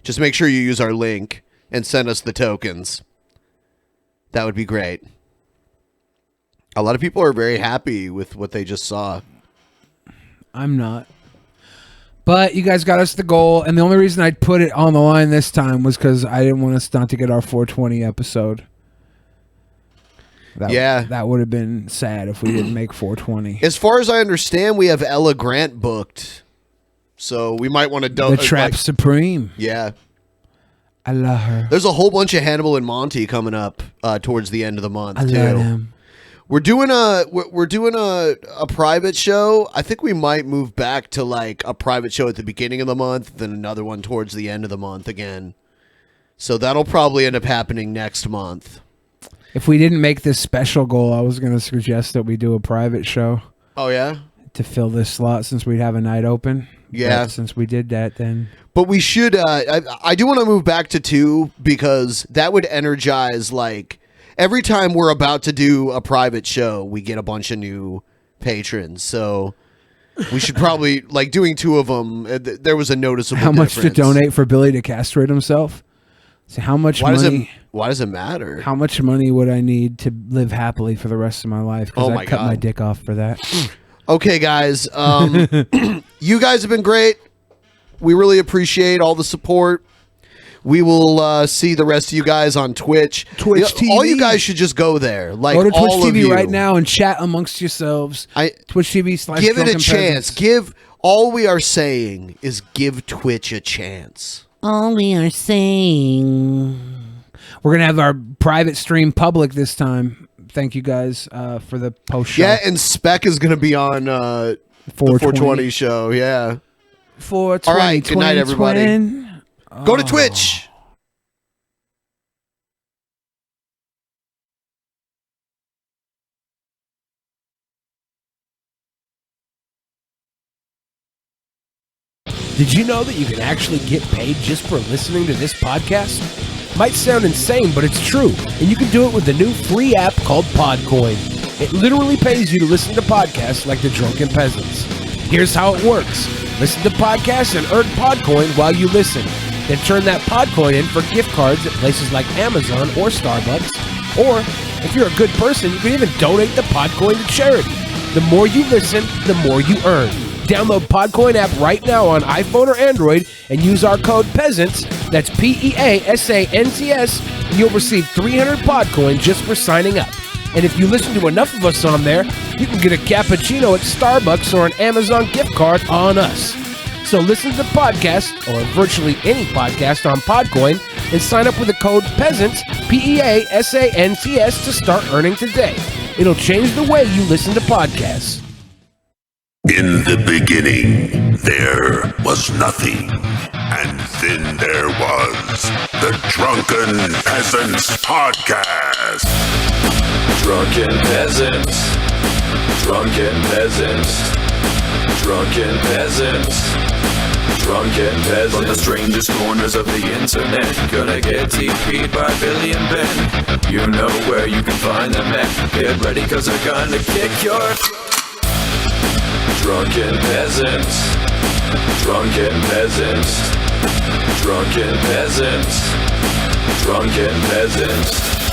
Just make sure you use our link and send us the tokens. That would be great. A lot of people are very happy with what they just saw. I'm not. But you guys got us the goal, and the only reason I put it on the line this time was because I didn't want us not to get our 420 episode. That would have been sad if we didn't make 420. As far as I understand, we have Ella Grant booked. So we might want to The Trap Supreme. Yeah. I love her. There's a whole bunch of Hannibal and Monty coming up towards the end of the month I too. love him. We're doing a private show. I think we might move back to like a private show at the beginning of the month, then another one towards the end of the month again. So that'll probably end up happening next month. If we didn't make this special goal, I was going to suggest that we do a private show. Oh yeah, to fill this slot since we'd have a night open. Yeah, but since we did that, then. But we should. I do want to move back to 2 because that would energize like. Every time we're about to do a private show, we get a bunch of new patrons. So we should probably, like, doing 2 of them, there was a noticeable How much difference. to donate for Billy to castrate himself? So how much money? Why does it matter? How much money would I need to live happily for the rest of my life? Because Oh I'd my cut God. my dick off for that. Okay, guys. You guys have been great. We really appreciate all the support. We will see the rest of you guys on Twitch. Twitch You know, all TV. you guys should just go there. Like, Go to Twitch all of TV you. right now and chat amongst yourselves. Twitch TV / Give it a Drunken chance. Peasants. All we are saying is give Twitch a chance. All we are saying. We're going to have our private stream public this time. Thank you guys for the post show. Yeah, and Spec is going to be on the 420 show. Yeah. 420. All right. Good night, everybody. twin. Go to Twitch. Did you know that you can actually get paid just for listening to this podcast? Might sound insane, but it's true. And you can do it with the new free app called Podcoin. It literally pays you to listen to podcasts like the Drunken Peasants. Here's how it works. Listen to podcasts and earn Podcoin while you listen. Then turn that Podcoin in for gift cards at places like Amazon or Starbucks. Or, if you're a good person, you can even donate the Podcoin to charity. The more you listen, the more you earn. Download Podcoin app right now on iPhone or Android and use our code PEASANTS, that's PEASANTS, and you'll receive 300 Podcoin just for signing up. And if you listen to enough of us on there, you can get a cappuccino at Starbucks or an Amazon gift card on us. So listen to the podcast, or virtually any podcast on Podcoin, and sign up with the code PEASANTS, PEASANTS, to start earning today. It'll change the way you listen to podcasts. In the beginning, there was nothing, and then there was the Drunken Peasants Podcast. Drunken Peasants, Drunken Peasants, Drunken Peasants, Drunken Peasants. From the strangest corners of the internet, gonna get TP'd by Billy and Ben. You know where you can find them at. Get ready, cause they're gonna kick your... Drunken Peasants, Drunken Peasants, Drunken Peasants, Drunken Peasants.